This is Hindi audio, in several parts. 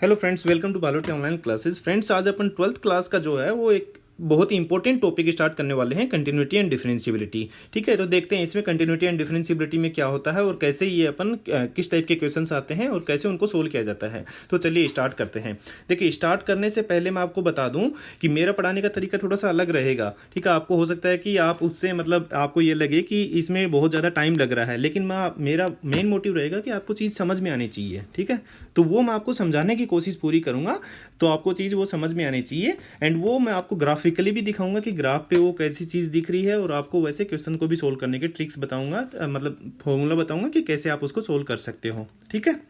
Hello friends, welcome to Baloti online classes. Friends, आज अपन 12th क्लास का जो है वो एक बहुत ही इंपॉर्टेंट टॉपिक स्टार्ट करने वाले हैं, कंटिन्यूटी एंड डिफरेंशिएबिलिटी। ठीक है, तो देखते हैं इसमें कंटिन्यूटी एंड डिफरेंशिएबिलिटी में क्या होता है और कैसे ये अपन किस टाइप के क्वेश्चंस आते हैं और कैसे उनको सोल्व किया जाता है। तो चलिए स्टार्ट करते हैं। देखिए, स्टार्ट करने से पहले मैं आपको बता दूं कि मेरा पढ़ाने का तरीका थोड़ा सा अलग रहेगा। ठीक है, आपको हो सकता है कि आप उससे मतलब आपको ये लगे कि इसमें बहुत ज़्यादा टाइम लग रहा है, लेकिन मेरा मेन मोटिव रहेगा कि आपको चीज़ समझ में आनी चाहिए। ठीक है, तो वो मैं आपको समझाने की कोशिश पूरी करूंगा, तो आपको चीज़ वो समझ में आनी चाहिए। एंड वो मैं आपको ग्राफिकली भी दिखाऊंगा कि ग्राफ पे वो कैसी चीज़ दिख रही है, और आपको वैसे क्वेश्चन को भी सोल्व करने के ट्रिक्स बताऊंगा, मतलब फॉर्मूला बताऊंगा कि कैसे आप उसको सोल्व कर सकते हो। ठीक है,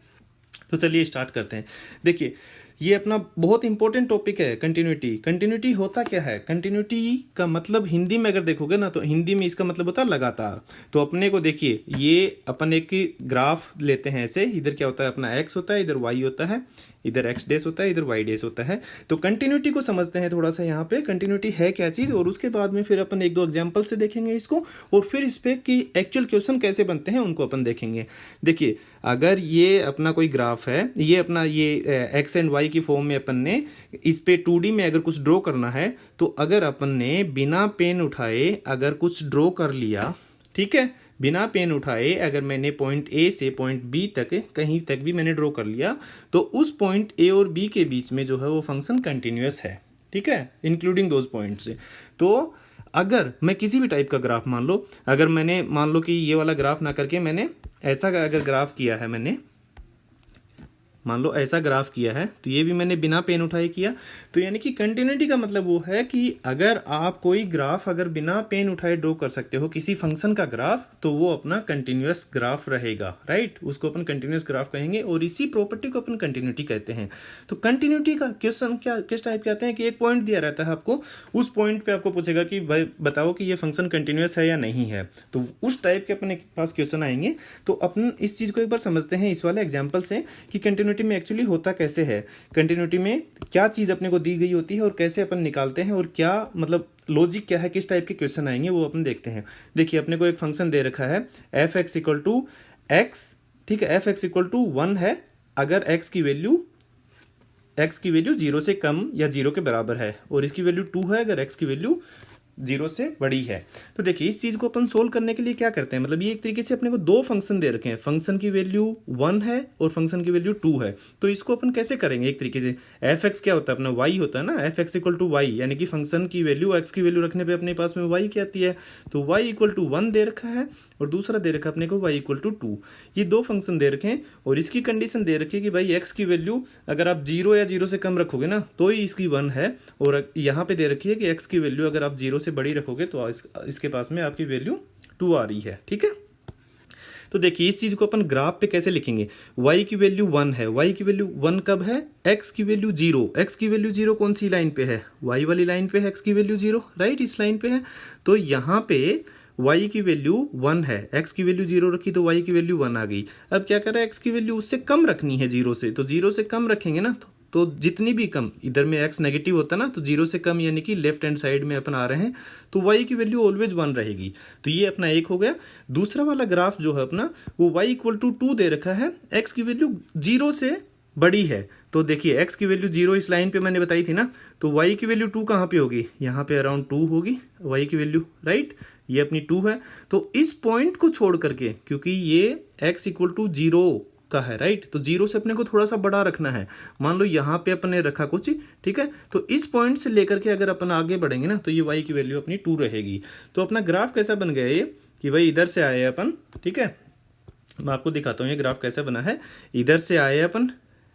तो चलिए स्टार्ट करते हैं। देखिए, ये अपना बहुत इंपॉर्टेंट टॉपिक है कंटिन्यूटी। कंटिन्यूटी होता क्या है? कंटिन्यूटी का मतलब हिंदी में अगर देखोगे ना, तो हिंदी में इसका मतलब होता है लगातार। तो अपने को देखिए, ये अपन एक ग्राफ लेते हैं ऐसे, इधर क्या होता है अपना एक्स होता है, इधर वाई होता है, इधर एक्स डेस होता है, इधर वाई डेस होता है। तो कंटिन्यूटी को समझते हैं थोड़ा सा यहाँ पे, कंटिन्यूटी है क्या चीज़, और उसके बाद में फिर अपन एक दो एग्जाम्पल से देखेंगे इसको, और फिर इस पे कि एक्चुअल क्वेश्चन कैसे बनते हैं उनको अपन देखेंगे। देखिए, अगर ये अपना कोई ग्राफ है, ये अपना ये एक्स एंड वाई की फॉर्म में अपन ने इस पे 2D में अगर कुछ ड्रॉ करना है, तो अगर अपन ने बिना पेन उठाए अगर कुछ ड्रॉ कर लिया, ठीक है, बिना पेन उठाए अगर मैंने पॉइंट ए से पॉइंट बी तक कहीं तक भी मैंने ड्रॉ कर लिया, तो उस पॉइंट ए और बी के बीच में जो है वो फंक्शन कंटिन्यूअस है। ठीक है, इंक्लूडिंग दोज पॉइंट्स। तो अगर मैं किसी भी टाइप का ग्राफ मान लो, अगर मैंने मान लो कि ये वाला ग्राफ ना करके मैंने ऐसा अगर ग्राफ किया है, मैंने मान लो ऐसा ग्राफ किया है, तो ये भी मैंने बिना पेन उठाए किया। तो यानी कि कंटिन्यूटी का मतलब वो है कि अगर आप कोई ग्राफ अगर बिना पेन उठाए ड्रॉ कर सकते हो किसी फंक्शन का ग्राफ, तो वो अपना कंटिन्यूअस ग्राफ रहेगा। राइट, उसको अपन कंटिन्यूअस ग्राफ कहेंगे, और इसी प्रॉपर्टी को अपन कंटिन्यूटी कहते हैं। तो कंटिन्यूटी का क्वेश्चन क्या किस टाइप के आते हैं कि एक पॉइंट दिया रहता है आपको, उस पॉइंट पे आपको पूछेगा कि भाई बताओ कि ये फंक्शन कंटिन्यूअस है या नहीं है। तो उस टाइप के अपने पास क्वेश्चन आएंगे। तो अपन इस चीज को एक बार समझते हैं इस वाले एग्जाम्पल से कि कंटिन्यूटी में एक्चुअली होता कैसे है, कंटिन्यूटी में क्या चीज अपने को दी गई होती है और कैसे अपन निकालते हैं, और क्या मतलब लॉजिक क्या है, किस टाइप के क्वेश्चन आएंगे वो अपन देखते हैं। देखिए, अपने को एक फंक्शन दे रखा है f x equal to x. ठीक है, एफ एक्स इक्वल टू 1 है अगर एक्स की वैल्यू 0 से कम या 0 के बराबर है, और इसकी वैल्यू 2 है अगर एक्स की वैल्यू 0 से बड़ी है। तो देखिए, इस चीज को अपन सोल्व करने के लिए क्या करते हैं, मतलब ये एक तरीके से अपने को दो फंक्शन दे रखे हैं, फंक्शन की वैल्यू 1 है और फंक्शन की वैल्यू 2 है। तो इसको अपन कैसे करेंगे, एक तरीके से एफ एक्स क्या होता है अपना वाई होता है ना, f x equal to y, यानी कि फंक्शन की वैल्यू एक्स की वैल्यू रखने पे अपने पास में वाई क्या आती है। तो वाई इक्वल टू 1 दे रखा है और दूसरा दे रखा है अपने को वाई इक्वल टू 2। ये दो फंक्शन दे रखे हैं, और इसकी कंडीशन दे रखी है कि भाई एक्स की वैल्यू अगर आप 0 या 0 से कम रखोगे ना तो ही इसकी 1 है, और यहाँ पे दे रखी है कि एक्स की वैल्यू अगर आप 0 से बड़ी रखोगे तो इसके पास में आपकी वैल्यू 2 आ रही है। ठीक है, तो देखिए इस चीज को अपन ग्राफ पे कैसे लिखेंगे। y की वैल्यू 1 है, y की वैल्यू 1 कब है, x की वैल्यू 0, x की वैल्यू 0 कौन सी लाइन पे है, y वाली लाइन पे है x की वैल्यू 0, राइट, इस लाइन पे है। तो यहाँ पे y की वैल्यू 1 है, x की वैल्यू 0 रखी तो y की वैल्यू 1 आ गई। अब क्या कर रहा है, x की वैल्यू उससे कम रखनी है 0 से, तो 0 से कम रखेंगे ना, तो जितनी भी कम, इधर में x नेगेटिव होता ना, तो 0 से कम यानी कि लेफ्ट हैंड साइड में अपन आ रहे हैं, तो y की वैल्यू ऑलवेज 1 रहेगी। तो ये अपना एक हो गया। दूसरा वाला ग्राफ जो है अपना, वो y इक्वल टू 2 दे रखा है, x की वैल्यू 0 से बड़ी है। तो देखिए, x की वैल्यू 0 इस लाइन पे मैंने बताई थी ना, तो y की वैल्यू 2 कहाँ पे होगी, यहाँ पे अराउंड 2 होगी y की वैल्यू, राइट, ये अपनी 2 है। तो इस पॉइंट को छोड़ करके, क्योंकि ये x इक्वल टू 0 का है, राइट, तो 0 से अपने को थोड़ा सा बड़ा रखना है। मान लो यहाँ पे अपने रखा कुछ, ठीक है, तो इस पॉइंट से लेकर के अगर अपन आगे बढ़ेंगे ना, तो ये y की वैल्यू अपनी 2 रहेगी। तो अपना ग्राफ कैसा बन गया ये कि भाई इधर से आए अपन, ठीक है, मैं आपको दिखाता हूँ ये ग्राफ कैसे बना है। इधर से आए अपन,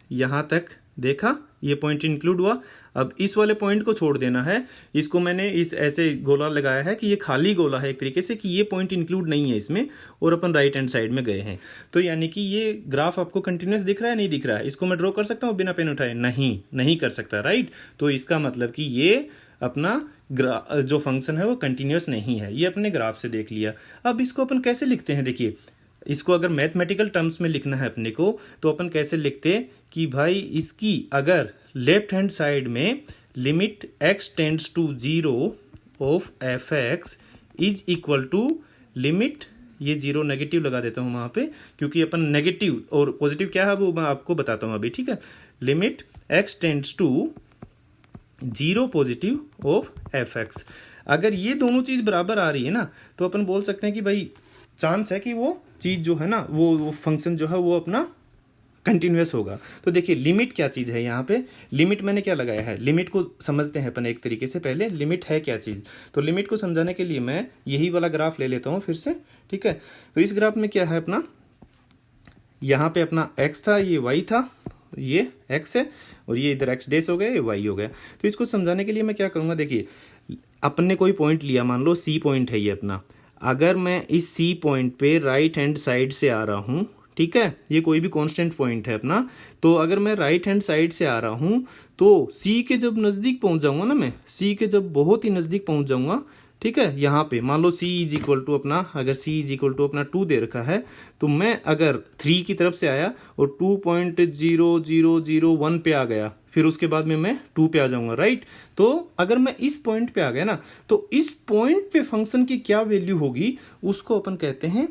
यहाँ तक देखा, ये पॉइंट इंक्लूड हुआ। अब इस वाले पॉइंट को छोड़ देना है, इसको मैंने इस ऐसे गोला लगाया है कि ये खाली गोला है एक तरीके से, कि ये पॉइंट इंक्लूड नहीं है इसमें, और अपन राइट हैंड साइड में गए हैं। तो यानी कि ये ग्राफ आपको कंटिन्यूअस दिख रहा है, नहीं दिख रहा है, इसको मैं ड्रॉ कर सकता हूँ बिना पेन उठाए, नहीं कर सकता, राइट। तो इसका मतलब कि ये अपना जो फंक्शन है वो कंटिन्यूअस नहीं है, ये अपने ग्राफ से देख लिया। अब इसको अपन कैसे लिखते हैं, देखिए, इसको अगर मैथमेटिकल टर्म्स में लिखना है अपने को, तो अपन कैसे लिखते कि भाई इसकी अगर लेफ्ट हैंड साइड में limit x tends to 0 of f x is equal to limit, ये 0 नेगेटिव लगा देता हूँ वहाँ पे, क्योंकि अपन नेगेटिव और पॉजिटिव क्या है वो मैं आपको बताता हूँ अभी, ठीक है। Limit x tends to 0 positive of f x. अगर ये दोनों चीज़ बराबर आ रही है ना तो अपन बोल सकते हैं कि भाई चांस है कि वो चीज़ जो है ना वो फंक्शन जो है वो अपना कंटिन्यूअस होगा। तो देखिए लिमिट क्या चीज़ है यहाँ पे, लिमिट मैंने क्या लगाया है, लिमिट को समझते हैं अपन एक तरीके से। पहले लिमिट है क्या चीज़, तो लिमिट को समझाने के लिए मैं यही वाला ग्राफ ले लेता हूँ फिर से, ठीक है। तो इस ग्राफ में क्या है अपना, यहाँ पे अपना x था, ये y था, ये x है और ये इधर x डेस हो गया, ये y हो गया। तो इसको समझाने के लिए मैं क्या करूँगा, देखिए अपन ने कोई पॉइंट लिया, मान लो C पॉइंट है ये अपना। अगर मैं इस C पॉइंट पे राइट हैंड साइड से आ रहा हूँ, ठीक है, ये कोई भी कांस्टेंट पॉइंट है अपना, तो अगर मैं राइट हैंड साइड से आ रहा हूँ तो C के जब नज़दीक पहुँच जाऊँगा ना, मैं C के जब बहुत ही नज़दीक पहुँच जाऊँगा, ठीक है, यहाँ पे मान लो C इज इक्वल टू अपना, अगर C इज इक्वल टू अपना 2 दे रखा है, तो मैं अगर 3 की तरफ से आया और 2.0001 पे आ गया, फिर उसके बाद में मैं 2 पे आ जाऊंगा, राइट। तो अगर मैं इस पॉइंट पे आ गया ना, तो इस पॉइंट पे फंक्शन की क्या वैल्यू होगी, उसको अपन कहते हैं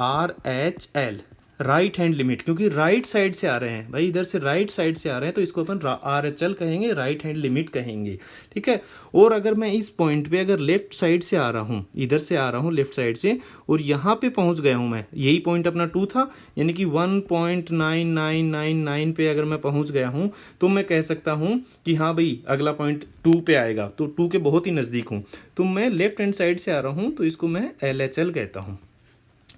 RHL, राइट हैंड लिमिट, क्योंकि राइट साइड से आ रहे हैं भाई, इधर से राइट साइड से आ रहे हैं, तो इसको अपन RHL कहेंगे, राइट हैंड लिमिट कहेंगे, ठीक है। और अगर मैं इस पॉइंट पे अगर लेफ्ट साइड से आ रहा हूँ, इधर से आ रहा हूँ लेफ्ट साइड से, और यहाँ पे पहुँच गया हूँ मैं, यही पॉइंट अपना 2 था, यानी कि 1.9999 पे अगर मैं पहुँच गया हूँ, तो मैं कह सकता हूँ कि हाँ भाई अगला पॉइंट 2 पे आएगा, तो 2 के बहुत ही नज़दीक हूँ, तो मैं लेफ्ट हैंड साइड से आ रहा हूँ, तो इसको मैं LHL कहता हूँ।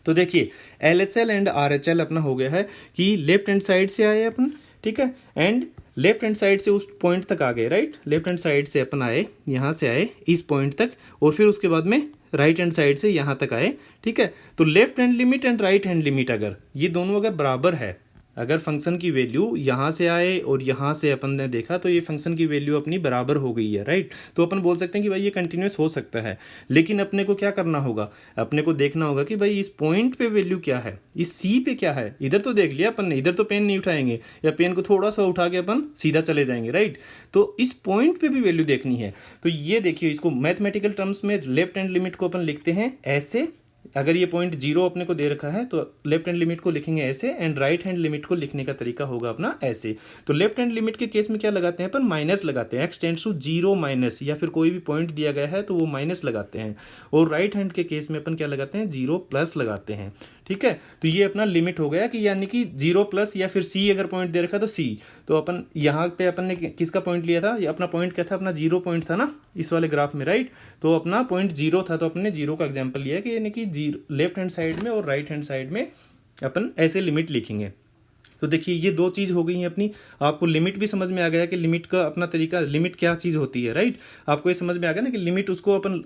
तो देखिए LHL एंड RHL अपना हो गया है कि लेफ्ट हैंड साइड से आए अपन, ठीक है, एंड लेफ्ट हैंड साइड से उस पॉइंट तक आ गए, राइट। लेफ्ट हैंड साइड से अपन आए, यहाँ से आए इस पॉइंट तक, और फिर उसके बाद में राइट हैंड साइड से यहाँ तक आए, ठीक है। तो left hand limit and right hand limit अगर ये दोनों अगर बराबर है, अगर फंक्शन की वैल्यू यहाँ से आए और यहाँ से अपन ने देखा, तो ये फंक्शन की वैल्यू अपनी बराबर हो गई है, राइट। तो अपन बोल सकते हैं कि भाई ये कंटिन्यूस हो सकता है, लेकिन अपने को क्या करना होगा, अपने को देखना होगा कि भाई इस पॉइंट पे वैल्यू क्या है, इस C पे क्या है। इधर तो देख लिया अपन ने, इधर तो पेन नहीं उठाएंगे, या पेन को थोड़ा सा उठा के अपन सीधा चले जाएंगे, राइट। तो इस पॉइंट पे भी वैल्यू देखनी है। तो ये देखिए, इसको मैथमेटिकल टर्म्स में लेफ्ट हैंड लिमिट को अपन लिखते हैं ऐसे, अगर ये पॉइंट 0 अपने को दे रखा है तो लेफ्ट हैंड लिमिट को लिखेंगे ऐसे, एंड राइट हैंड लिमिट को लिखने का तरीका होगा अपना ऐसे। तो लेफ्ट हैंड लिमिट के केस में क्या लगाते हैं अपन, माइनस लगाते हैं, x टेंड्स टू 0 माइनस, या फिर कोई भी पॉइंट दिया गया है तो वो माइनस लगाते हैं। और राइट हैंड के केस में अपन क्या लगाते हैं, 0 प्लस लगाते हैं, ठीक है। तो ये अपना लिमिट हो गया कि यानी कि 0 प्लस या फिर C अगर पॉइंट दे रखा तो C, तो अपन यहाँ पे अपन ने किसका पॉइंट लिया था, ये अपना पॉइंट क्या था, अपना 0 पॉइंट था ना इस वाले ग्राफ में, राइट। तो अपना पॉइंट 0 था, तो अपन ने 0 का एग्जाम्पल लिया कि यानी कि लेफ्ट हैंड साइड में और राइट हैंड साइड में अपन ऐसे लिमिट लिखेंगे। तो देखिए ये दो चीज़ हो गई है अपनी, आपको लिमिट भी समझ में आ गया कि लिमिट का अपना तरीका, लिमिट क्या चीज़ होती है, राइट। आपको ये समझ में आ गया ना कि लिमिट उसको अपन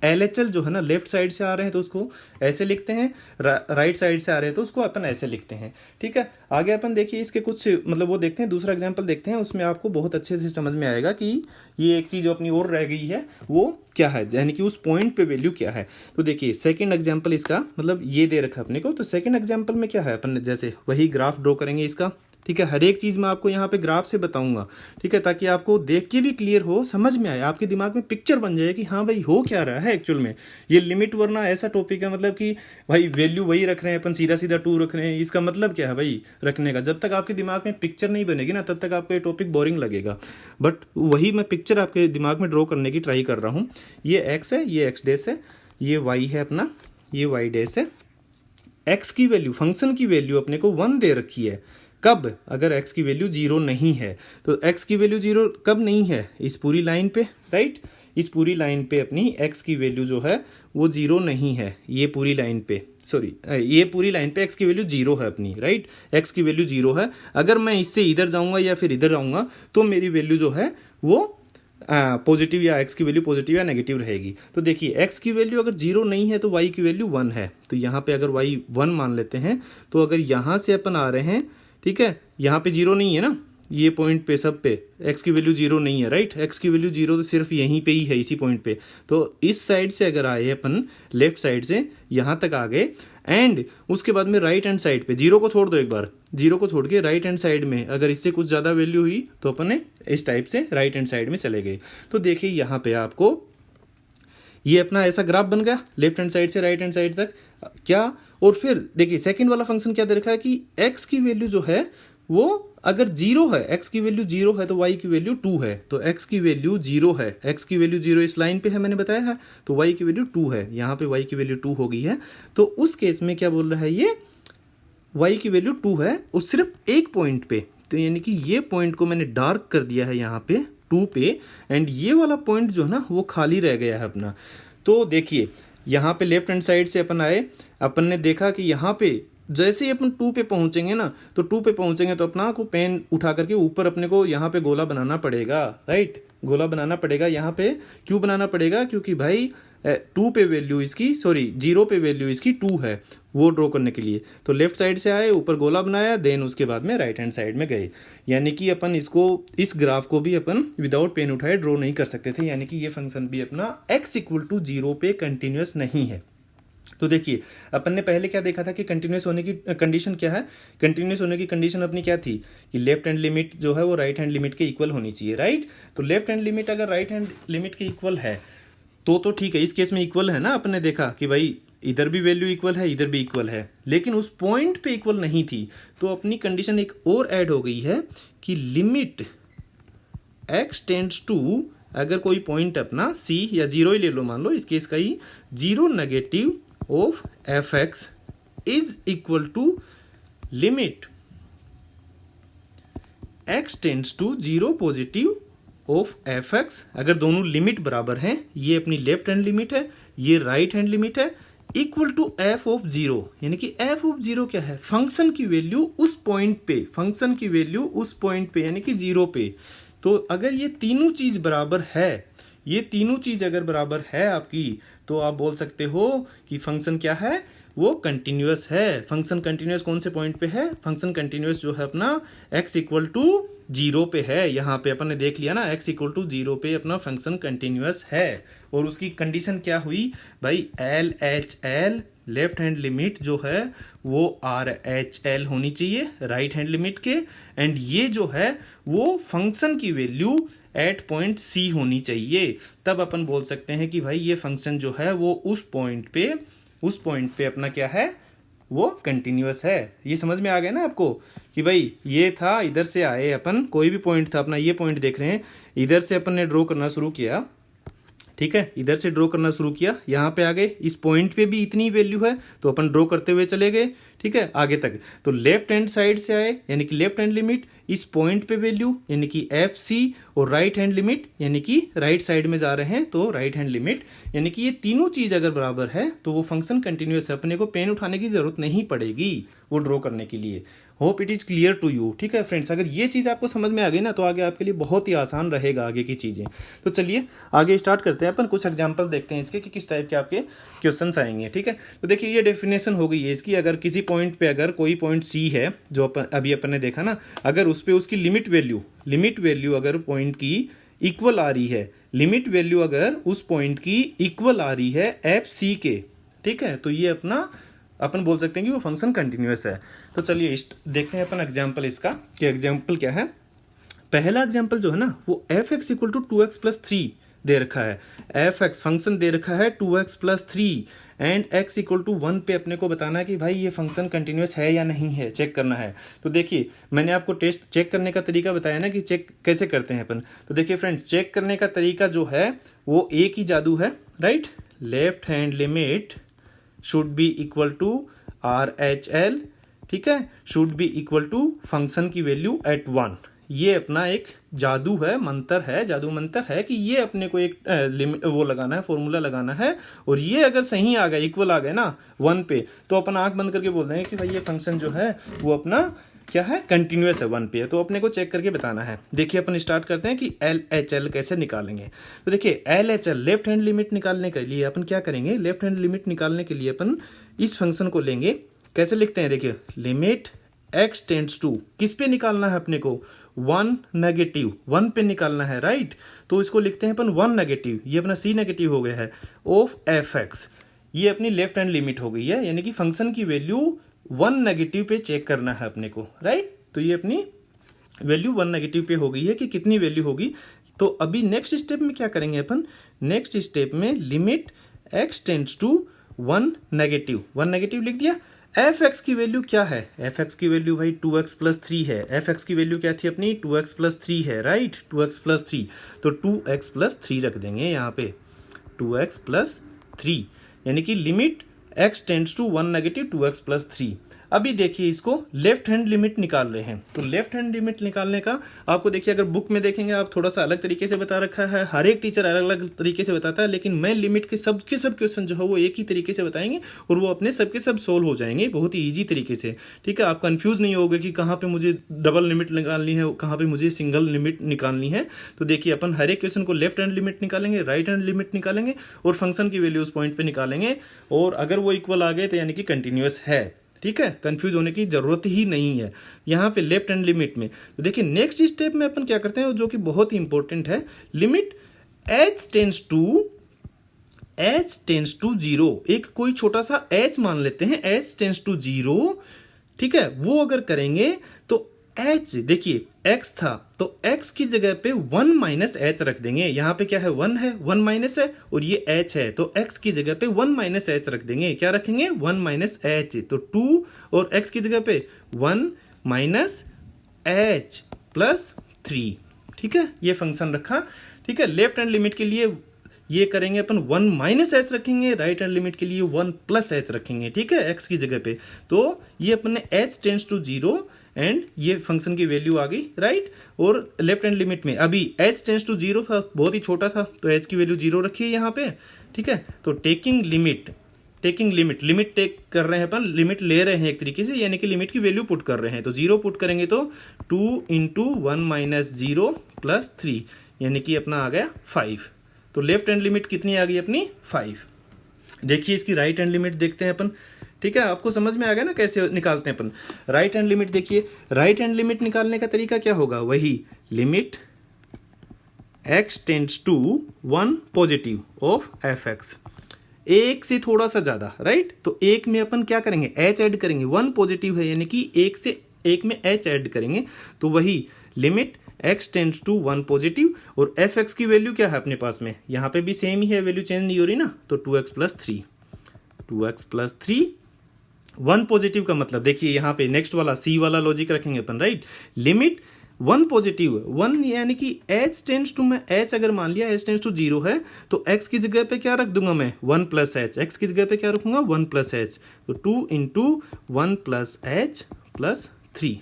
LHL जो है ना, लेफ्ट साइड से आ रहे हैं तो उसको ऐसे लिखते हैं, राइट साइड से आ रहे हैं तो उसको अपन ऐसे लिखते हैं, ठीक है। आगे अपन देखिए इसके कुछ मतलब वो देखते हैं, दूसरा एग्जाम्पल देखते हैं, उसमें आपको बहुत अच्छे से समझ में आएगा कि ये एक चीज़ अपनी और रह गई है वो क्या है, यानी कि उस पॉइंट पे वैल्यू क्या है। तो देखिए सेकंड एग्जांपल इसका, मतलब ये दे रखा अपने को, तो सेकंड एग्जांपल में क्या है, अपन जैसे वही ग्राफ ड्रॉ करेंगे इसका, ठीक है। हर एक चीज़ मैं आपको यहाँ पे ग्राफ से बताऊंगा, ठीक है, ताकि आपको देख के भी क्लियर हो, समझ में आए, आपके दिमाग में पिक्चर बन जाए कि हाँ भाई हो क्या रहा है एक्चुअल में। ये लिमिट वरना ऐसा टॉपिक है, मतलब कि भाई वैल्यू वही रख रहे हैं अपन, सीधा सीधा 2 रख रहे हैं, इसका मतलब क्या है भाई रखने का। जब तक आपके दिमाग में पिक्चर नहीं बनेगी ना, तब तक आपको ये टॉपिक बोरिंग लगेगा। बट वही मैं पिक्चर आपके दिमाग में ड्रॉ करने की ट्राई कर रहा हूँ। ये एक्स है, ये एक्स डेस है, ये वाई है अपना, ये वाई डेस है। एक्स की वैल्यू, फंक्शन की वैल्यू अपने को 1 दे रखी है, कब, अगर x की वैल्यू 0 नहीं है। तो x की वैल्यू 0 कब नहीं है, इस पूरी लाइन पे, राइट। इस पूरी लाइन पे अपनी x की वैल्यू जो है वो 0 नहीं है, ये पूरी लाइन पे, सॉरी ये पूरी लाइन पे x की वैल्यू 0 है अपनी, राइट। x की वैल्यू 0 है, अगर मैं इससे इधर जाऊंगा या फिर इधर आऊंगा तो मेरी वैल्यू जो है वो पॉजिटिव, या x की वैल्यू पॉजिटिव या नेगेटिव रहेगी। तो देखिए x की वैल्यू अगर 0 नहीं है तो y की वैल्यू 1 है, तो यहाँ पे अगर y 1 मान लेते हैं, तो अगर यहाँ से अपन आ रहे हैं, ठीक है, यहाँ पे 0 नहीं है ना, ये पॉइंट पे सब पे x की वैल्यू 0 नहीं है, राइट। x की वैल्यू 0 तो सिर्फ यहीं पे ही है, इसी पॉइंट पे। तो इस साइड से अगर आए अपन, लेफ्ट साइड से यहाँ तक आ गए, एंड उसके बाद में राइट हैंड साइड पे 0 को छोड़ दो, एक बार 0 को छोड़ के राइट हैंड साइड में अगर इससे कुछ ज़्यादा वैल्यू हुई तो अपन ने इस टाइप से राइट हैंड साइड में चले गए। तो देखिए यहाँ पे आपको ये अपना ऐसा ग्राफ बन गया, लेफ्ट हैंड साइड से राइट हैंड साइड तक। क्या, और फिर देखिए सेकंड वाला फंक्शन क्या दे रखा है कि x की वैल्यू जो है वो अगर जीरो है, x की वैल्यू जीरो है तो y की वैल्यू 2 है, तो x की वैल्यू जीरो है, x की वैल्यू जीरो इस लाइन पे है मैंने बताया है, तो y की वैल्यू 2 है, यहाँ पे y की वैल्यू 2 हो गई है। तो उस केस में क्या बोल रहा है ये, y की वैल्यू 2 है और सिर्फ एक पॉइंट पे, तो यानी कि ये पॉइंट को मैंने डार्क कर दिया है यहाँ पे 2 पे, एंड ये वाला पॉइंट जो है ना वो खाली रह गया है अपना। तो देखिए यहाँ पे लेफ्ट हैंड साइड से अपन आए, अपन ने देखा कि यहाँ पे जैसे ही अपन 2 पे पहुंचेंगे ना, तो 2 पे पहुंचेंगे तो अपना को पेन उठा करके ऊपर अपने को यहाँ पे गोला बनाना पड़ेगा, राइट, गोला बनाना पड़ेगा। यहाँ पे क्यों बनाना पड़ेगा, क्योंकि भाई 2 पे वैल्यू इसकी, सॉरी 0 पे वैल्यू इसकी 2 है, वो ड्रॉ करने के लिए। तो लेफ्ट साइड से आए, ऊपर गोला बनाया, देन उसके बाद में राइट हैंड साइड में गए। यानी कि अपन इसको, इस ग्राफ को भी अपन विदाउट पेन उठाए ड्रॉ नहीं कर सकते थे, यानी कि ये फंक्शन भी अपना x इक्वल टू 0 पे कंटिन्यूस नहीं है। तो देखिए अपन ने पहले क्या देखा था कि कंटिन्यूस होने की कंडीशन क्या है, कंटिन्यूस होने की कंडीशन अपनी क्या थी कि लेफ्ट हैंड लिमिट जो है वो राइट हैंड लिमिट के इक्वल होनी चाहिए, राइट। तो लेफ्ट हैंड लिमिट अगर राइट हैंड लिमिट के इक्वल है तो ठीक है, इस केस में इक्वल है ना, अपन ने देखा कि भाई इधर भी वैल्यू इक्वल है, इधर भी इक्वल है, लेकिन उस पॉइंट पे इक्वल नहीं थी। तो अपनी कंडीशन एक और ऐड हो गई है कि लिमिट x टेंड्स टू, अगर कोई पॉइंट अपना c या 0 ही ले लो, मान लो इस केस का ही 0 negative of f(x) is equal to limit x tends to 0 positive of f(x), अगर दोनों लिमिट बराबर हैं, ये अपनी लेफ्ट हैंड लिमिट है, ये राइट हैंड लिमिट है, इक्वल टू f ऑफ 0, यानी कि f ऑफ 0 क्या है, फंक्शन की वैल्यू उस पॉइंट पे, फंक्शन की वैल्यू उस पॉइंट पे यानी कि 0 पे। तो अगर ये तीनों चीज बराबर है, ये तीनों चीज अगर बराबर है आपकी, तो आप बोल सकते हो कि फंक्शन क्या है, वो कंटिन्यूअस है। फंक्शन कंटिन्यूअस कौन से पॉइंट पे है, फंक्शन कंटिन्यूअस जो है अपना x इक्वल टू 0 पे है। यहाँ पे अपन ने देख लिया ना, x इक्वल टू 0 पे अपना फंक्शन कंटिन्यूअस है। और उसकी कंडीशन क्या हुई भाई, LHL लेफ्ट हैंड लिमिट जो है वो RHL होनी चाहिए राइट हैंड लिमिट के, एंड ये जो है वो फंक्शन की वैल्यू एट पॉइंट C होनी चाहिए। तब अपन बोल सकते हैं कि भाई ये फंक्शन जो है वो उस पॉइंट पे अपना क्या है, वो कंटिन्यूअस है। ये समझ में आ गया ना आपको कि भाई ये था, इधर से आए अपन, कोई भी पॉइंट था अपना, ये पॉइंट देख रहे हैं, इधर से अपन ने ड्रॉ करना शुरू किया, ठीक है, इधर से ड्रॉ करना शुरू किया, यहाँ पे आ गए, इस पॉइंट पे भी इतनी वैल्यू है तो अपन ड्रॉ करते हुए चले गए, ठीक है, आगे तक। तो लेफ्ट हैंड साइड से आए यानी कि लेफ्ट हैंड लिमिट, इस पॉइंट पे वैल्यू यानी कि FC, और राइट हैंड लिमिट यानी कि राइट साइड में जा रहे हैं तो राइट हैंड लिमिट, यानी कि ये तीनों चीज अगर बराबर है तो वो फंक्शन कंटिन्यूअस है, अपने को पेन उठाने की जरूरत नहीं पड़ेगी वो ड्रॉ करने के लिए। Hope it is clear to you, ठीक है फ्रेंड्स। अगर ये चीज आपको समझ में आ गई ना तो आगे आपके लिए बहुत ही आसान रहेगा आगे की चीजें। तो चलिए आगे स्टार्ट करते हैं, अपन कुछ एग्जांपल देखते हैं इसके कि किस टाइप के आपके क्वेश्चंस आएंगे, ठीक है। तो देखिए ये डेफिनेशन हो गई है इसकी, अगर किसी पॉइंट पे, अगर कोई पॉइंट C है जो अभी अपन ने देखा ना, अगर उस पे उसकी लिमिट वैल्यू अगर पॉइंट की इक्वल आ रही है, लिमिट वैल्यू अगर उस पॉइंट की इक्वल आ रही है FC के, ठीक है, तो ये अपना अपन बोल सकते हैं कि वो फंक्शन कंटिन्यूअस है। तो चलिए देखते हैं अपन एग्जांपल इसका कि एग्जांपल क्या है। पहला एग्जांपल जो है ना वो f(x) equal to 2x plus 3 दे रखा है, f(x) फंक्शन दे रखा है 2x plus 3, and x equal to 1 पे अपने को बताना है कि भाई ये फंक्शन कंटिन्यूअस है या नहीं है, चेक करना है। तो देखिए मैंने आपको टेस्ट चेक करने का तरीका बताया ना कि चेक कैसे करते हैं अपन। तो देखिए फ्रेंड्स, चेक करने का तरीका जो है वो एक ही जादू है, right, left hand limit should be equal to RHL, ठीक है, should be equal to function की वैल्यू एट 1। ये अपना एक जादू है, मंत्र है, जादू मंत्र है कि ये अपने को एक लिमिट वो लगाना है, फॉर्मूला लगाना है, और ये अगर सही आ गया, इक्वल आ गया ना 1 पे, तो अपन आंख बंद करके बोल देंगे कि भाई ये फंक्शन जो है वो अपना क्या है, कंटिन्यूअस है 1 पे। तो अपने को चेक करके बताना है। देखिए अपन स्टार्ट करते हैं कि LHL कैसे निकालेंगे। तो देखिए LHL लेफ्ट हैंड लिमिट निकालने के लिए अपन क्या करेंगे, लेफ्ट हैंड लिमिट निकालने के लिए अपन इस फंक्शन को लेंगे, कैसे लिखते हैं, देखिए लिमिट x टेंड्स टू, किस पे निकालना है अपने को, 1 नेगेटिव 1 पे निकालना है, राइट। तो इसको लिखते हैं अपन 1 नेगेटिव, ये अपना C नेगेटिव हो गया है, ऑफ f(x), ये अपनी लेफ्ट हैंड लिमिट हो गई है, यानी कि फंक्शन की वैल्यू 1 नेगेटिव पे चेक करना है अपने को, राइट। तो ये अपनी वैल्यू 1 नेगेटिव पे हो गई है कि कितनी वैल्यू होगी। तो अभी नेक्स्ट स्टेप में क्या करेंगे अपन, नेक्स्ट स्टेप में limit x tends to one negative लिख दिया। एफ एक्स की वैल्यू क्या है, एफ एक्स की वैल्यू भाई 2x प्लस 3 है। एफ एक्स की वैल्यू क्या थी अपनी 2x प्लस 3 है, राइट, 2x प्लस 3, तो 2x प्लस 3 रख देंगे यहाँ पे, 2x प्लस 3, यानी कि limit x tends to 1 negative 2x plus 3। अभी देखिए इसको लेफ्ट हैंड लिमिट निकाल रहे हैं, तो लेफ्ट हैंड लिमिट निकालने का आपको देखिए अगर बुक में देखेंगे आप थोड़ा सा अलग तरीके से बता रखा है, हर एक टीचर अलग अलग तरीके से बताता है, लेकिन मैं लिमिट के सब क्वेश्चन जो है वो एक ही तरीके से बताएंगे और वो अपने सबके सब सोल्व हो जाएंगे बहुत ही ईजी तरीके से। ठीक है, आप कंफ्यूज नहीं होगे कि कहाँ पे मुझे डबल लिमिट निकालनी है, कहाँ पे मुझे सिंगल लिमिट निकालनी है। तो देखिए अपन हर एक क्वेश्चन को लेफ्ट हैंड लिमिट निकालेंगे, राइट हैंड लिमिट निकालेंगे और फंक्शन की वैल्यू उस पॉइंट पे निकालेंगे, और अगर वो इक्वल आ गए तो यानी कि कंटिन्यूअस है। ठीक है, कंफ्यूज होने की जरूरत ही नहीं है यहाँ पे लेफ्ट हैंड लिमिट में। तो देखिए नेक्स्ट स्टेप में अपन क्या करते हैं जो कि बहुत ही इंपॉर्टेंट है, लिमिट h टेंस टू 0, एक कोई छोटा सा h मान लेते हैं, h टेंस टू 0, ठीक है, वो अगर करेंगे तो h देखिए x था तो x की जगह पे 1 माइनस एच रख देंगे। यहाँ पे क्या है 1 है, 1 माइनस है और ये h है, तो x की जगह पे 1 माइनस एच रख देंगे। क्या रखेंगे 1 माइनस एच, तो 2 और x की जगह पे 1 माइनस एच प्लस 3। ठीक है, ये फंक्शन रखा। ठीक है, लेफ्ट हैंड लिमिट के लिए ये करेंगे अपन 1 माइनस एच रखेंगे, राइट हैंड लिमिट के लिए 1 प्लस एच रखेंगे। ठीक है, x की जगह पे, तो ये अपन ने h टेंस टू 0 एंड ये फंक्शन की वैल्यू आ गई, राइट। और लेफ्ट हैंड लिमिट में अभी h टेंस टू 0 था, बहुत ही छोटा था, तो h की वैल्यू 0 रखी है यहाँ पे। ठीक है, तो टेकिंग लिमिट टेक कर रहे हैं अपन, लिमिट ले रहे हैं एक तरीके से, यानी कि लिमिट की वैल्यू पुट कर रहे हैं, तो 0 पुट करेंगे तो 2 इंटू 1 माइनस 0 प्लस 3, यानी कि अपना आ गया 5। तो लेफ्ट हैंड लिमिट कितनी आ गई अपनी 5। देखिए इसकी राइट हैंड लिमिट देखते हैं अपन। ठीक है, आपको समझ में आ गया ना कैसे निकालते हैं अपन राइट हैंड लिमिट। देखिए राइट हैंड लिमिट निकालने का तरीका क्या होगा, वही limit x tends to 1 positive of f x, एक से थोड़ा सा ज्यादा, राइट। तो एक में अपन क्या करेंगे h ऐड करेंगे, 1 पॉजिटिव है यानी कि एक से एक में h ऐड करेंगे, तो वही limit x tends to 1 positive. और एफ एक्स की वैल्यू क्या है अपने पास में, यहाँ पे भी सेम ही है, वैल्यू चेंज नहीं हो रही ना, तो 2x plus 3, 2x plus 3 1 positive का मतलब देखिए यहाँ पे नेक्स्ट वाला सी वाला लॉजिक रखेंगे अपन, राइट। लिमिट 1 पॉजिटिव 1 यानी कि h टेंड्स टू, मैं h अगर मान लिया h टेंड्स टू 0 है तो x की जगह पे क्या रख दूंगा मैं 1 प्लस एच, x की जगह पे क्या रखूंगा 1 प्लस एच, तो 2 इंटू 1 प्लस एच प्लस 3।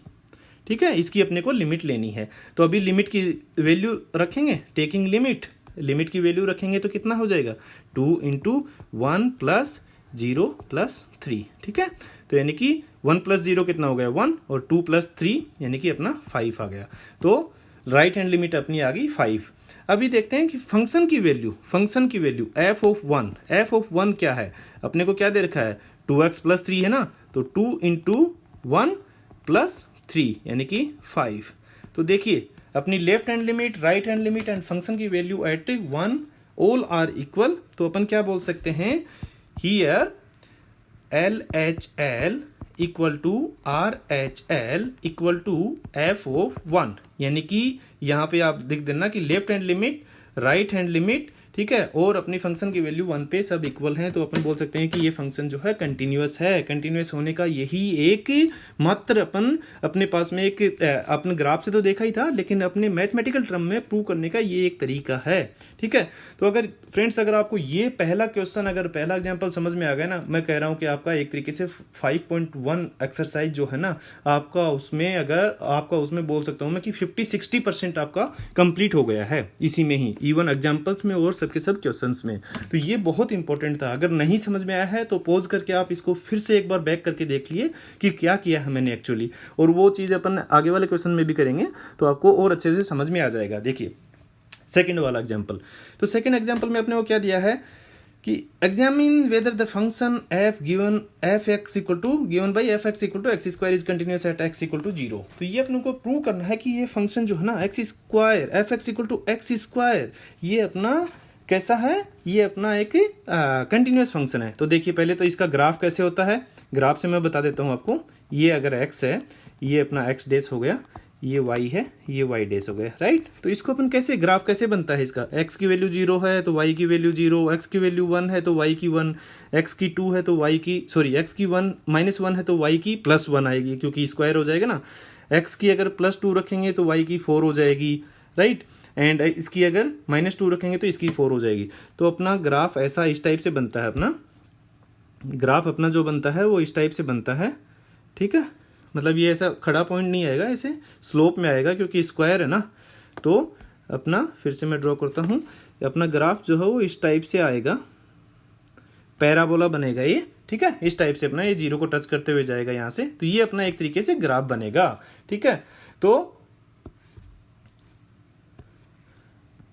ठीक है, इसकी अपने को लिमिट लेनी है, तो अभी लिमिट की वैल्यू रखेंगे, टेकिंग लिमिट की वैल्यू रखेंगे तो कितना हो जाएगा 2 इंटू 1 प्लस 0 प्लस 3। ठीक है, तो यानी कि 1 प्लस 0 कितना हो गया 1 और 2 प्लस 3 यानी कि अपना 5 आ गया। तो राइट हैंड लिमिट अपनी आ गई 5। अभी देखते हैं कि फंक्शन की वैल्यू f ऑफ 1 क्या है, अपने को क्या दे रखा है 2x प्लस 3 है ना, तो 2 इंटू 1 प्लस 3 यानी कि 5। तो देखिए अपनी left hand limit, right hand limit and function की value at 1 all are equal, तो अपन क्या बोल सकते हैं here LHL equal to RHL equal to f of 1, यानी कि यहाँ पे आप देख देना कि left hand limit, right hand limit, ठीक है, और अपनी फंक्शन की वैल्यू 1 पे सब इक्वल हैं, तो अपन बोल सकते हैं कि ये फंक्शन जो है कंटिन्यूअस है। कंटिन्यूअस होने का यही एक मात्र अपन अपने पास में एक अपने ग्राफ से तो देखा ही था, लेकिन अपने मैथमेटिकल टर्म में प्रूव करने का ये एक तरीका है। ठीक है, तो अगर फ्रेंड्स अगर आपको ये पहला क्वेश्चन, अगर पहला एग्जाम्पल समझ में आ गया ना, मैं कह रहा हूँ कि आपका एक तरीके से 5.1 एक्सरसाइज जो है ना आपका उसमें बोल सकता हूँ मैं कि 50-60% आपका कंप्लीट हो गया है इसी में ही, इवन एग्जाम्पल्स में और सबके सब क्वेश्चंस में। तो ये बहुत इंपॉर्टेंट था, अगर नहीं समझ में आया है तो पॉज करके आप इसको फिर से एक बार बैक करके देख लिए कि क्या किया है मैंने एक्चुअली, और वो चीज़ अपन आगे वाले क्वेश्चन में भी करेंगे तो आपको और अच्छे से समझ में आ जाएगा। देखिए सेकंड वाला एग्जाम्पल, तो सेकंड एग्जाम्पल में अपने को क्या दिया है कि examine whether the function f given f x equal to given by f x equal to x square is continuous at x equal to 0। तो ये अपने को प्रूव करना है कि ये फंक्शन जो है ना x square f x equal to x square, ये अपना कैसा है, ये अपना एक कंटिन्यूअस फंक्शन है। तो देखिए पहले तो इसका ग्राफ कैसे होता है, ग्राफ से मैं बता देता हूँ आपको। ये अगर x है, ये अपना x डेस हो गया, ये y है, ये y डैश हो गया, राइट। तो इसको अपन कैसे ग्राफ कैसे बनता है इसका, x की वैल्यू 0 है तो y की वैल्यू 0, x की वैल्यू 1 है तो y की 1, x की 2 है तो y की x की 1 -1 है तो y की +1 आएगी, क्योंकि स्क्वायर हो जाएगा ना। x की अगर +2 रखेंगे तो y की 4 हो जाएगी, राइट। एंड इसकी अगर -2 रखेंगे तो इसकी 4 हो जाएगी। तो अपना ग्राफ ऐसा इस टाइप से बनता है, अपना ग्राफ अपना जो बनता है वो इस टाइप से बनता है, ठीक है। मतलब ये ऐसा खड़ा पॉइंट नहीं आएगा, ऐसे स्लोप में आएगा क्योंकि स्क्वायर है ना। तो अपना फिर से मैं ड्रॉ करता हूँ, अपना ग्राफ जो है वो इस टाइप से आएगा, पैराबोला बनेगा ये, ठीक है। इस टाइप से अपना ये 0 को टच करते हुए जाएगा यहाँ से, तो ये अपना एक तरीके से ग्राफ बनेगा, ठीक है। तो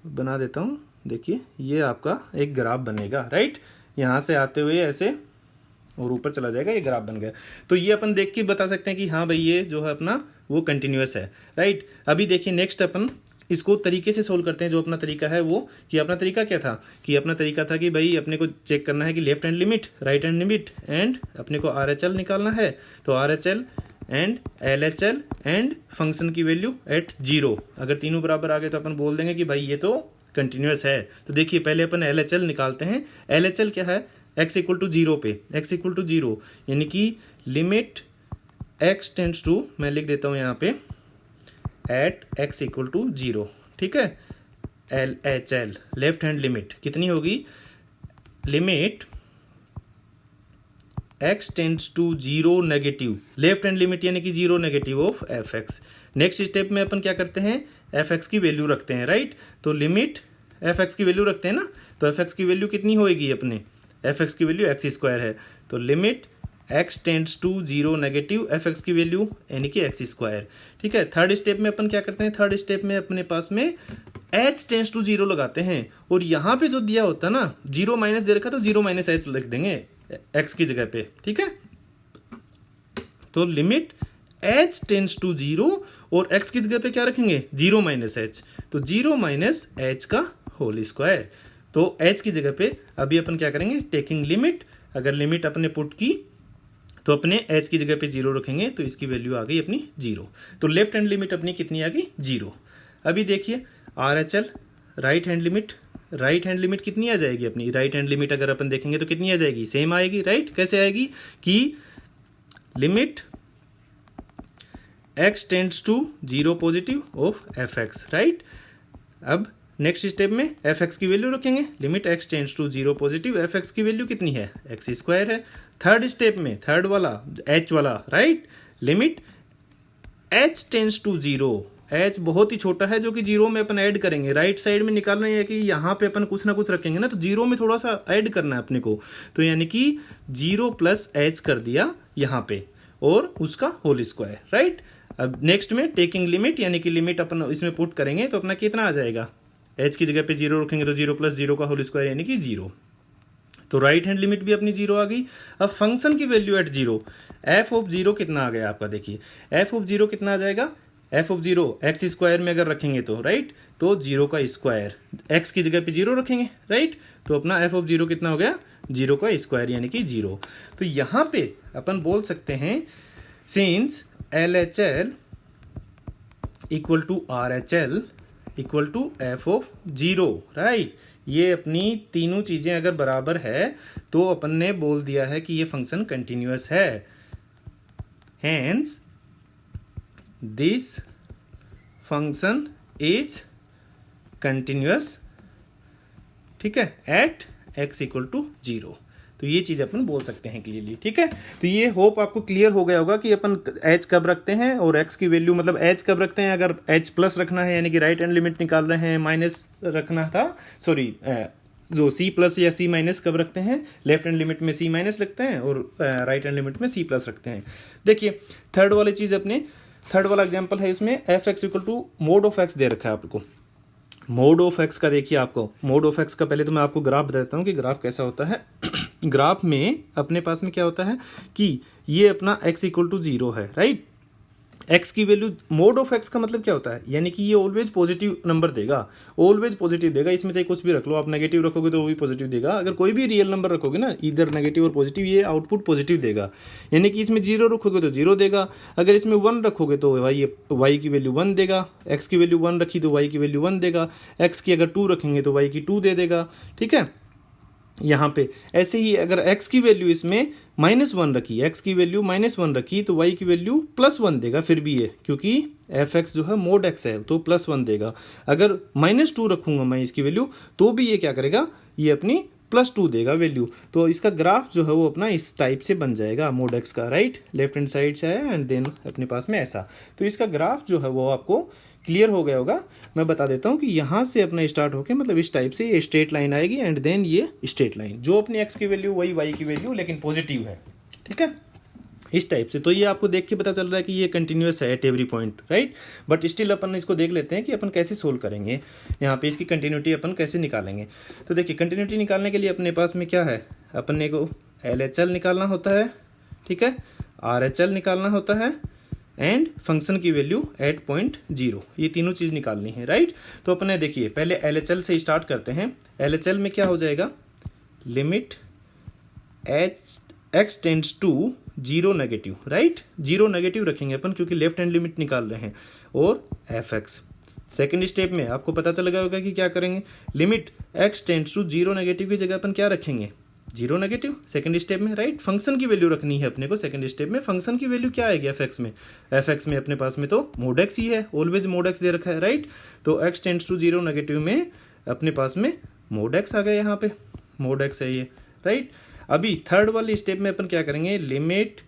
बना देता हूँ, देखिए ये आपका एक ग्राफ बनेगा, राइट। यहाँ से आते हुए ऐसे और ऊपर चला जाएगा, ये ग्राफ बन गया। तो ये अपन देख के बता सकते हैं कि हाँ भाई ये जो है अपना वो कंटिन्यूअस है, राइट। अभी देखिए नेक्स्ट अपन इसको तरीके से सोल्व करते हैं। जो अपना तरीका है वो, कि अपना तरीका क्या था, कि अपना तरीका था कि भाई अपने को चेक करना है कि left hand limit, right hand limit, and अपने को RHL निकालना है। तो RHL and LHL and function की वैल्यू एट 0, अगर तीनों बराबर आ गए तो अपन बोल देंगे कि भाई ये तो कंटिन्यूअस है। तो देखिए पहले अपन LHL निकालते हैं। LHL क्या है, x इक्वल टू 0 पे, x इक्वल टू 0 यानी कि लिमिट x टेंड्स टू, मैं लिख देता हूँ यहाँ पे एट x इक्वल टू 0, ठीक है। LHL लेफ्ट हैंड लिमिट कितनी होगी, limit x tends to 0 negative, left hand limit यानी कि 0 negative of fx। Next step में अपन क्या करते हैं, fx की वैल्यू रखते हैं, राइट। तो लिमिट fx की वैल्यू रखते हैं ना, तो fx की वैल्यू कितनी होएगी अपने, fx की वैल्यू x² है, तो limit x tends to 0 negative fx की वैल्यू यानी कि x², ठीक है। थर्ड स्टेप में अपन क्या करते हैं, थर्ड स्टेप में अपने पास में h टेंड्स टू 0 लगाते हैं, और यहाँ पे जो दिया होता है ना 0 माइनस दे रखा, तो 0 माइनस h लिख देंगे x की जगह पे, ठीक है। तो लिमिट h टेंड्स टू 0 और x की जगह पे क्या रखेंगे, 0 माइनस h, तो 0 माइनस h का होल स्क्वायर। तो h की जगह पे अभी अपन क्या करेंगे, टेकिंग लिमिट, अगर लिमिट अपने पुट की तो अपने h की जगह पे 0 रखेंगे, तो इसकी वैल्यू आ गई अपनी 0। तो लेफ्ट हैंड लिमिट अपनी कितनी आ गई, 0। अभी देखिए RHL right hand limit, right hand limit कितनी आ जाएगी अपनी, राइट हैंड लिमिट अगर अपन देखेंगे तो कितनी आ जाएगी, सेम आएगी, राइट। कैसे आएगी कि limit x tends to 0 positive of fx, right. अब नेक्स्ट स्टेप में fx की वैल्यू रखेंगे, limit x tends to 0 positive, fx की वैल्यू कितनी है, x² है। थर्ड स्टेप में थर्ड वाला h वाला, right, limit h tends to 0, h बहुत ही छोटा है जो कि 0 में अपन ऐड करेंगे, राइट साइड में निकालना है कि यहाँ पे अपन कुछ ना कुछ रखेंगे ना, तो 0 में थोड़ा सा ऐड करना है अपने को, तो यानी कि 0 प्लस h कर दिया यहाँ पे और उसका होल स्क्वायर, राइट। अब नेक्स्ट में टेकिंग लिमिट, यानी कि लिमिट अपन इसमें पुट करेंगे तो अपना कितना आ जाएगा, h की जगह पे 0 रखेंगे तो 0 प्लस 0 का होल स्क्वायर यानी कि 0। तो राइट हैंड लिमिट भी अपनी 0 आ गई। अब फंक्शन की वैल्यू एट 0, f ऑफ 0 कितना आ गया आपका, देखिए f ऑफ 0 कितना आ जाएगा, f ऑफ 0 x² में अगर रखेंगे तो, राइट, तो 0 का स्क्वायर, x की जगह पे 0 रखेंगे, राइट, तो अपना f ऑफ 0 कितना हो गया, 0 का स्क्वायर यानी कि 0। तो यहाँ पे अपन बोल सकते हैं since LHL equal to RHL equal to f of 0, right. ये अपनी तीनों चीजें अगर बराबर है तो अपन ने बोल दिया है कि ये फंक्शन कंटिन्यूअस है। Hence this function is continuous, ठीक है, एट x इक्वल टू 0। तो ये चीज अपन बोल सकते हैं क्लियरली, ठीक है। तो ये होप आपको क्लियर हो गया होगा कि अपन h कब रखते हैं और x की वैल्यू, मतलब h कब रखते हैं, अगर h प्लस रखना है यानी कि राइट हैंड लिमिट निकाल रहे हैं, माइनस रखना था, सॉरी जो c प्लस या c माइनस कब रखते हैं, लेफ्ट हैंड लिमिट में c माइनस रखते हैं और राइट हैंड लिमिट में c प्लस रखते हैं। देखिए थर्ड वाली चीज अपने, थर्ड वाला एग्जाम्पल है, इसमें f(x) equal to mode of x दे रखा है आपको। मोड ऑफ x का देखिए, आपको मोड ऑफ x का पहले तो मैं आपको ग्राफ बताता हूँ कि ग्राफ कैसा होता है। ग्राफ में अपने पास में क्या होता है कि ये अपना x इक्वल टू 0 है, राइट, एक्स की वैल्यू, मोड ऑफ एक्स का मतलब क्या होता है, यानी कि ये ऑलवेज पॉजिटिव नंबर देगा, ऑलवेज पॉजिटिव देगा। इसमें चाहे कुछ भी रख लो, आप नेगेटिव रखोगे तो वो भी पॉजिटिव देगा, अगर कोई भी रियल नंबर रखोगे ना, इधर नेगेटिव और पॉजिटिव, ये आउटपुट पॉजिटिव देगा। यानी कि इसमें जीरो रखोगे तो जीरो देगा, अगर इसमें वन रखोगे तो वाई की वैल्यू वन देगा, एक्स की वैल्यू वन रखी तो वाई की वैल्यू वन देगा, एक्स की अगर टू रखेंगे तो वाई की टू दे देगा। ठीक है, यहाँ पे ऐसे ही अगर x की वैल्यू इसमें -1 रखी, x की वैल्यू -1 रखी तो y की वैल्यू +1 देगा फिर भी ये, क्योंकि fx जो है मोड x है तो +1 देगा। अगर -2 रखूंगा मैं इसकी वैल्यू तो भी ये क्या करेगा, ये अपनी +2 देगा वैल्यू। तो इसका ग्राफ जो है वो अपना इस टाइप से बन जाएगा मोड x का, राइट, लेफ्ट हैंड साइड से है एंड देन अपने पास में ऐसा। तो इसका ग्राफ जो है वो आपको क्लियर हो गया होगा। मैं बता देता हूँ कि यहाँ से अपना स्टार्ट होके मतलब इस टाइप से ये स्ट्रेट लाइन आएगी एंड देन ये स्ट्रेट लाइन, जो अपनी एक्स की वैल्यू वही वाई की वैल्यू लेकिन पॉजिटिव है। ठीक है, इस टाइप से। तो ये आपको देख के पता चल रहा है कि ये कंटिन्यूअस है at every point, right. But still अपन इसको देख लेते हैं कि अपन कैसे सोल्व करेंगे, यहाँ पे इसकी कंटिन्यूटी अपन कैसे निकालेंगे। तो देखिए, कंटिन्यूटी निकालने के लिए अपने पास में क्या है, अपने को LHL निकालना होता है, ठीक है, RHL निकालना होता है एंड फंक्शन की वैल्यू 8.0, ये तीनों चीज निकालनी है, राइट। तो अपने देखिए पहले LHL से स्टार्ट करते हैं। LHL में क्या हो जाएगा, limit x tends to 0 negative, right, 0 negative रखेंगे अपन क्योंकि लेफ्ट हैंड लिमिट निकाल रहे हैं, और fx। सेकेंड स्टेप में आपको पता चल गया होगा कि क्या करेंगे, limit x tends to 0 negative की जगह अपन क्या रखेंगे, 0 नेगेटिव सेकंड स्टेप में, राइट। फंक्शन की वैल्यू रखनी है अपने को सेकंड स्टेप में। फंक्शन की वैल्यू क्या आएगी एफ एक्स में अपने पास में तो मोड एक्स ही है, ऑलवेज मोड एक्स दे रखा है, राइट। तो x टेंड्स टू 0 नेगेटिव में अपने पास में मोड एक्स आ गया, यहाँ पे मोड एक्स है ये, राइट। अभी थर्ड वाली स्टेप में अपन क्या करेंगे, limit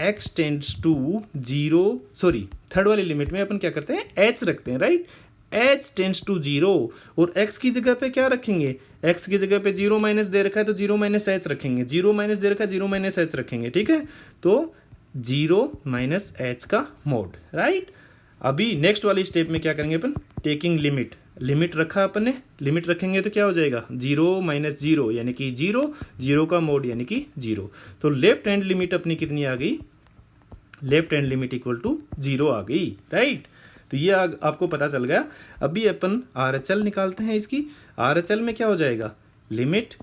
x tends to 0, sorry third वाली लिमिट में अपन क्या करते हैं, h रखते हैं, राइट, h टेंड्स टू 0, और x की जगह पे क्या रखेंगे, x की जगह पे 0 माइनस दे रखा है तो 0 माइनस h रखेंगे, 0 माइनस दे रखा है 0 माइनस h रखेंगे, ठीक है। तो 0 माइनस h का मोड, राइट। अभी नेक्स्ट वाली स्टेप में क्या करेंगे अपन, टेकिंग लिमिट, लिमिट रखा अपन ने, लिमिट रखेंगे तो क्या हो जाएगा, 0 माइनस 0 यानी कि 0, 0 का मोड यानी कि 0। तो लेफ्ट हैंड लिमिट अपनी कितनी आ गई, left hand limit equal to 0 आ गई, राइट। तो ये आपको पता चल गया। अभी अपन RHL निकालते हैं इसकी। RHL में क्या हो जाएगा, limit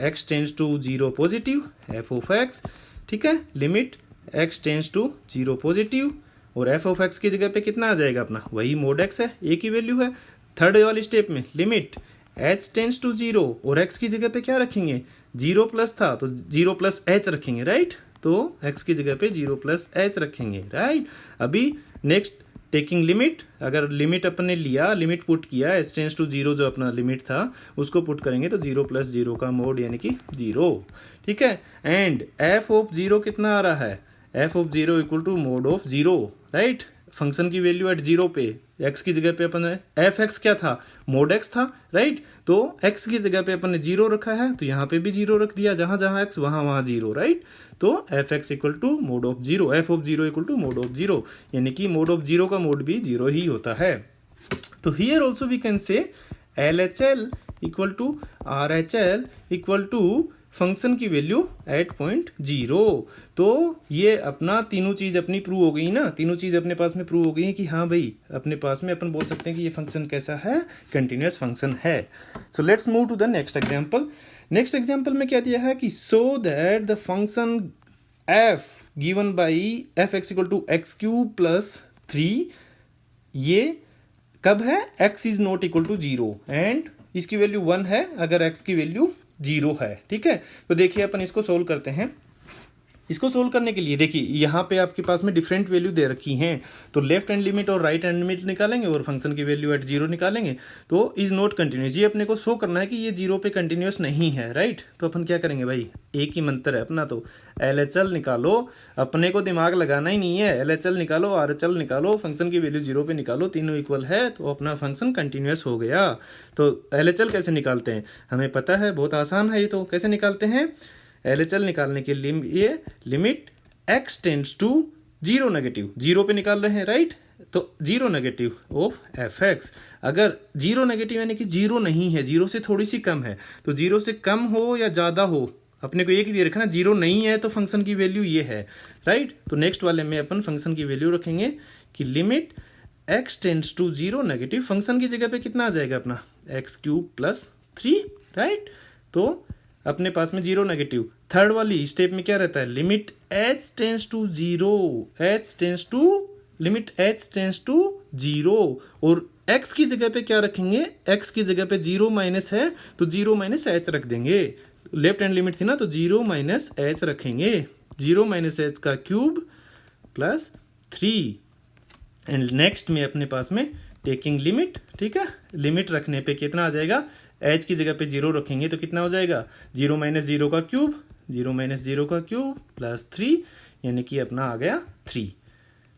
x tends to 0 positive f of x, ठीक है, limit x tends to 0 positive, और f ऑफ x की जगह पे कितना आ जाएगा अपना, वही मोड x है, a की वैल्यू है। थर्ड वाली स्टेप में लिमिट h टेंड्स टू 0, और x की जगह पे क्या रखेंगे, 0 प्लस था तो 0 प्लस h रखेंगे, राइट। तो x की जगह पे 0 प्लस h रखेंगे, राइट। अभी नेक्स्ट टेकिंग लिमिट, अगर लिमिट अपन ने लिया, लिमिट पुट किया, h टेंड्स टू 0 जो अपना लिमिट था उसको पुट करेंगे तो 0 प्लस 0 का मोड यानी कि 0, ठीक है। एंड f ऑफ 0 कितना आ रहा है, f of 0 equal to mode of 0, right. Function की वैल्यू एट 0 पे x की जगह पे अपन ने fx क्या था, मोड x था, राइट। तो x की जगह पे अपन ने 0 रखा है तो यहाँ पे भी 0 रख दिया, जहां जहां x वहां वहां 0, राइट। तो fx equal to mode of 0, f of 0 equal to mode of 0, यानी कि मोड ऑफ 0 का मोड भी 0 ही होता है। तो here also we can say LHL equal to RHL equal to function की वैल्यू 8.0। तो ये अपना तीनों चीज अपनी प्रूव हो गई ना, तीनों चीज अपने पास में प्रूव हो गई है कि हाँ भाई अपने पास में अपन बोल सकते हैं कि ये फंक्शन कैसा है, कंटिन्यूअस फंक्शन है। So let's move to the next example. Next example में क्या दिया है कि so that the function f given by f(x equal to x cube plus 3), ये कब है, x is not equal to 0 and इसकी वैल्यू 1 है अगर x की वैल्यू 0 है, ठीक है। तो देखिए अपन इसको सोल्व करते हैं। इसको सोल्व करने के लिए देखिए यहाँ पे आपके पास में डिफरेंट वैल्यू दे रखी हैं, तो लेफ्ट हैंड लिमिट और राइट हैंड लिमिट निकालेंगे और फंक्शन की वैल्यू एट 0 निकालेंगे। तो इज नॉट कंटिन्यूस, ये अपने को शो करना है कि ये 0 पे कंटिन्यूस नहीं है, राइट। तो अपन क्या करेंगे भाई, एक ही मंत्र है अपना, तो LHL निकालो, अपने को दिमाग लगाना ही नहीं है, LHL निकालो, RHL निकालो, फंक्शन की वैल्यू 0 पे निकालो, तीनों इक्वल है तो अपना फंक्शन कंटिन्यूस हो गया। तो LHL कैसे निकालते हैं हमें पता है, बहुत आसान है ये। तो कैसे निकालते हैं, LHL निकालने के लिए limit x tends to 0 negative, 0 पे निकाल रहे हैं, राइट। तो 0 नेगेटिव ऑफ fx, अगर 0 नेगेटिव यानी कि 0 नहीं है, 0 से थोड़ी सी कम है, तो 0 से कम हो या ज्यादा हो अपने को एक ही दे रखा ना, जीरो नहीं है तो फंक्शन की वैल्यू ये है, राइट। तो नेक्स्ट वाले में अपन फंक्शन की वैल्यू रखेंगे कि limit x tends to zero negative, function की जगह पे कितना आ जाएगा अपना एक्स क्यूब प्लस 3, राइट। तो अपने पास में जीरो नेगेटिव। थर्ड वाली स्टेप में क्या रहता है, limit h tends to zero, h tends to limit h tends to zero, और x की जगह पे क्या रखेंगे, x की जगह पे जीरो माइनस है तो जीरो माइनस h रख देंगे, लेफ्ट हैंड लिमिट थी ना तो जीरो माइनस h रखेंगे, जीरो माइनस h का क्यूब प्लस 3। एंड नेक्स्ट में अपने पास में टेकिंग लिमिट, ठीक है, लिमिट रखने पे कितना आ जाएगा, h की जगह पे जीरो रखेंगे तो कितना हो जाएगा, जीरो माइनस जीरो का क्यूब, जीरो माइनस जीरो का क्यूब प्लस 3, यानी कि अपना आ गया 3,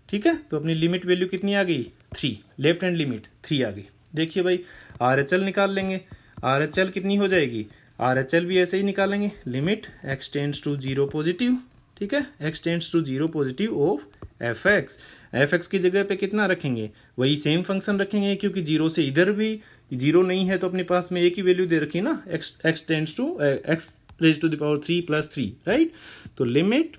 ठीक है। तो अपनी लिमिट वैल्यू कितनी आ गई 3, लेफ्ट हैंड लिमिट 3 आ गई। देखिए भाई RHL निकाल लेंगे, RHL कितनी हो जाएगी, RHL भी ऐसे ही निकालेंगे, limit x tends to zero positive, ठीक है, x tends to zero positive of fx की जगह पे कितना रखेंगे, वही सेम फंक्शन रखेंगे क्योंकि जीरो से इधर भी जीरो नहीं है तो अपने पास में एक ही वैल्यू दे रखी है ना, x tends to x raise to the power 3 plus 3, right. तो limit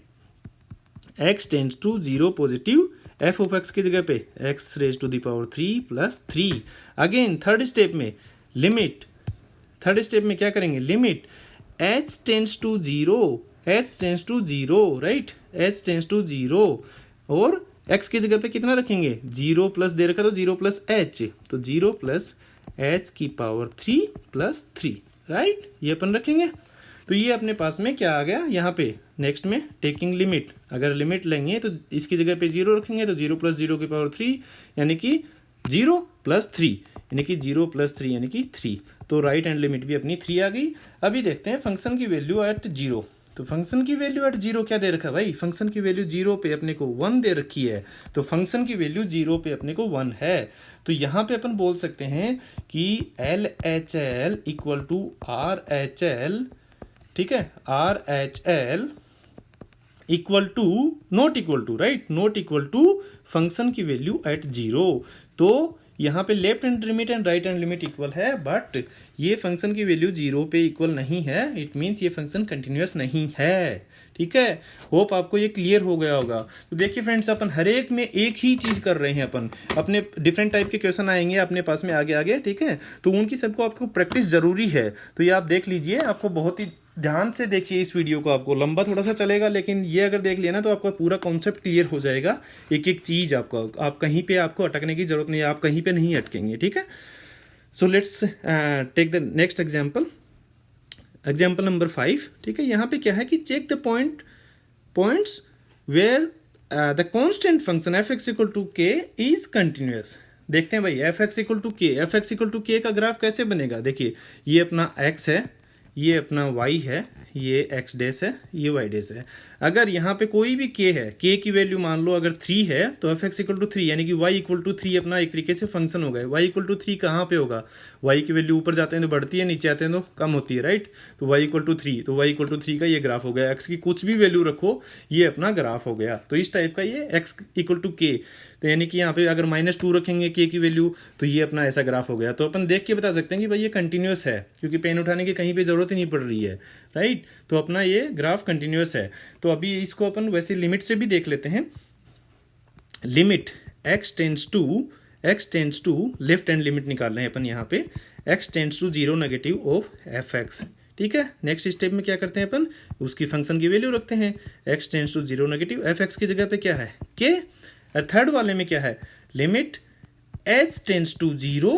x tends to zero positive f of x की जगह पे x raise to the power 3 plus 3। Again third step में लिमिट, थर्ड स्टेप में क्या करेंगे, limit h tends to zero, h tends to zero, right, h tends to zero, और x की जगह पे कितना रखेंगे, जीरो प्लस दे रखा तो जीरो प्लस h, तो जीरो प्लस h की पावर 3 प्लस 3, राइट, ये अपन रखेंगे। तो ये अपने पास में क्या आ गया यहाँ पे, नेक्स्ट में टेकिंग लिमिट, अगर लिमिट लेंगे तो इसकी जगह पे जीरो रखेंगे तो जीरो प्लस जीरो की पावर 3, यानी कि जीरो प्लस 3, यानी कि जीरो प्लस 3 यानी कि 3। तो राइट हैंड लिमिट भी अपनी 3 आ गई। अभी देखते हैं फंक्शन की वैल्यू एट जीरो। तो फंक्शन की वैल्यू एट जीरो क्या दे रखा है भाई, फंक्शन की वैल्यू जीरो पे अपने को 1 दे रखी है, तो फंक्शन की वैल्यू जीरो पे अपने को 1 है। तो यहाँ पे अपन बोल सकते हैं कि LHL इक्वल टू RHL, ठीक है, RHL equal to not equal to, right, not equal to function की वैल्यू एट जीरो। तो यहाँ पे left hand limit and right hand limit equal है, बट ये फंक्शन की वैल्यू जीरो पे इक्वल नहीं है, इट मीन्स ये फंक्शन कंटिन्यूअस नहीं है, ठीक है। होप आपको ये क्लियर हो गया होगा। तो देखिए फ्रेंड्स, अपन हर एक में एक ही चीज कर रहे हैं, अपन अपने डिफरेंट टाइप के क्वेश्चन आएंगे अपने पास में आगे आगे, ठीक है, तो उनकी सबको आपको प्रैक्टिस जरूरी है। तो ये आप देख लीजिए, आपको बहुत ही ध्यान से देखिए इस वीडियो को, आपको लंबा थोड़ा सा चलेगा लेकिन ये अगर देख लिया ना तो आपका पूरा कॉन्सेप्ट क्लियर हो जाएगा, एक एक चीज आपको, आप कहीं पे आपको अटकने की जरूरत नहीं है, आप कहीं पे नहीं अटकेंगे, ठीक है। So let's take the next example, example number 5, ठीक है। यहाँ पे क्या है कि check the points where the constant function f(x) = k is continuous. देखते हैं भाई f(x) = k, f(x) = k का ग्राफ कैसे बनेगा। देखिए ये अपना x है, ये अपना y है, ये x डैश है, ये y डैश है। अगर यहाँ पे कोई भी k है, k की वैल्यू मान लो अगर 3 है तो f(x) = 3 यानी कि y = 3 अपना एक तरीके से फंक्शन होगा। y = 3 कहाँ पे होगा, y की वैल्यू ऊपर जाते हैं तो बढ़ती है, नीचे आते हैं तो कम होती है, राइट। तो y = 3, तो y = 3 का ये ग्राफ हो गया। x की कुछ भी वैल्यू रखो ये अपना ग्राफ हो गया। तो इस टाइप का ये x = k, तो यानी कि यहाँ पे अगर -2 रखेंगे k की वैल्यू तो ये अपना ऐसा ग्राफ हो गया। तो अपन देख के बता सकते हैं कि भाई ये कंटिन्यूअस है, क्योंकि पेन उठाने की कहीं पे जरूरत ही नहीं पड़ रही है, राइट। तो अपना ये ग्राफ कंटिन्यूअस है। तो अभी इसको अपन वैसे लिमिट से भी देख लेते हैं। Limit x tends to left hand limit निकाल रहे हैं अपन यहाँ पे, x tends to zero negative of fx, ठीक है। नेक्स्ट स्टेप में क्या करते हैं अपन, उसकी फंक्शन की वैल्यू रखते हैं, x tends to zero negative, fx की जगह पे क्या है k, और थर्ड वाले में क्या है, limit h tends to zero,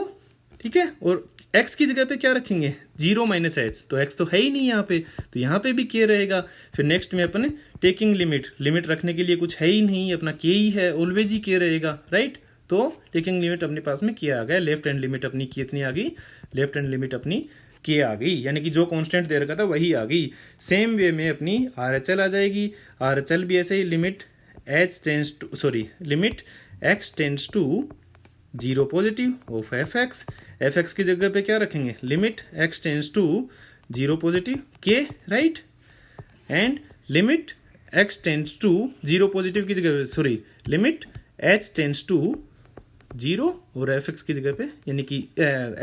ठीक है, और x की जगह पे क्या रखेंगे, जीरो माइनस h, तो x तो है ही नहीं यहाँ पे, तो यहाँ पे भी k रहेगा। फिर नेक्स्ट में अपन टेकिंग लिमिट, लिमिट रखने के लिए कुछ है ही नहीं, अपना k ही है, ऑलवेज ही k रहेगा, राइट। तो टेकिंग लिमिट अपने पास में k आ गया, लेफ्ट हैंड लिमिट अपनी कितनी आ गई, लेफ्ट हैंड लिमिट अपनी k आ गई, यानी कि जो कांस्टेंट दे रखा था वही आ गई। सेम वे में अपनी RHL आ जाएगी, RHL भी ऐसे ही limit limit x tends to zero positive of fx की जगह पे क्या रखेंगे, limit x tends to zero positive k, right, and limit x tends to zero positive की जगह limit h tends to zero और fx की जगह पे, यानी कि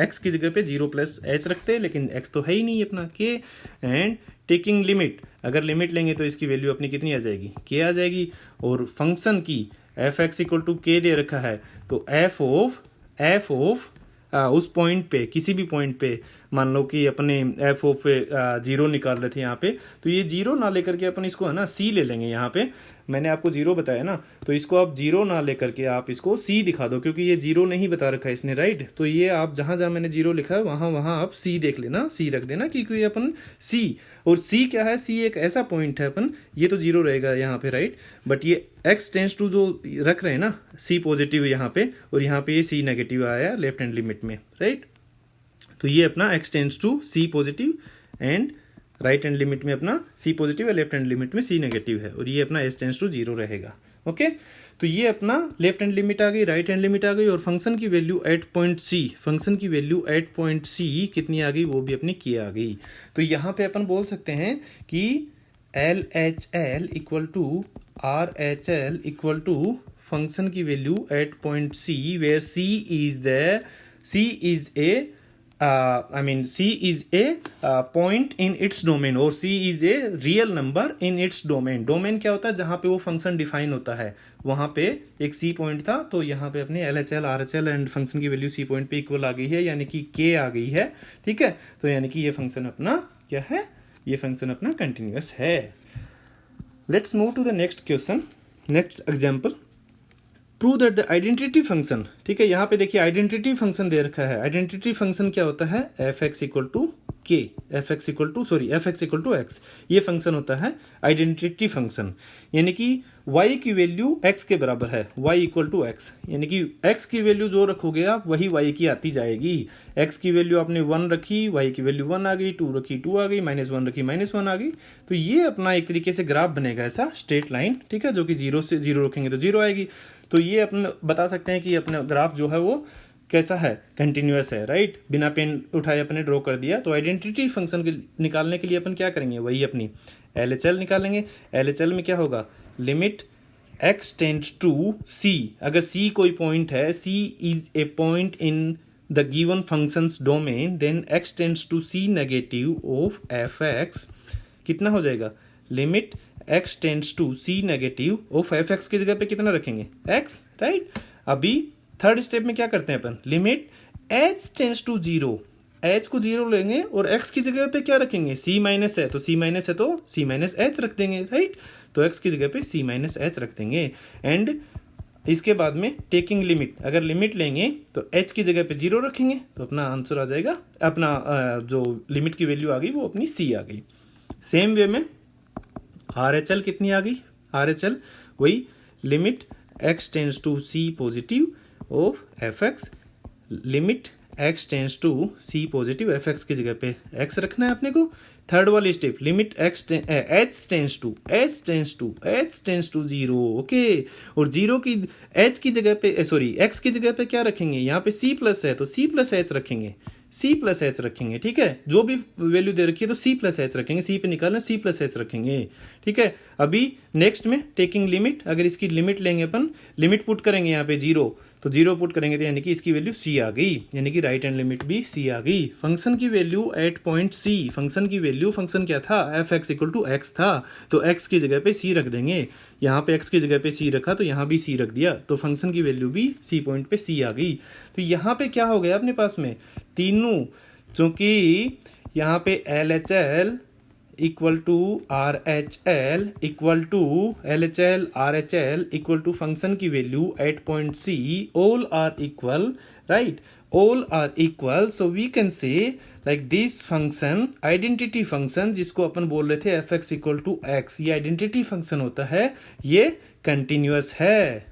x की जगह पे जीरो प्लस h रखते हैं, लेकिन x तो है ही नहीं अपना k, एंड टेकिंग लिमिट, अगर लिमिट लेंगे तो इसकी वैल्यू अपनी कितनी आ जाएगी, के आ जाएगी। और फंक्शन की एफ एक्स इक्वल टू के दे रखा है, तो एफ ऑफ उस पॉइंट पे, किसी भी पॉइंट पे, मान लो कि अपने एफ ऑफ जीरो निकाल रहे थे यहाँ पे, तो ये जीरो ना लेकर के अपन इसको है ना सी ले लेंगे। यहाँ पे मैंने आपको जीरो बताया ना, तो इसको आप जीरो ना लेकर के आप इसको सी दिखा दो, क्योंकि ये जीरो नहीं बता रखा है इसने, राइट। तो ये आप जहां जहां मैंने जीरो लिखा है वहां वहां आप सी देख लेना, सी रख देना, क्योंकि अपन सी, और सी क्या है, सी एक ऐसा पॉइंट है अपन, ये तो जीरो रहेगा यहाँ पे, राइट। बट ये एक्स टेंस टू जो रख रहे हैं ना, सी पॉजिटिव यहाँ पे, और यहाँ पे ये सी नेगेटिव आया लेफ्ट हैंड लिमिट में, राइट। तो ये अपना x tends to c positive and right hand limit में अपना सी पॉजिटिव है, लेफ्ट हैंड लिमिट में सी नेगेटिव है, और ये अपना एस टेंस टू जीरो रहेगा। ओके, तो ये अपना लेफ्ट हैंड लिमिट आ गई, राइट हैंड लिमिट आ गई, और फंक्शन की value at point c, function की वैल्यू एट पॉइंट सी कितनी आ गई, वो भी अपनी की आ गई। तो यहाँ पे अपन बोल सकते हैं कि L H L equal to R H L equal to function की value at point C, where C is a C is a point in its domain, और C is a real number in its domain। Domain क्या होता है, जहां पे वो फंक्शन डिफाइन होता है, वहां पे एक C पॉइंट था, तो यहाँ पे अपने LHL RHL एंड फंक्शन की वैल्यू C पॉइंट पे इक्वल आ गई है, यानी कि K आ गई है, ठीक है। तो यानी कि ये फंक्शन अपना क्या है, ये फंक्शन अपना कंटिन्यूअस है। Let's move to the next question, next example. Prove that the identity function, ठीक है, यहाँ पे देखिए आइडेंटिटी फंक्शन दे रखा है। आइडेंटिटी फंक्शन क्या होता है, f x equal to k, f x equal to x, ये फंक्शन होता है आइडेंटिटी फंक्शन। यानी कि y की वैल्यू x के बराबर है, y इक्वल टू एक्स, यानी कि x की वैल्यू जो रखोगे आप वही y की आती जाएगी। x की वैल्यू आपने 1 रखी, y की वैल्यू 1 आ गई, 2 रखी 2 आ गई, -1 रखी -1 आ गई। तो ये अपना एक तरीके से ग्राफ बनेगा ऐसा स्ट्रेट लाइन, ठीक है, जो कि 0 से 0 रखेंगे तो 0 आएगी। तो ये अपन बता सकते हैं कि अपना ग्राफ जो है वो कैसा है, कंटिन्यूअस है, राइट। बिना पेन उठाए अपने ड्रॉ कर दिया। तो आइडेंटिटी फंक्शन निकालने के लिए अपन क्या करेंगे, वही अपनी LHL निकालेंगे। LHL में क्या होगा, limit x tends to c, अगर c कोई पॉइंट है, c is a point in the given functions domain, then x tends to c negative of f x, कितना हो जाएगा, limit x tends to c negative of f x की जगह पे कितना रखेंगे, x, राइट। अभी थर्ड स्टेप में क्या करते हैं अपन, limit h tends to zero, h को जीरो लेंगे और x की जगह पे क्या रखेंगे, c माइनस है, तो c माइनस है तो c माइनस h रख देंगे, राइट। तो x की जगह पे c माइनस h रख देंगे। एंड इसके बाद में टेकिंग लिमिट, अगर लिमिट लेंगे तो h की जगह पे जीरो रखेंगे, तो अपना आंसर आ जाएगा, अपना जो लिमिट की वैल्यू आ गई वो अपनी c आ गई। सेम वे में RHL कितनी आ गई, RHL वही limit x tends to c positive of f x, limit x tends to c positive f x की जगह पे x रखना है अपने को। थर्ड वाली step, limit h tends to zero, okay. और जीरो की h की जगह पे, सॉरी x की जगह पे क्या रखेंगे, यहाँ पे c प्लस है तो c प्लस h रखेंगे, c प्लस h रखेंगे, ठीक है। जो भी वैल्यू दे रखी है तो c प्लस h रखेंगे, c पे निकालना c प्लस h रखेंगे, ठीक है। अभी नेक्स्ट में टेकिंग लिमिट, अगर इसकी लिमिट लेंगे अपन, लिमिट पुट करेंगे यहाँ पे जीरो, तो जीरो पुट करेंगे तो यानी कि इसकी वैल्यू c आ गई, यानी कि राइट हैंड लिमिट भी c आ गई। फंक्शन की value at point c, function की वैल्यू, फंक्शन क्या था, f x equal to x था, तो x की जगह पे c रख देंगे। यहाँ पे x की जगह पे c रखा तो यहाँ भी c रख दिया, तो फंक्शन की वैल्यू भी c पॉइंट पे c आ गई। तो यहाँ पे क्या हो गया अपने पास में, तीनों, चूंकि यहाँ पे LHL equal to RHL equal to LHL RHL equal to function की value at point C, all are equal, right, all are equal. So we can say like this function, identity function जिसको अपन बोल रहे थे f x equal to x, ये आइडेंटिटी फंक्शन होता है, ये कंटिन्यूअस है,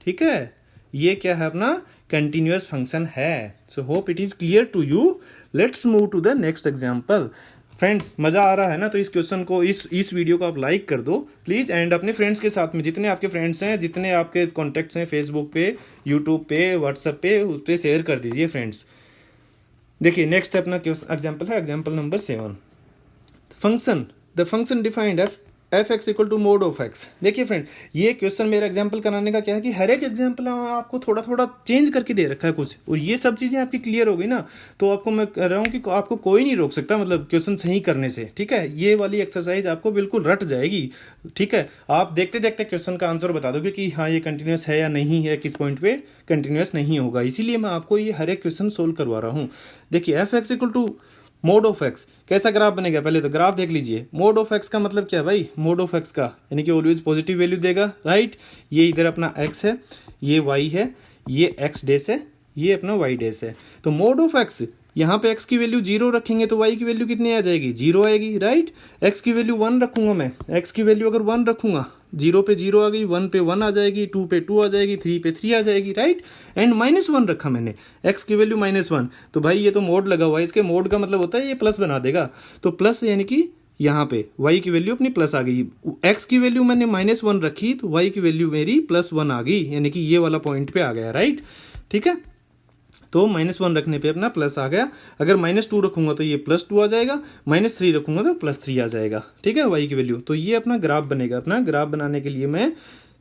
ठीक है। ये क्या है अपना कंटिन्यूअस फंक्शन है। So hope it is clear to you. Let's move to the next example. Friends मजा आ रहा है ना, तो इस क्वेश्चन को, इस वीडियो को आप लाइक कर दो प्लीज, एंड अपने फ्रेंड्स के साथ में, जितने आपके फ्रेंड्स हैं, जितने आपके कॉन्टेक्ट्स हैं फेसबुक पे, यूट्यूब पे, व्हाट्सएप पे, उस पर शेयर कर दीजिए फ्रेंड्स। देखिए नेक्स्ट अपना एग्जाम्पल है, example number 7। Function, the function defined f f x equal to mode of x. देखिए फ्रेंड, ये क्वेश्चन मेरा एग्जांपल कराने का क्या है कि हर एक एग्जांपल आपको थोड़ा थोड़ा चेंज करके दे रखा है कुछ, और ये सब चीज़ें आपकी क्लियर हो गई ना, तो आपको मैं कह रहा हूँ कि आपको कोई नहीं रोक सकता मतलब क्वेश्चन सही करने से। ठीक है, ये वाली एक्सरसाइज आपको बिल्कुल रट जाएगी। ठीक है, आप देखते देखते क्वेश्चन का आंसर बता दोगे कि हाँ ये कंटिन्यूस है या नहीं है, किस पॉइंट पे कंटिन्यूस नहीं होगा। इसीलिए मैं आपको ये हर एक क्वेश्चन सोल्व करवा रहा हूँ। देखिए f x equal to mode of x, कैसा ग्राफ बनेगा पहले तो ग्राफ देख लीजिए। मोड ऑफ एक्स का मतलब क्या है भाई, मोड ऑफ एक्स का यानी कि ऑलवेज पॉजिटिव वैल्यू देगा, राइट। ये इधर अपना एक्स है, ये वाई है, ये एक्स डेस है, ये अपना वाई डेस है। तो मोड ऑफ एक्स, यहाँ पे x की वैल्यू 0 रखेंगे तो y की वैल्यू कितनी आ जाएगी, 0 आएगी, राइट। x की वैल्यू 1 रखूंगा मैं, x की वैल्यू अगर 1 रखूंगा, 0 पे 0 आ गई, 1 पे 1 आ जाएगी, 2 पे 2 आ जाएगी, 3 पे 3 आ जाएगी, राइट। एंड -1 रखा मैंने, x की वैल्यू -1, तो भाई ये तो मोड लगा हुआ है, इसके मोड का मतलब होता है ये प्लस बना देगा। तो प्लस यानी कि यहाँ पे y की वैल्यू अपनी प्लस आ गई, x की वैल्यू मैंने -1 रखी तो y की वैल्यू मेरी +1 आ गई, यानी कि ये वाला पॉइंट पे आ गया, राइट। ठीक है, तो -1 रखने पे अपना प्लस आ गया। अगर -2 रखूंगा तो ये +2 आ जाएगा, -3 रखूंगा तो +3 आ जाएगा। ठीक है, y की वैल्यू। तो ये अपना ग्राफ बनेगा। अपना ग्राफ बनाने के लिए मैं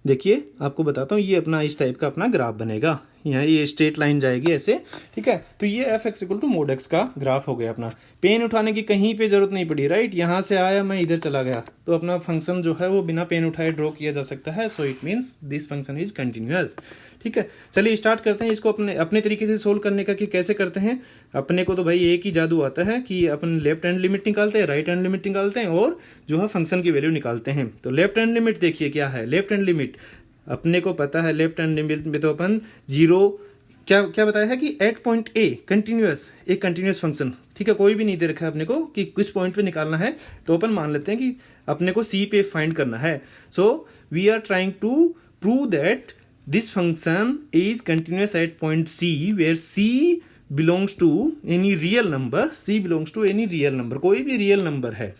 देखिए आपको बताता हूँ, ये अपना इस टाइप का अपना ग्राफ बनेगा, यहाँ ये स्ट्रेट लाइन जाएगी ऐसे। ठीक है, तो ये f x equal to mode x का ग्राफ हो गया अपना। पेन उठाने की कहीं पे जरूरत नहीं पड़ी, राइट। यहाँ से आया मैं इधर चला गया, तो अपना फंक्शन जो है वो बिना पेन उठाए ड्रॉ किया जा सकता है। So it means this function is continuous. ठीक है, चलिए स्टार्ट करते हैं इसको अपने अपने तरीके से सोल्व करने का कि कैसे करते हैं। अपने को तो भाई एक ही जादू आता है कि अपन लेफ्ट हैंड लिमिट निकालते हैं, राइट हैंड लिमिट निकालते हैं और जो है फंक्शन की वैल्यू निकालते हैं। तो लेफ्ट हैंड लिमिट देखिए क्या है, लेफ्ट हैंड लिमिट अपने को पता है, लेफ्ट हैंड लिमिट में तो अपन 0 क्या क्या बताया है कि एट पॉइंट ए कंटिन्यूअस, एक कंटिन्यूअस फंक्शन। ठीक है, कोई भी नहीं दे रखा है अपने को कि किस पॉइंट पे निकालना है, तो अपन मान लेते हैं कि अपने को सी पे फाइंड करना है। So we are trying to prove that this function is continuous at point C where c belongs to any real number, c belongs to any real number, कोई भी रियल नंबर है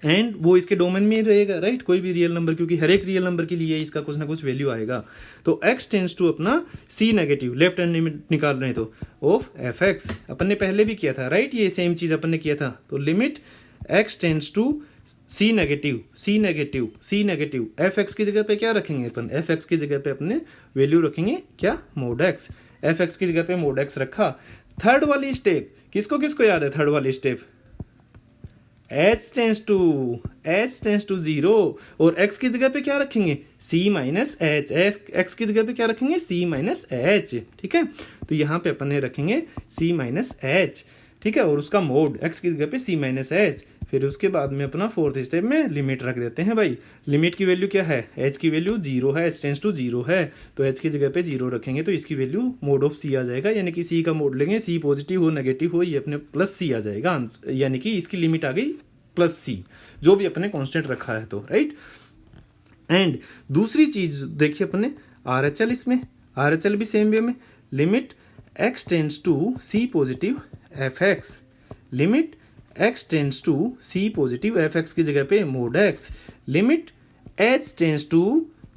एंड वो इसके डोमेन में ही रहेगा, राइट। कोई भी रियल नंबर, क्योंकि हर एक रियल नंबर के लिए इसका कुछ ना कुछ वैल्यू आएगा। तो x टेंड्स टू अपना c negative, left hand limit निकाल रहे हैं तो ऑफ एफ एक्स, अपन ने पहले भी किया था, राइट। ये सेम चीज अपन ने किया था। तो limit x tends to c negative, c negative, c negative, f x की जगह पे क्या रखेंगे अपन, एफ एक्स की जगह पे अपने वैल्यू रखेंगे क्या, मोड एक्स। एफ एक्स की जगह पे मोड एक्स रखा। थर्ड वाली स्टेप किसको किसको याद है, थर्ड वाली स्टेप h टेंस टू 0 और x की जगह पे क्या रखेंगे, c माइनस एच, x की जगह पे क्या रखेंगे, c माइनस एच। ठीक है, तो यहाँ पे अपन रखेंगे c माइनस एच। ठीक है, और उसका मोड x की जगह पे c माइनस एच। फिर उसके बाद में अपना फोर्थ स्टेप में लिमिट रख देते हैं भाई। लिमिट की वैल्यू क्या है, h की वैल्यू 0 है, h टेंस टू 0 है, तो h की जगह पे 0 रखेंगे तो इसकी वैल्यू मोड ऑफ c आ जाएगा, यानी कि c का मोड लेंगे, c पॉजिटिव हो नेगेटिव हो ये अपने प्लस c आ जाएगा, यानी कि इसकी लिमिट आ गई प्लस c, जो भी अपने कांस्टेंट रखा है तो, राइट। एंड दूसरी चीज देखिए अपने RHL, इसमें RHL भी सेम वे में, limit x tends to c positive f x, limit x tends to c positive f x की जगह पे mode x, limit h tends to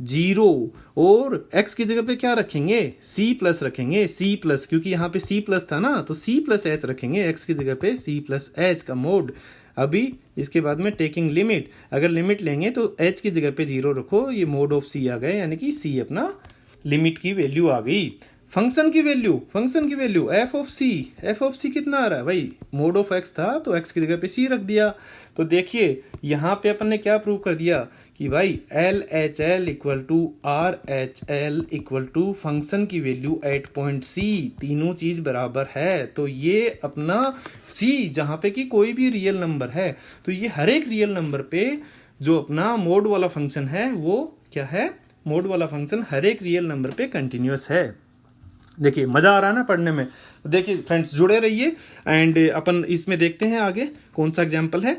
0 और x की जगह पे क्या रखेंगे, c प्लस रखेंगे, c प्लस, क्योंकि यहाँ पे c प्लस था ना, तो c प्लस एच रखेंगे, x की जगह पे c प्लस एच का मोड। अभी इसके बाद में टेकिंग लिमिट, अगर लिमिट लेंगे तो h की जगह पे 0 रखो, ये मोड ऑफ c आ गए, यानी कि c अपना लिमिट की वैल्यू आ गई। फंक्शन की वैल्यू एफ ऑफ सी कितना आ रहा है भाई, मोड ऑफ x था तो x की जगह पे c रख दिया। तो देखिए यहाँ पे अपन ने क्या प्रूव कर दिया कि भाई LHL equal to RHL equal to function की वैल्यू एट पॉइंट c, तीनों चीज बराबर है। तो ये अपना c जहाँ पे कि कोई भी रियल नंबर है, तो ये हर एक रियल नंबर पे जो अपना मोड वाला फंक्शन है वो क्या है, मोड वाला फंक्शन हर एक रियल नंबर पे कंटिन्यूअस है। देखिए मजा आ रहा है ना पढ़ने में। तो देखिए फ्रेंड्स जुड़े रहिए एंड अपन इसमें देखते हैं आगे कौन सा एग्जांपल है।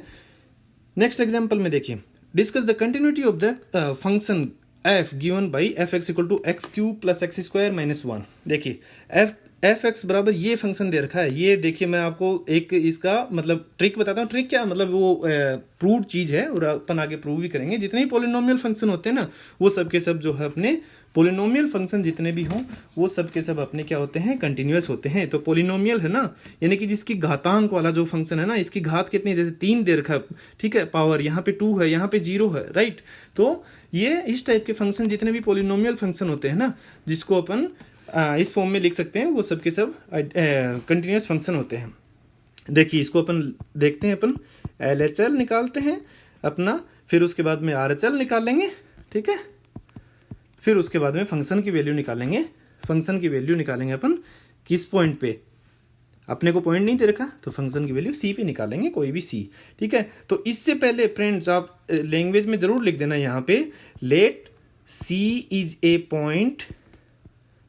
नेक्स्ट एग्जांपल में देखिए, discuss the continuity of the function f given by f x equal to x cube plus x square minus 1। देखिए एफ एक्स बराबर ये फंक्शन दे रखा है, ये देखिए मैं आपको एक इसका मतलब ट्रिक बताता हूँ। ट्रिक क्या मतलब, वो प्रूव्ड चीज है और अपन आगे प्रूव भी करेंगे। जितने भी पॉलिनोमियल फंक्शन होते हैं ना वो सब के सब जो है अपने पोलिनोमियल फंक्शन जितने भी हों वो सब के सब अपने क्या होते हैं, कंटिन्यूअस होते हैं। तो पोलिनोमियल है ना, यानी कि जिसकी घातांक वाला जो फंक्शन है ना, इसकी घात कितनी, जैसे 3 दे रखा, ठीक है, पावर यहाँ पे 2 है, यहाँ पे 0 है, राइट। तो ये इस टाइप के फंक्शन जितने भी पोलिनोमियल फंक्शन होते हैं ना, जिसको अपन इस फॉर्म में लिख सकते हैं, वो सब के सब कंटिन्यूअस फंक्शन होते हैं। देखिए इसको अपन देखते हैं, अपन LHL निकालते हैं अपना, फिर उसके बाद में RHL निकाल लेंगे, ठीक है, फिर उसके बाद में फंक्शन की वैल्यू निकालेंगे। फंक्शन की वैल्यू निकालेंगे अपन किस पॉइंट पे, अपने को पॉइंट नहीं दे रखा तो फंक्शन की वैल्यू C पे निकालेंगे, कोई भी C, ठीक है। तो इससे पहले फ्रेंड्स आप लैंग्वेज में जरूर लिख देना यहाँ पे, let C is a point,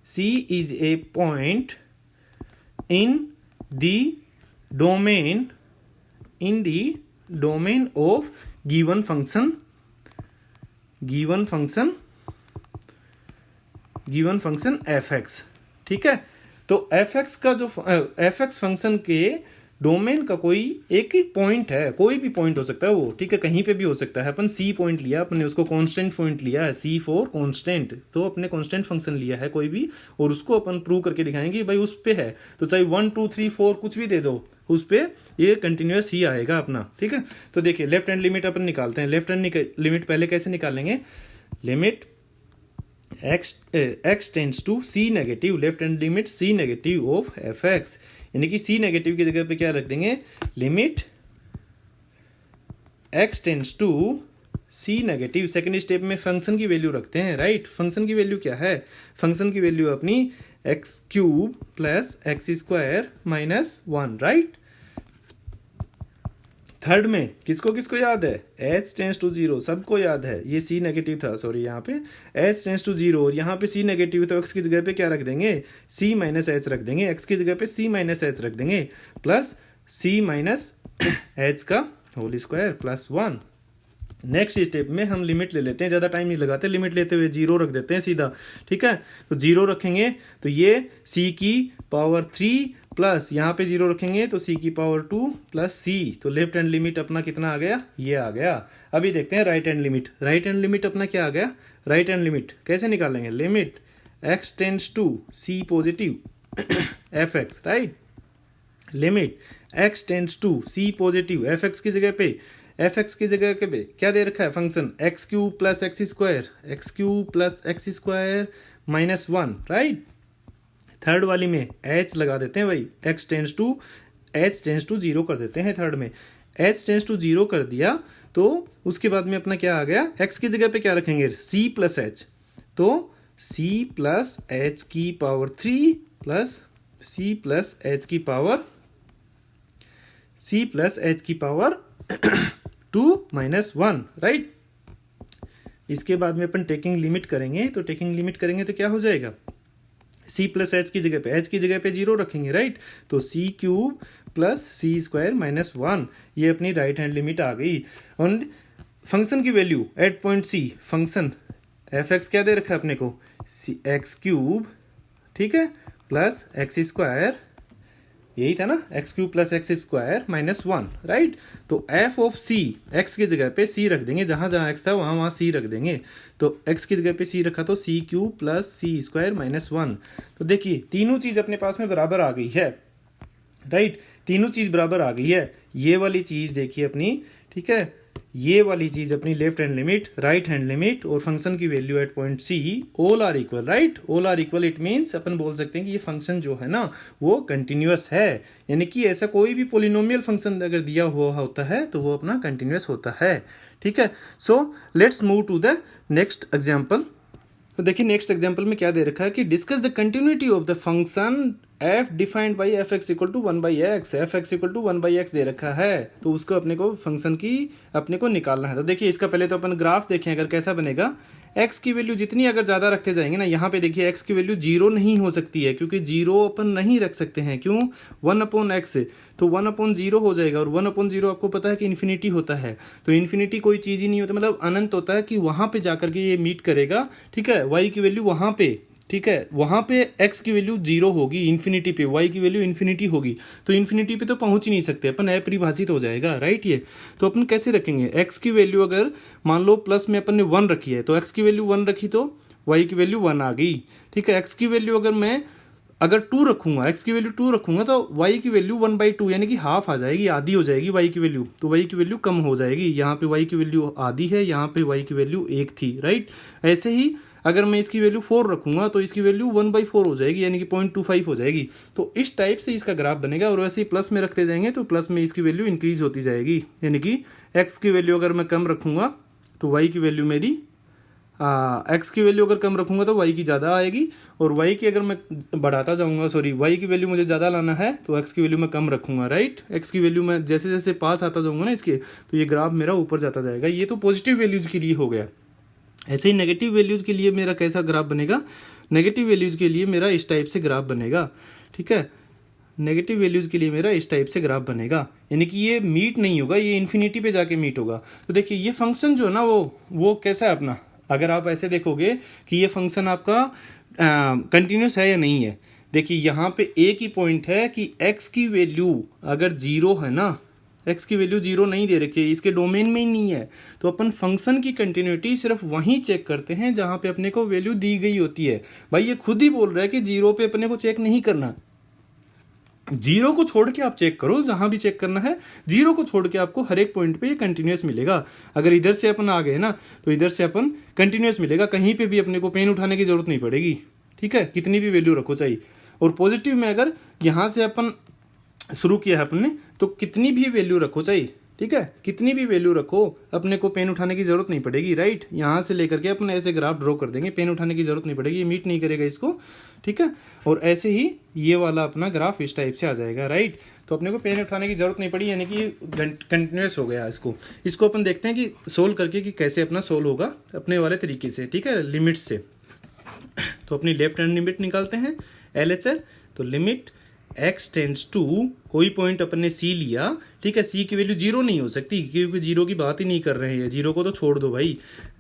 C is a point in the domain of given function fx, ठीक है। तो fx का जो fx फंक्शन के डोमेन का कोई एक ही पॉइंट है, कोई भी पॉइंट हो सकता है वो, ठीक है, कहीं पे भी हो सकता है। अपन C पॉइंट लिया, अपने उसको कांस्टेंट पॉइंट लिया है, C फॉर कांस्टेंट, तो अपने कांस्टेंट फंक्शन लिया है कोई भी, और उसको अपन प्रूव करके दिखाएंगे भाई उस पे है, तो चाहे 1 2 3 4 कुछ भी दे दो, उस पे ये कंटिन्यूअस ही आएगा अपना, ठीक है। तो देखिए लेफ्ट हैंड लिमिट अपन निकालते हैं। लेफ्ट हैंड लिमिट पहले कैसे निकालेंगे, limit x tends to C negative, left hand limit C negative of fx, यानी कि C नेगेटिव की जगह पे क्या रख देंगे, limit x tends to C negative. Second step में फंक्शन की वैल्यू रखते हैं, राइट। फंक्शन की वैल्यू क्या है, फंक्शन की वैल्यू अपनी x cube plus x square minus 1, right. Third में किसको किसको याद है, h टेंस टू 0, सबको याद है, ये C नेगेटिव था, सॉरी यहाँ पे h टेंस टू 0 और यहाँ पे C नेगेटिव, तो x की जगह पे क्या रख देंगे, C माइनस h रख देंगे, x की जगह पे C माइनस h रख देंगे, प्लस C माइनस h का whole square plus 1। Next step में हम लिमिट ले लेते हैं, ज़्यादा टाइम नहीं लगाते, लिमिट लेते हुए 0 रख देते हैं सीधा, ठीक है। तो 0 रखेंगे तो ये C की पावर 3 प्लस यहाँ पे 0 रखेंगे तो C की पावर 2 प्लस C, तो लेफ्ट हैंड लिमिट अपना कितना आ गया, ये आ गया। अभी देखते हैं right hand limit. Right hand limit अपना क्या आ गया, राइट हैंड लिमिट कैसे निकालेंगे, limit x tends to C positive fx, right. Limit x tends to C positive fx की जगह पे, fx की जगह पे क्या दे रखा है function, x cube plus x square minus 1, right. Third वाली में h लगा देते हैं भाई, h टेंड्स टू 0 कर देते हैं थर्ड में, h टेंड्स टू 0 कर दिया तो उसके बाद में अपना क्या आ गया, x की जगह पे क्या रखेंगे, c प्लस h, तो c प्लस h की power 3 plus c plus h की पावर 2 माइनस 1, राइट। इसके बाद में अपन टेकिंग लिमिट करेंगे, तो टेकिंग लिमिट करेंगे तो क्या हो जाएगा, c प्लस h की जगह पे, h की जगह पे 0 रखेंगे, राइट, तो c cube plus C square minus 1, ये अपनी राइट हैंड लिमिट आ गई। और फंक्शन की value at point C, function fx क्या दे रखा है अपने को, x क्यूब, ठीक है, प्लस x स्क्वायर, यही था ना, x cube plus x square minus 1, right. तो f ऑफ c, x की जगह पे c रख देंगे, जहां जहां x था वहां c रख देंगे, तो x की जगह पे c रखा तो c cube plus c square minus 1। तो देखिए तीनों चीज अपने पास में बराबर आ गई है, राइट, तीनों चीज बराबर आ गई है। ये वाली चीज देखिए अपनी, ठीक है, ये वाली चीज अपनी left hand limit, right hand limit और फंक्शन की value at point C all are equal, right. All are equal it means अपन बोल सकते हैं कि ये फंक्शन जो है ना वो कंटिन्यूअस है, यानी कि ऐसा कोई भी पोलिनोमियल फंक्शन अगर दिया हुआ होता है तो वो अपना कंटिन्यूअस होता है, ठीक है। So let's move to the next example. तो देखिए नेक्स्ट एग्जांपल में क्या दे रखा है कि discuss the continuity of the function f defined by f x equal to 1/x, f x equal to 1/x दे रखा है, तो उसको अपने को फंक्शन की अपने को निकालना है। तो देखिए इसका पहले तो अपन ग्राफ देखें अगर कैसा बनेगा, x की वैल्यू जितनी अगर ज़्यादा रखते जाएंगे ना, यहाँ पे देखिए x की वैल्यू 0 नहीं हो सकती है, क्योंकि 0 अपन नहीं रख सकते हैं, क्यों, 1/x, तो 1/0 हो जाएगा, और 1/0 आपको पता है कि इन्फिनिटी होता है, तो इन्फिनिटी कोई चीज़ ही नहीं होता, मतलब अनंत होता है कि वहाँ पे जाकर के ये मीट करेगा, ठीक है। y की वैल्यू वहाँ पे, ठीक है, वहां पे x की वैल्यू 0 होगी, इन्फिनिटी पे y की वैल्यू इन्फिनिटी होगी, तो इन्फिनिटी पे तो पहुंच ही नहीं सकते अपन, अपरिभाषित हो जाएगा, राइट। ये तो अपन कैसे रखेंगे, x की वैल्यू अगर मान लो प्लस में अपन ने 1 रखी है, तो x की वैल्यू 1 रखी तो y की वैल्यू 1 आ गई। ठीक है, x की वैल्यू अगर 2 रखूंगा, x की वैल्यू 2 रखूंगा तो y की वैल्यू 1/2 यानी कि हाफ आ जाएगी, आधी हो जाएगी y की वैल्यू, तो y की वैल्यू कम हो जाएगी। यहाँ पे y की वैल्यू आधी है, यहाँ पे y की वैल्यू 1 थी, राइट। ऐसे ही अगर मैं इसकी वैल्यू 4 रखूंगा तो इसकी वैल्यू 1/4 हो जाएगी, यानी कि 0.25 हो जाएगी। तो इस टाइप से इसका ग्राफ बनेगा। और वैसे ही प्लस में रखते जाएंगे तो प्लस में इसकी वैल्यू इंक्रीज होती जाएगी, यानी कि x की वैल्यू अगर मैं कम रखूंगा तो y की वैल्यू मेरी x की वैल्यू अगर कम रखूंगा तो y की ज़्यादा आएगी, और y की अगर मैं बढ़ाता जाऊंगा, सॉरी y की वैल्यू मुझे ज़्यादा लाना है तो x की वैल्यू मैं कम रखूंगा, राइट। x की वैल्यू मैं जैसे जैसे पास आता जाऊंगा ना इसके, तो ये ग्राफ मेरा ऊपर जाता जाएगा। ये तो पॉजिटिव वैल्यूज के लिए हो गया। ऐसे ही नेगेटिव वैल्यूज के लिए मेरा कैसा ग्राफ बनेगा, नेगेटिव वैल्यूज के लिए मेरा इस टाइप से ग्राफ बनेगा। ठीक है, नेगेटिव वैल्यूज के लिए मेरा इस टाइप से ग्राफ बनेगा, यानी कि ये मीट नहीं होगा, ये इन्फिनिटी पे जाके मीट होगा। तो देखिए ये फंक्शन जो है ना वो कैसा है अपना, अगर आप ऐसे देखोगे कि ये फंक्शन आपका कंटिन्यूस है या नहीं है। देखिए यहाँ पे एक ही पॉइंट है कि x की वैल्यू अगर 0 है ना, x की वैल्यू 0 नहीं दे रखी है, इसके डोमेन में ही नहीं है, तो अपन फंक्शन की कंटिन्यूटी सिर्फ वहीं चेक करते हैं जहां पे अपने को वैल्यू दी गई होती है। भाई ये खुद ही बोल रहा है कि 0 पे अपने को चेक नहीं करना, 0 को छोड़ के आप चेक करो, जहां भी चेक करना है 0 को छोड़ के आपको हर एक पॉइंट पे ये कंटिन्यूस मिलेगा। अगर इधर से अपन आ गए ना तो इधर से अपन कंटिन्यूस मिलेगा, कहीं पे भी अपने को पेन उठाने की जरूरत नहीं पड़ेगी। ठीक है, कितनी भी वैल्यू रखो चाहिए। और पॉजिटिव में अगर यहां से अपन शुरू किया है अपन ने, तो कितनी भी वैल्यू रखो चाहिए, ठीक है, कितनी भी वैल्यू रखो अपने को पेन उठाने की जरूरत नहीं पड़ेगी, राइट। यहां से लेकर के अपन ऐसे ग्राफ ड्रॉ कर देंगे, पेन उठाने की जरूरत नहीं पड़ेगी, ये मीट नहीं करेगा इसको। ठीक है, और ऐसे ही ये वाला अपना ग्राफ इस टाइप से आ जाएगा, राइट। तो अपने को पेन उठाने की जरूरत नहीं पड़ी, यानी कि कंटिन्यूस हो गया। इसको अपन देखते हैं कि सोल्व करके कि कैसे अपना सोल्व होगा अपने वाले तरीके से। ठीक है, लिमिट से। तो अपनी लेफ्ट हैंड लिमिट निकालते हैं LHS। तो लिमिट x टेंड्स टू, कोई पॉइंट अपन ने c लिया, ठीक है, c की वैल्यू 0 नहीं हो सकती क्योंकि 0 की बात ही नहीं कर रहे हैं, 0 को तो छोड़ दो भाई।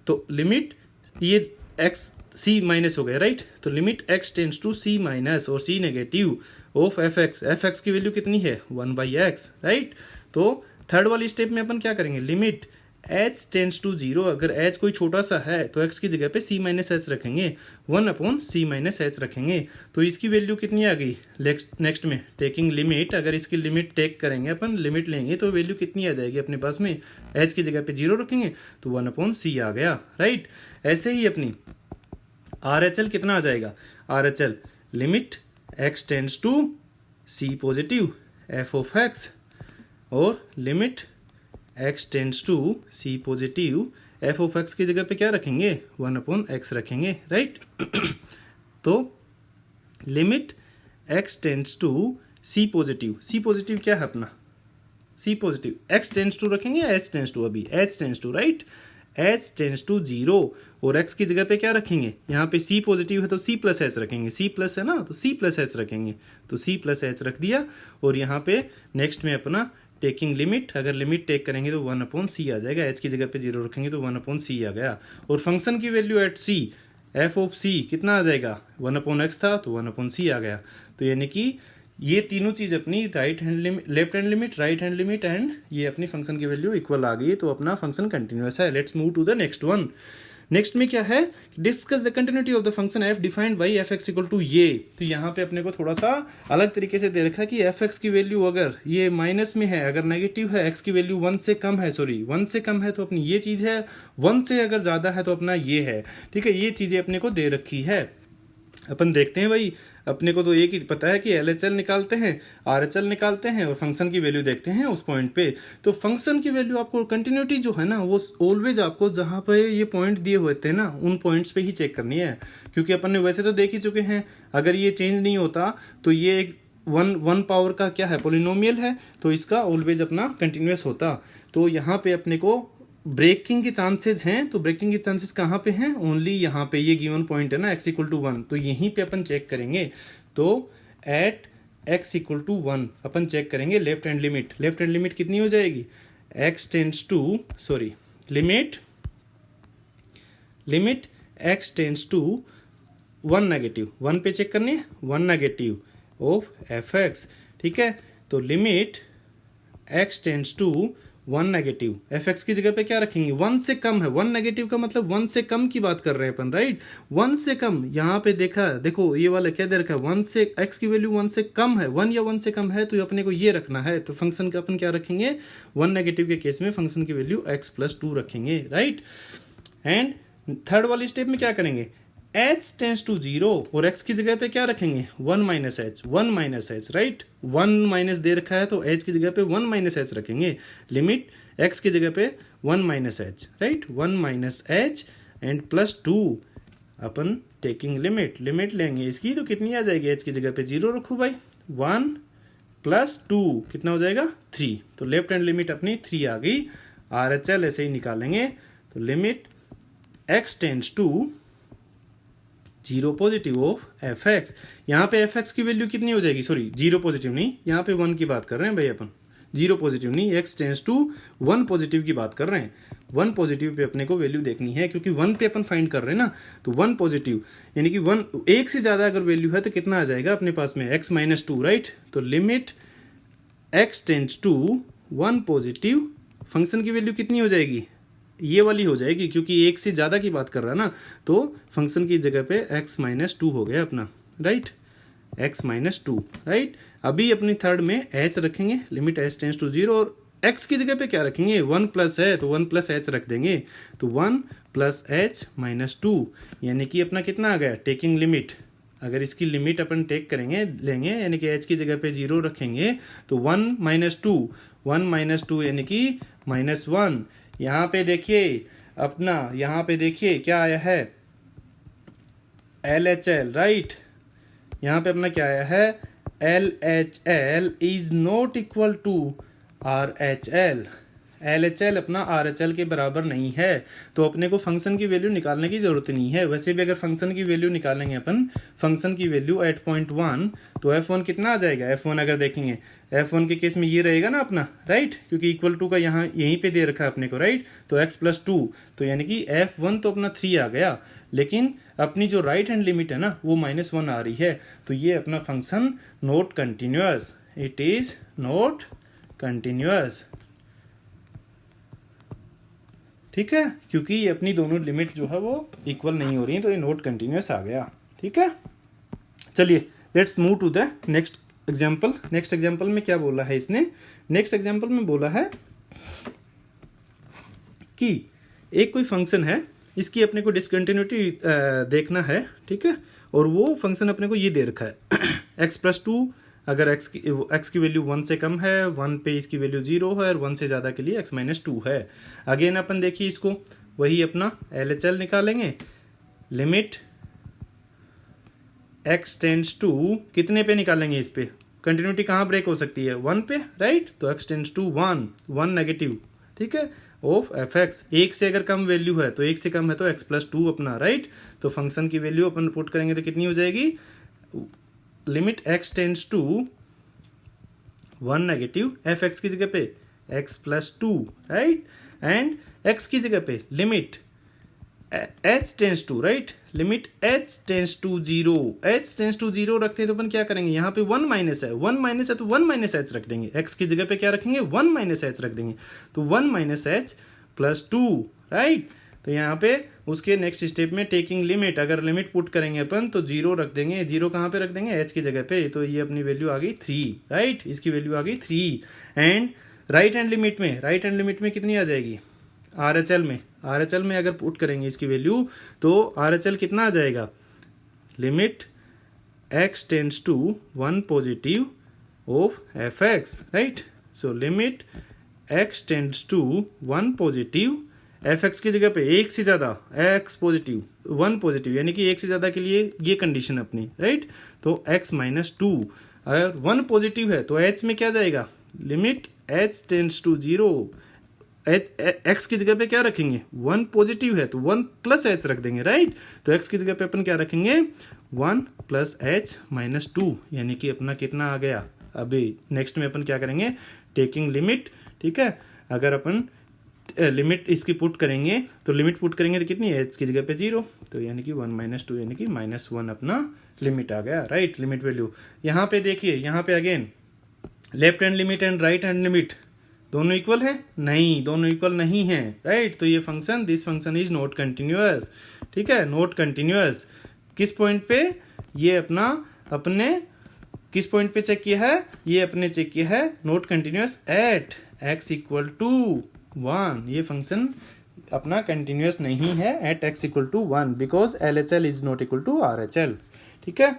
तो लिमिट ये x c माइनस हो गया, राइट। तो limit x tends to c minus और c नेगेटिव ऑफ fx की वैल्यू कितनी है 1/x, राइट। तो थर्ड वाली स्टेप में अपन क्या करेंगे, लिमिट h टेंड्स टू 0, अगर h कोई छोटा सा है तो x की जगह पे c माइनस एच रखेंगे, 1/c माइनस एच रखेंगे। तो इसकी वैल्यू कितनी आ गई, नेक्स्ट में टेकिंग लिमिट, अगर इसकी लिमिट टेक करेंगे अपन, लिमिट लेंगे तो वैल्यू कितनी आ जाएगी अपने पास में, h की जगह पे 0 रखेंगे तो 1/c आ गया, राइट। ऐसे ही अपनी RHL कितना आ जाएगा, RHL limit x tends to c positive f of x, और limit x tends to c positive f of x की जगह पे क्या रखेंगे 1/x रखेंगे, राइट। तो limit x tends to c positive क्या है अपना, c positive, x tends to रखेंगे या h टेंड्स टू, अभी h tends to, right, h tends to 0, और x की जगह पे क्या रखेंगे, यहाँ पे c पॉजिटिव है तो c प्लस एच रखेंगे, c प्लस है ना तो c प्लस एच रखेंगे, तो c प्लस एच रख दिया। और यहाँ पे नेक्स्ट में अपना टेकिंग लिमिट, अगर लिमिट टेक करेंगे तो 1/c आ जाएगा, h की जगह पे 0 रखेंगे तो 1/c आ गया। और फंक्शन की value at c, f of c कितना आ जाएगा, 1/x था तो 1/c आ गया। तो यानी कि ये तीनों चीज अपनी right hand limit, left hand limit, right hand limit and ये अपनी फंक्शन की वैल्यू इक्वल आ गई, तो अपना फंक्शन कंटिन्यूअस है। Let's move to the next one. Next में क्या है, discuss the continuity of the function f defined by fx equal to ये। तो यहाँ पे अपने को थोड़ा सा अलग तरीके से दे रखा है कि fx की वैल्यू अगर ये माइनस में है, अगर नेगेटिव है, x की वैल्यू 1 से कम है, सॉरी 1 से कम है तो अपनी ये चीज है, 1 से अगर ज्यादा है तो अपना ये है। ठीक है, ये चीजें अपने को दे रखी है। अपन देखते हैं भाई, अपने को तो एक ही पता है कि LHL निकालते हैं, RHL निकालते हैं और फंक्शन की वैल्यू देखते हैं उस पॉइंट पे। तो फंक्शन की वैल्यू आपको कंटिन्यूटी जो है ना वो ऑलवेज आपको जहां पे ये पॉइंट दिए हुए थे ना उन पॉइंट्स पे ही चेक करनी है, क्योंकि अपन ने वैसे तो देख ही चुके हैं, अगर ये चेंज नहीं होता तो ये एक वन पावर का क्या है, पोलिनोमियल है, तो इसका ऑलवेज अपना कंटिन्यूस होता। तो यहाँ पे अपने को ब्रेकिंग के चांसेस हैं, तो ब्रेकिंग के चांसेस कहाँ पे हैं, ओनली यहाँ पे, ये गिवन पॉइंट है ना x इक्वल टू 1, तो यहीं पे अपन चेक करेंगे। तो एट x इक्वल टू 1 अपन चेक करेंगे left hand limit, left hand limit कितनी हो जाएगी, x tends to, sorry limit x tends to 1 negative, 1 पे चेक करनी है, 1 नेगेटिव ऑफ fx। ठीक है, तो limit x tends to one negative, f x की जगह पे क्या रखेंगे, वन से कम है, वन नेगेटिव का मतलब वन से कम की बात कर रहे हैं अपन, राइट, वन से कम, यहाँ पे देखा, देखो ये वाला क्या दे रखा है, वन से, एक्स की वैल्यू वन से कम है, वन या वन से कम है, तो अपने को ये रखना है, तो फंक्शन का अपन क्या रखेंगे, वन नेगेटिव के केस में फंक्शन की वैल्यू एक्स प्लस टू रखेंगे, राइट। एंड थर्ड वाली स्टेप में क्या करेंगे, h टेंस टू जीरो और x की जगह पे क्या रखेंगे, one minus h, right, one minus दे रखा है तो h की जगह पे वन माइनस एच रखेंगे, लिमिट x की जगह पे one minus h, right, one minus h and plus two, अपन टेकिंग लिमिट लेंगे इसकी, तो कितनी आ जाएगी, h की जगह पे जीरो रखो भाई, वन प्लस टू कितना हो जाएगा, थ्री, तो लेफ्ट हैंड लिमिट अपनी थ्री आ गई, RHL ऐसे ही निकालेंगे, तो limit x tends to zero positive of f x, यहाँ पे एफ एक्स की वैल्यू कितनी हो जाएगी, सॉरी जीरो पॉजिटिव नहीं, यहाँ पे वन की बात कर रहे हैं भाई अपन, जीरो पॉजिटिव नहीं, x tends to one positive की बात कर रहे हैं, वन पॉजिटिव पे अपने को वैल्यू देखनी है, क्योंकि वन पे अपन फाइंड कर रहे हैं ना, तो वन पॉजिटिव यानी कि वन, एक से ज्यादा अगर वैल्यू है तो कितना आ जाएगा अपने पास में, एक्स माइनस टू, राइट, तो limit x tends to one positive, function की वैल्यू कितनी हो जाएगी, ये वाली हो जाएगी, क्योंकि एक से ज्यादा की बात कर रहा है ना, तो फंक्शन की जगह पे x माइनस टू हो गया अपना, right, x minus two, right. अभी अपनी थर्ड में h रखेंगे, limit h tends to zero, और x की जगह पे क्या रखेंगे, वन प्लस है तो वन प्लस एच रख देंगे, तो one plus H minus two, यानी कि अपना कितना आ गया, टेकिंग लिमिट, अगर इसकी लिमिट अपन टेक करेंगे लेंगे, यानी कि h की जगह पे जीरो रखेंगे, तो वन माइनस टू यानी कि माइनस वन, यहाँ पे देखिए अपना, यहाँ पे देखिए क्या आया है, LHL, राइट, यहाँ पे अपना क्या आया है, LHL is not equal to RHL, LHL अपना RHL के बराबर नहीं है, तो अपने को फंक्शन की वैल्यू निकालने की जरूरत नहीं है, वैसे भी अगर फंक्शन की वैल्यू निकालेंगे अपन, फंक्शन की वैल्यू एट पॉइंट वन, तो F1 कितना आ जाएगा, F1 अगर देखेंगे, F1 के केस में ये रहेगा ना अपना, राइट, क्योंकि इक्वल टू का यहाँ यहीं पे दे रखा है अपने को, राइट, तो x प्लस टू, तो यानी कि F1 तो अपना थ्री आ गया, लेकिन अपनी जो राइट हैंड लिमिट है ना वो माइनस वन आ रही है, तो ये अपना function not continuous, it is not continuous, ठीक है, क्योंकि ये अपनी दोनों लिमिट जो है वो इक्वल नहीं हो रही है, तो ये नॉट कंटिन्यूअस आ गया, ठीक है। चलिए let's move to the next example. Next example में क्या बोला है इसने, नेक्स्ट एग्जाम्पल में बोला है कि एक कोई फंक्शन है, इसकी अपने को डिसकंटिन्यूटी देखना है, ठीक है, और वो फंक्शन अपने को ये दे रखा है एक्स प्लस टू, अगर x की वैल्यू वन से कम है, वन पे इसकी वैल्यू जीरो है, और वन से ज़्यादा के लिए x माइनस टू है। अगेन अपन देखिए इसको, वही अपना LHL निकालेंगे, लिमिट x टेंड्स टू, कितने पे निकालेंगे इस पे, कंटिन्यूटी कहाँ ब्रेक हो सकती है, वन पे, राइट, तो x tends to one, one negative, ठीक है, ऑफ एफ एक्स, एक से अगर कम वैल्यू है तो एक से कम है तो x प्लस टू अपना, राइट, तो फंक्शन की वैल्यू अपन पुट करेंगे तो कितनी हो जाएगी, limit x tends to one negative, f x की जगह पे x plus two, right, and x की जगह पे limit h tends to, right, limit h tends to zero, h tends to zero रखते हैं तो अपन क्या करेंगे, यहाँ पे वन माइनस है तो वन माइनस एच रख देंगे, x की जगह पे क्या रखेंगे, वन माइनस एच रख देंगे, तो one minus h plus two, right, तो यहाँ पे उसके नेक्स्ट स्टेप में टेकिंग लिमिट, अगर लिमिट पुट करेंगे अपन तो जीरो रख देंगे, जीरो कहाँ पे रख देंगे, h की जगह पे, तो ये अपनी वैल्यू आ गई थ्री, राइट, इसकी वैल्यू आ गई three, and right hand limit में कितनी आ जाएगी, RHL में अगर पुट करेंगे इसकी वैल्यू तो RHL कितना आ जाएगा, limit x tends to one positive of f x, right, so limit x tends to one positive, f x की जगह पे एक से ज्यादा x पॉजिटिव, वन पॉजिटिव, यानी कि एक से ज्यादा के लिए ये कंडीशन अपनी, राइट, तो x माइनस टू, अगर वन पॉजिटिव है तो h में क्या जाएगा, limit h tends to zero, x की जगह पे क्या रखेंगे, वन पॉजिटिव है तो वन प्लस एच रख देंगे, राइट, तो x की जगह पे अपन क्या रखेंगे, one plus H minus two, यानी कि अपना कितना आ गया, अभी नेक्स्ट में अपन क्या करेंगे, टेकिंग लिमिट, ठीक है, अगर अपन लिमिट इसकी पुट करेंगे तो लिमिट पुट करेंगे तो कितनी है, h की जगह पे जीरो, तो यानी कि वन माइनस टू यानी कि माइनस वन अपना लिमिट आ गया, राइट, लिमिट वैल्यू। यहाँ पे देखिए, यहाँ पे again left hand limit and right hand limit दोनों इक्वल है? नहीं, दोनों इक्वल नहीं है, राइट। तो ये function, this function is not continuous, ठीक है, नॉट कंटिन्यूअस। किस पॉइंट पे? ये अपने किस पॉइंट पे चेक किया है? ये अपने चेक किया है not continuous at x equal to 1। ये फंक्शन अपना कंटिन्यूअस नहीं है at x equal to 1 because LHL is not equal to RHL, ठीक है।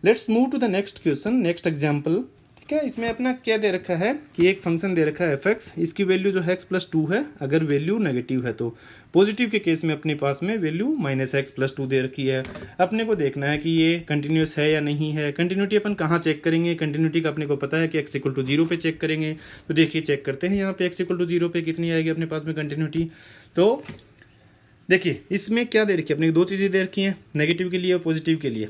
Let's move to the next question, next example, ठीक है। इसमें अपना क्या दे रखा है कि एक फंक्शन दे रखा है fx, इसकी वैल्यू जो है x प्लस 2 है। अगर वैल्यू नेगेटिव है तो पॉजिटिव के केस में अपने पास में वैल्यू माइनस x प्लस 2 दे रखी है। अपने को देखना है कि ये कंटिन्यूस है या नहीं है। कंटिन्यूटी अपन कहाँ चेक करेंगे? कंटिन्यूटी का अपने को पता है कि x इक्वल टू 0 पे चेक करेंगे। तो देखिए चेक करते हैं यहाँ पे x इक्वल टू 0 पे कितनी आएगी अपने पास में कंटिन्यूटी। तो देखिए इसमें क्या दे रखी है अपने, दो चीज़ें दे रखी हैं, नेगेटिव के लिए और पॉजिटिव के लिए।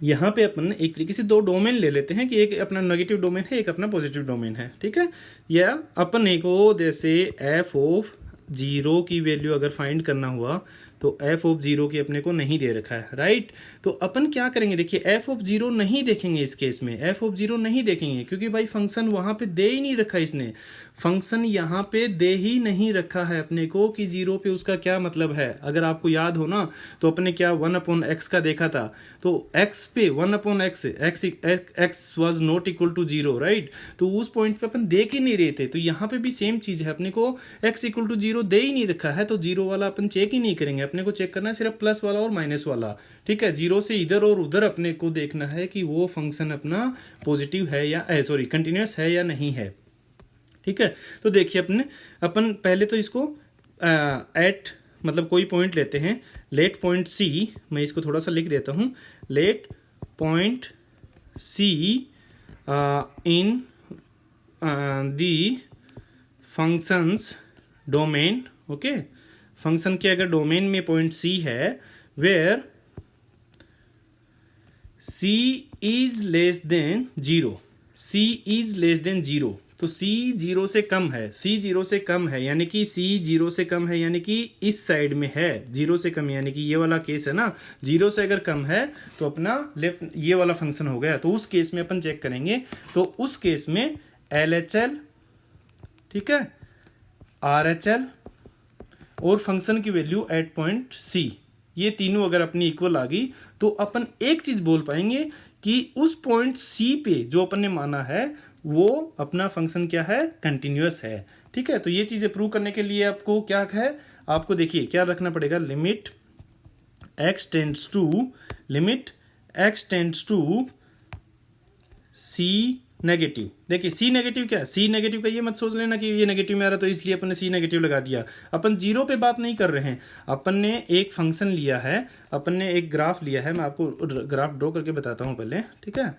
यहाँ पे अपन एक तरीके से दो डोमेन ले लेते हैं कि एक अपना नेगेटिव डोमेन है, एक अपना पॉजिटिव डोमेन है, ठीक है। या अपन को जैसे एफ ऑफ 0 की वैल्यू अगर फाइंड करना हुआ तो एफ ऑफ 0 की अपने को नहीं दे रखा है, राइट। तो अपन क्या करेंगे, देखिए एफ ऑफ 0 नहीं देखेंगे इस केस में, एफ ऑफ 0 नहीं देखेंगे क्योंकि भाई फंक्शन वहां पे दे ही नहीं रखा इसने। फंक्शन यहाँ पे दे ही नहीं रखा है अपने को कि 0 पे उसका क्या मतलब है। अगर आपको याद हो ना तो अपने क्या 1/x का देखा था, तो x पे 1/x, x was not equal to 0, right. तो उस पॉइंट पे अपन देख ही नहीं रहे थे। तो यहाँ पे भी सेम चीज है, अपने को x इक्वल टू 0 दे ही नहीं रखा है तो 0 वाला अपन चेक ही नहीं करेंगे। अपने को चेक करना है सिर्फ प्लस वाला और माइनस वाला, ठीक है। 0 से इधर और उधर अपने को देखना है कि वो फंक्शन अपना पॉजिटिव है या कंटिन्यूअस है या नहीं है, ठीक है। तो देखिए अपन पहले तो इसको एट मतलब कोई पॉइंट लेते हैं, लेट पॉइंट सी, मैं इसको थोड़ा सा लिख देता हूं, let point c in the function's domain, okay. Function के अगर डोमेन में पॉइंट सी है where c is less than 0, c is less than 0। तो c 0 से कम है, c 0 से कम है यानी कि c 0 से कम है यानी कि इस साइड में है 0 से कम, यानी कि ये वाला केस है ना, 0 से अगर कम है तो अपना लेफ्ट ये वाला फंक्शन हो गया। तो उस केस में अपन चेक करेंगे, तो उस केस में LHL, ठीक है, RHL और फंक्शन की वैल्यू एट पॉइंट C, ये तीनों अगर अपनी इक्वल आ गई तो अपन एक चीज बोल पाएंगे कि उस पॉइंट C पे जो अपन ने माना है वो अपना फंक्शन क्या है, कंटिन्यूअस है, ठीक है। तो ये चीजें प्रूव करने के लिए आपको क्या है, आपको देखिए क्या रखना पड़ेगा, limit x tends to C negative. देखिए C नेगेटिव क्या है, C नेगेटिव का ये मत सोच लेना कि ये नेगेटिव में आ रहा तो इसलिए अपन ने C नेगेटिव लगा दिया। अपन 0 पे बात नहीं कर रहे हैं, अपन ने एक फंक्शन लिया है, अपन ने एक ग्राफ लिया है। मैं आपको ग्राफ ड्रॉ करके बताता हूं पहले, ठीक है।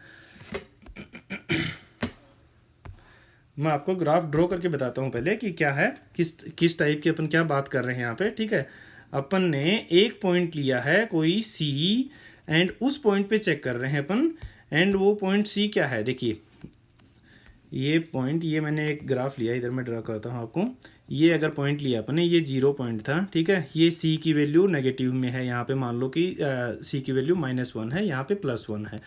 मैं आपको ग्राफ ड्रॉ करके बताता हूं पहले कि क्या है, किस टाइप की अपन क्या बात कर रहे हैं यहाँ पे, ठीक है। अपन ने एक पॉइंट लिया है कोई C एंड उस पॉइंट पे चेक कर रहे हैं अपन, एंड वो पॉइंट C क्या है, देखिए ये पॉइंट, ये मैंने एक ग्राफ लिया, इधर मैं ड्रा करता हूँ आपको। ये अगर पॉइंट लिया अपने, ये 0 पॉइंट था, ठीक है। ये C की वैल्यू नेगेटिव में है, यहाँ पे मान लो कि C की वैल्यू -1 है, यहाँ पे +1 है।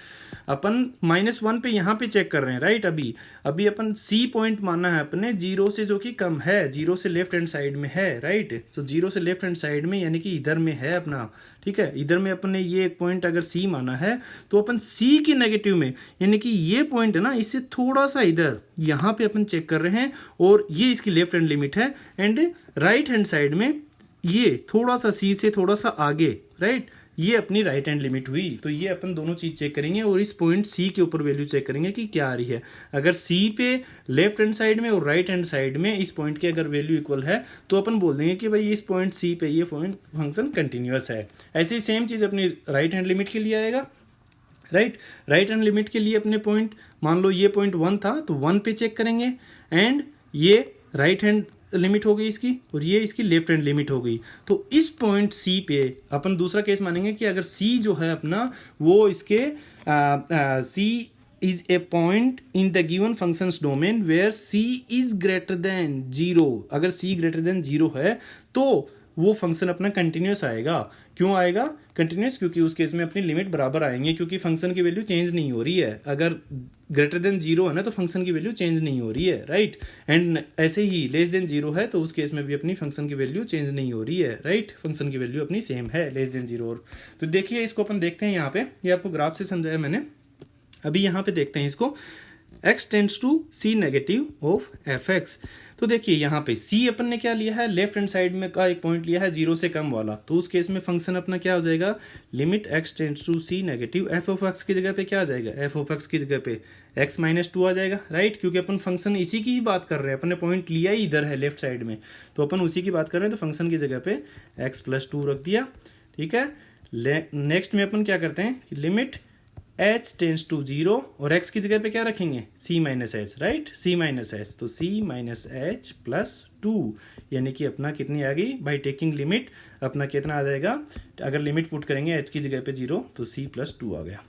अपन -1 पे यहाँ पे चेक कर रहे हैं, राइट। अभी अपन C पॉइंट माना है अपने 0 से जो कि कम है, 0 से लेफ्ट हैंड साइड में है, राइट। तो 0 से लेफ्ट हैंड साइड में यानी कि इधर में है अपना, ठीक है। इधर में अपन ने ये एक पॉइंट अगर C माना है तो अपन C की नेगेटिव में यानी कि ये पॉइंट है ना, इससे थोड़ा सा इधर यहाँ पे अपन चेक कर रहे हैं और ये इसकी लेफ्ट हैंड लिमिट है, एंड राइट हैंड साइड में ये थोड़ा सा C से थोड़ा सा आगे, राइट, ये अपनी राइट हैंड लिमिट हुई। तो ये अपन दोनों चीज चेक करेंगे और इस पॉइंट C के ऊपर वैल्यू चेक करेंगे कि क्या आ रही है। अगर C पे लेफ्ट हैंड साइड में और राइट हैंड साइड में इस पॉइंट की अगर वैल्यू इक्वल है तो अपन बोल देंगे कि भाई इस पॉइंट C पे ये पॉइंट फंक्शन कंटिन्यूअस है। ऐसे ही सेम चीज अपनी राइट हैंड लिमिट के लिए आएगा, राइट हैंड लिमिट के लिए अपने पॉइंट, मान लो ये पॉइंट 1 था तो 1 पे चेक करेंगे, एंड ये राइट हैंड लिमिट हो गई इसकी और ये इसकी लेफ्ट हैंड लिमिट हो गई। तो इस पॉइंट C पे अपन दूसरा केस मानेंगे कि अगर C जो है अपना वो इसके C is a point in the given functions domain where C is greater than 0, अगर C greater than 0 है तो वो फंक्शन अपना कंटिन्यूअस आएगा। क्यों आएगा कंटिन्यूस? क्योंकि उस केस में अपनी लिमिट बराबर आएंगे, क्योंकि फंक्शन की वैल्यू चेंज नहीं हो रही है। अगर ग्रेटर देन जीरो है ना तो फंक्शन की वैल्यू चेंज नहीं हो रही है, राइट। एंड ऐसे ही लेस देन जीरो है तो उस केस में भी अपनी फंक्शन की वैल्यू चेंज नहीं हो रही है, राइट। फंक्शन की वैल्यू अपनी सेम है लेस देन जीरो। और तो देखिए इसको अपन देखते हैं यहाँ पे, ये आपको ग्राफ से समझाया मैंने। अभी यहाँ पे देखते हैं इसको, x tends to c negative of fx। तो देखिए यहाँ पे c अपन ने क्या लिया है, लेफ्ट हैंड साइड में का एक पॉइंट लिया है जीरो से कम वाला, तो उस केस में फंक्शन अपना क्या हो जाएगा, limit x tends to c negative f of x की जगह पे क्या आ जाएगा, f ऑफ x की जगह पे x माइनस टू आ जाएगा, राइट। क्योंकि अपन फंक्शन इसी की ही बात कर रहे हैं, अपन ने पॉइंट लिया ही इधर है लेफ्ट साइड में, तो अपन उसी की बात कर रहे हैं, तो फंक्शन की जगह पे x प्लस टू रख दिया, ठीक है। नेक्स्ट में अपन क्या करते हैं कि limit h tends to zero और x की जगह पे क्या रखेंगे, c minus h, right, c minus h, तो c minus h plus two, यानी कि अपना कितनी आ गई, बाई टेकिंग लिमिट अपना कितना आ जाएगा, अगर लिमिट पुट करेंगे h की जगह पे जीरो तो c प्लस टू आ गया,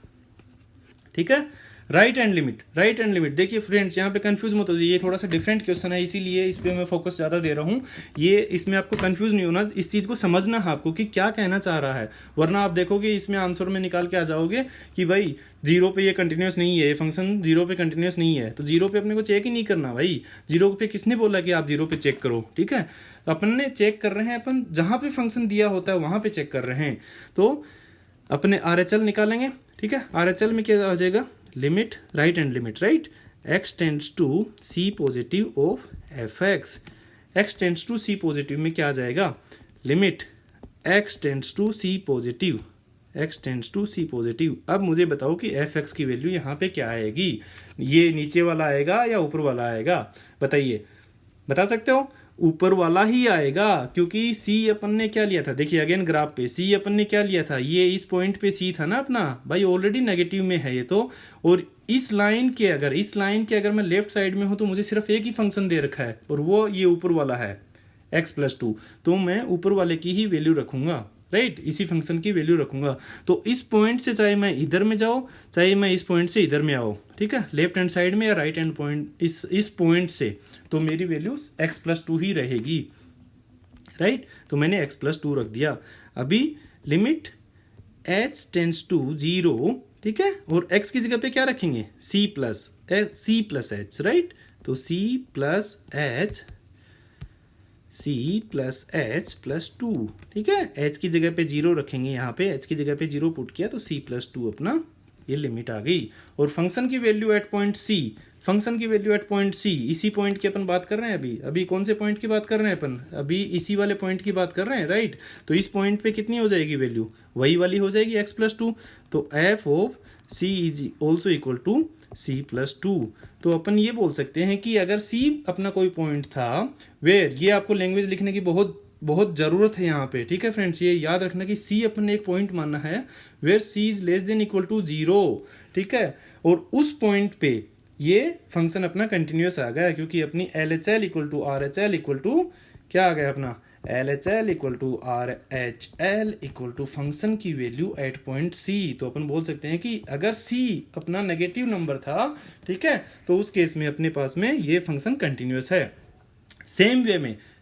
ठीक है। Right hand limit, right hand limit, देखिए फ्रेंड्स यहाँ पे कंफ्यूज मत हो जाइए, ये थोड़ा सा डिफरेंट क्वेश्चन है इसीलिए इस पे मैं फोकस ज़्यादा दे रहा हूँ। ये इसमें आपको कंफ्यूज नहीं होना, इस चीज़ को समझना है आपको कि क्या कहना चाह रहा है, वरना आप देखोगे इसमें आंसर में निकाल के आ जाओगे कि भाई जीरो पे ये कंटिन्यूस नहीं है, ये फंक्शन जीरो पे कंटिन्यूस नहीं है, तो जीरो पे अपने को चेक ही नहीं करना भाई, जीरो पे किसने बोला कि आप जीरो पे चेक करो, ठीक है। अपन ने चेक कर रहे हैं, अपन जहाँ पे फंक्शन दिया होता है वहाँ पे चेक कर रहे हैं, तो अपने RHL निकालेंगे, ठीक है। RHL में क्या आ जाएगा, limit right hand limit, right, x tends to c positive of fx, x tends to c positive में क्या आ जाएगा, limit x tends to c positive, x tends to c positive. अब मुझे बताओ कि fx की वैल्यू यहाँ पे क्या आएगी, ये नीचे वाला आएगा या ऊपर वाला आएगा, बताइए, बता सकते हो, ऊपर वाला ही आएगा, क्योंकि c अपन ने क्या लिया था, देखिए अगेन ग्राफ पे c अपन ने क्या लिया था, ये इस पॉइंट पे c था ना अपना, भाई ऑलरेडी नेगेटिव में है ये तो, और इस लाइन के अगर मैं लेफ्ट साइड में हूं तो मुझे सिर्फ एक ही फंक्शन दे रखा है और वो ये ऊपर वाला है x प्लस टू, तो मैं ऊपर वाले की ही वैल्यू रखूंगा, राइट, इसी फंक्शन की वैल्यू रखूंगा। तो इस पॉइंट से चाहे मैं इधर में जाऊं चाहे मैं इस पॉइंट से इधर में आऊं, ठीक है, लेफ्ट हैंड साइड में या राइट हैंड पॉइंट इस पॉइंट से, तो मेरी वैल्यू x प्लस टू ही रहेगी, राइट। तो मैंने x प्लस टू रख दिया। अभी limit h tends to zero, ठीक है, और x की जगह पे क्या रखेंगे, c प्लस h, राइट, तो c plus h plus two, ठीक है, h की जगह पे जीरो रखेंगे, यहाँ पे h की जगह पे जीरो पुट किया तो c प्लस टू अपना ये लिमिट आ गई। और फंक्शन की value at point c, function की वैल्यू एट पॉइंट c, इसी पॉइंट की अपन बात कर रहे हैं, अभी कौन से पॉइंट की बात कर रहे हैं अपन, अभी इसी वाले पॉइंट की बात कर रहे हैं, राइट। तो इस पॉइंट पे कितनी हो जाएगी वैल्यू, वही वाली हो जाएगी x प्लस टू, तो f of c is also equal to c plus two. तो अपन ये बोल सकते हैं कि अगर c अपना कोई पॉइंट था वेयर, ये आपको लैंग्वेज लिखने की बहुत बहुत जरूरत है यहाँ पे, ठीक है फ्रेंड्स, ये याद रखना कि c अपन ने एक पॉइंट मानना है where c is less than equal to zero, ठीक है, और उस पॉइंट पे ये फंक्शन अपना कंटिन्यूस आ गया, क्योंकि अपनी LHL equal to RHL equal to क्या आ गया अपना, LHL equal to RHL equal to function की वैल्यू एट पॉइंट c। तो अपन बोल सकते हैं कि अगर c अपना नेगेटिव नंबर था, ठीक है, तो उस केस में अपने पास में ये फंक्शन कंटिन्यूस है।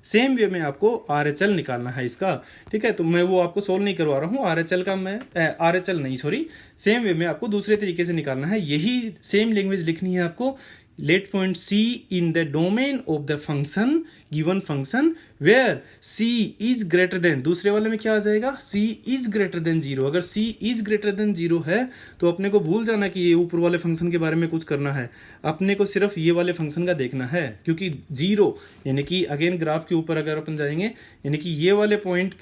सेम वे में आपको RHL निकालना है इसका, ठीक है, तो मैं वो आपको सोल्व नहीं करवा रहा हूँ, RHL का मैं RHL नहीं सॉरी, सेम वे में आपको दूसरे तरीके से निकालना है, यही सेम लैंग्वेज लिखनी है आपको। Let point c in the domain of the function given function where c is greater than, दूसरे वाले में क्या आ जाएगा, c is greater than zero. अगर c is greater than zero है तो अपने को भूल जाना कि ये ऊपर वाले फंक्शन के बारे में कुछ करना है, अपने को सिर्फ ये वाले फंक्शन का देखना है, क्योंकि जीरो यानी कि अगेन ग्राफ के ऊपर अगर अपन जाएंगे, यानी कि ये वाले पॉइंट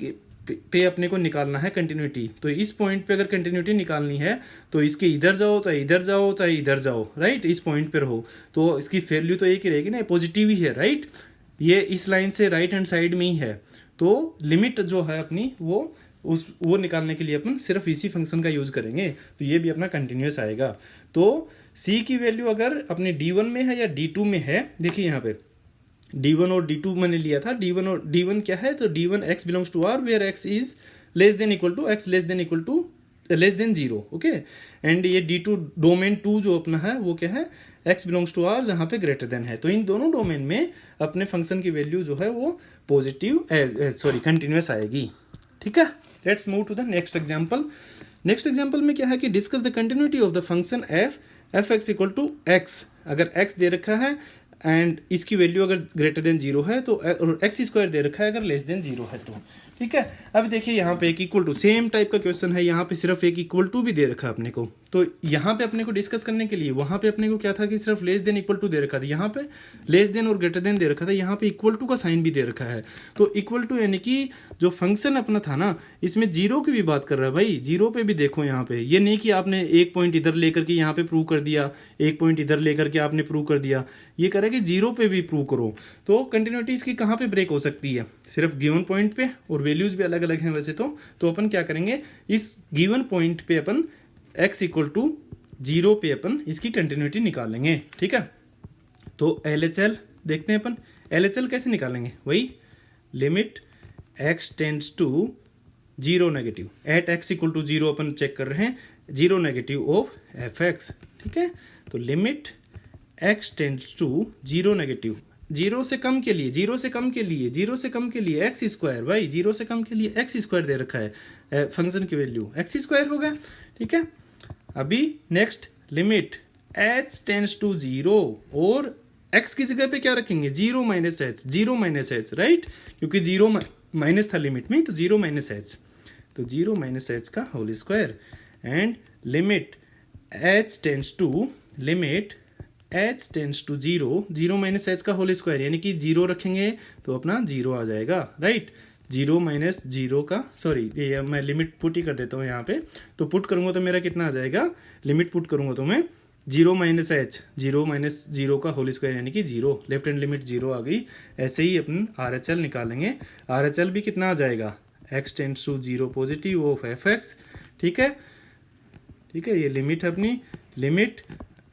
पे अपने को निकालना है कंटिन्यूटी। तो इस पॉइंट पे अगर कंटिन्यूटी निकालनी है तो इसके इधर जाओ चाहे इधर जाओ चाहे इधर जाओ, राइट, इस पॉइंट पे रहो तो इसकी वैल्यू तो एक ही रहेगी ना, पॉजिटिव ही है, राइट, ये इस लाइन से राइट हैंड साइड में ही है। तो लिमिट जो है अपनी वो निकालने के लिए अपन सिर्फ इसी फंक्शन का यूज करेंगे, तो ये भी अपना कंटिन्यूस आएगा। तो c की वैल्यू अगर अपने d1 में है या d2 में है, देखिए यहाँ पे d1 और d2 मैंने लिया था, d1 क्या है, तो d1 x belongs to r where x is less than equal to x less than zero, okay, and ये d2 डोमेन 2 जो अपना है वो क्या है, x बिलोंग्स टू r जहाँ पे ग्रेटर देन है। तो इन दोनों डोमेन में अपने फंक्शन की वैल्यू जो है वो पॉजिटिव कंटिन्यूस आएगी। ठीक है, let's move to the next example. Next example में क्या है कि discuss the continuity of the function f x equal to x. अगर एक्स दे रखा है एंड इसकी वैल्यू अगर ग्रेटर देन जीरो है तो, और एक्स स्क्वायर दे रखा है अगर लेस देन जीरो है तो, ठीक है। अब देखिए यहाँ पे एक इक्वल टू, सेम टाइप का क्वेश्चन है, यहाँ पे सिर्फ एक इक्वल टू भी दे रखा है अपने को। तो यहाँ पे अपने को डिस्कस करने के लिए, वहाँ पे अपने को क्या था कि सिर्फ लेस देन इक्वल टू दे रखा था, यहाँ पे लेस देन और ग्रेटर देन दे रखा था, यहाँ पे इक्वल टू का साइन भी दे रखा है। तो इक्वल टू यानी कि जो फंक्शन अपना था ना, इसमें जीरो की भी बात कर रहा है भाई, जीरो पे भी देखो यहाँ पे, ये नहीं कि आपने एक पॉइंट इधर लेकर के यहाँ पे प्रूव कर दिया, एक पॉइंट इधर लेकर के आपने प्रूव कर दिया, ये कह रहा है कि जीरो पे भी प्रूव करो। तो कंटिन्यूटी इसकी कहाँ पे ब्रेक हो सकती है? सिर्फ गिवन पॉइंट पे, और वैल्यूज भी अलग अलग हैं वैसे तो अपन क्या करेंगे, इस गिवन पॉइंट पे अपन x इक्वल टू जीरो पे अपन इसकी कंटिन्यूटी निकालेंगे, ठीक है। तो LHL देखते हैं अपन, LHL कैसे निकालेंगे, वही limit x tends to zero negative at x equal to zero अपन चेक कर रहे हैं, जीरो नेगेटिव ऑफ fx, ठीक है। तो limit x tends to zero negative, zero से कम के लिए, जीरो से कम के लिए, जीरो से कम के लिए एक्स स्क्वायर, भाई जीरो से कम के लिए एक्स स्क्वायर दे रखा है, फंक्शन की वैल्यू एक्स स्क्वायर होगा, ठीक है। अभी next limit h tends to zero, और एक्स की जगह पे क्या रखेंगे, zero minus h, zero minus h, right, क्योंकि जीरो माइनस था लिमिट में, तो जीरो माइनस एच, तो जीरो माइनस एच का whole square, and limit h tends to, limit h tends to zero, zero minus h का होल स्क्वायर, यानी कि जीरो रखेंगे तो अपना जीरो आ जाएगा, राइट। जीरो माइनस जीरो का, सॉरी ये मैं लिमिट पुट ही कर देता हूँ यहाँ पे, तो पुट करूंगा तो मेरा कितना आ जाएगा, लिमिट पुट करूंगा तो मैं zero minus h, zero minus zero का होल स्क्वायर यानी कि zero, left hand limit zero आ गई। ऐसे ही अपन RHL निकालेंगे, RHL भी कितना आ जाएगा, x tends to zero positive of f x, ठीक है, ठीक है। ये लिमिट है अपनी, limit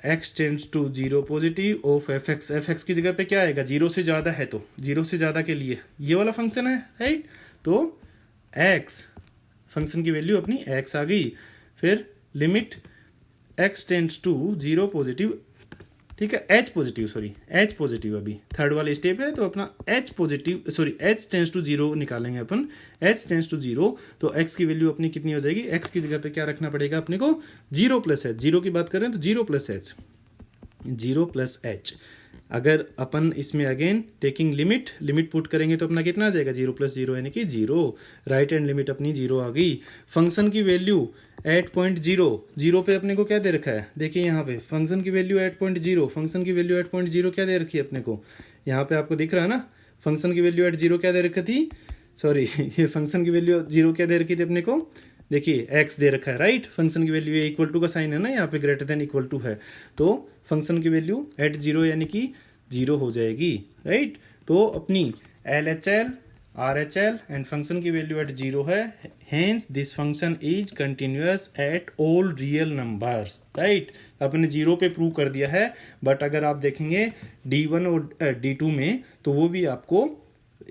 x tends to zero positive of f x की जगह पे क्या आएगा, जीरो से ज्यादा है तो जीरो से ज्यादा के लिए ये वाला फंक्शन है, राइट। तो x फंक्शन की वैल्यू अपनी x आ गई, फिर limit x tends to zero positive, ठीक है, h positive, sorry h positive, अभी थर्ड वाली स्टेप है, तो अपना h positive, sorry h tends to zero निकालेंगे अपन, h टेंड्स टू जीरो, तो x की वैल्यू अपनी कितनी हो जाएगी, x की जगह पे क्या रखना पड़ेगा अपने को, जीरो प्लस एच, जीरो की बात कर रहे हैं तो zero plus H, zero plus H. अगर अपन इसमें again taking limit, limit put करेंगे तो अपना कितना आ जाएगा, जीरो प्लस जीरो यानी कि जीरो, राइट हैंड लिमिट अपनी जीरो आ गई। फंक्शन की value at point zero, zero पे अपने को क्या दे रखा है, देखिए यहाँ पे फंक्शन की value at point zero, function की वैल्यू एट पॉइंट जीरो क्या दे रखी है अपने को, यहाँ पे आपको दिख रहा है ना, फंक्शन की वैल्यू एट जीरो क्या दे रखी थी, सॉरी ये फंक्शन की वैल्यू जीरो क्या दे रखी थी अपने को, देखिए एक्स दे रखा है, राइट। फंक्शन की वैल्यू इक्वल टू का साइन है ना, यहाँ पे ग्रेटर देन इक्वल टू है, तो फंक्शन की वैल्यू एट जीरो यानी कि जीरो हो जाएगी, राइट। तो अपनी LHL RHL एंड फंक्शन की वैल्यू एट जीरो है, hence this function is continuous at all real numbers, right. आपने जीरो पे प्रूव कर दिया है, बट अगर आप देखेंगे D1 और D2 में, तो वो भी आपको,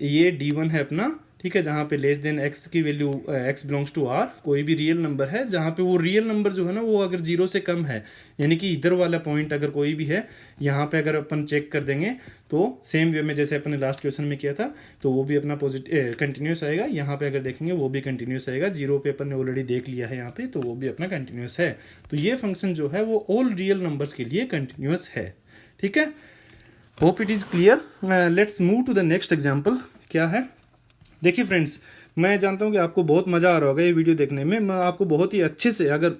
ये D1 है अपना, ठीक है, जहां पे लेस देन x की value x belongs to r, कोई भी रियल नंबर है जहां पे वो रियल नंबर जो है ना वो अगर जीरो से कम है, यानी कि इधर वाला पॉइंट अगर कोई भी है, यहाँ पे अगर अपन चेक कर देंगे तो सेम वे में जैसे अपन ने लास्ट क्वेश्चन में किया था, तो वो भी अपना पॉजिटिव कंटिन्यूस आएगा, यहाँ पे अगर देखेंगे वो भी कंटिन्यूस आएगा, जीरो पे अपन ने ऑलरेडी देख लिया है यहाँ पे, तो वो भी अपना कंटिन्यूस है। तो ये फंक्शन जो है वो ऑल रियल नंबर्स के लिए कंटिन्यूस है, ठीक है। Hope it is clear. Let's move to the next example. क्या है, देखिए फ्रेंड्स, मैं जानता हूं कि आपको बहुत मजा आ रहा होगा ये वीडियो देखने में, मैं आपको बहुत ही अच्छे से अगर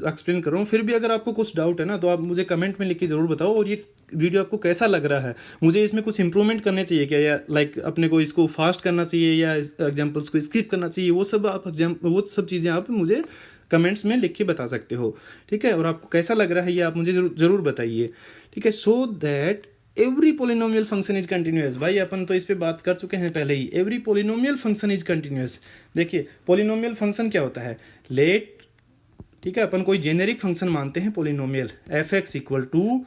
एक्सप्लेन कर रहा हूँ, फिर भी अगर आपको कुछ डाउट है ना तो आप मुझे कमेंट में लिख के जरूर बताओ, और ये वीडियो आपको कैसा लग रहा है, मुझे इसमें कुछ इंप्रूवमेंट करने चाहिए क्या, या लाइक अपने को इसको फास्ट करना चाहिए या एग्जाम्पल्स को स्किप करना चाहिए, वो सब चीज़ें आप मुझे कमेंट्स में लिख के बता सकते हो, ठीक है। और आपको कैसा लग रहा है ये आप मुझे जरूर बताइए, ठीक है। So that every polynomial function is continuous, भाई अपन तो इस पे बात कर चुके हैं पहले ही, every polynomial function is continuous. देखिए पोलिनोमियल फंक्शन क्या होता है, लेट, ठीक है, अपन कोई जेनेरिक फंक्शन मानते हैं polynomial, f x equal to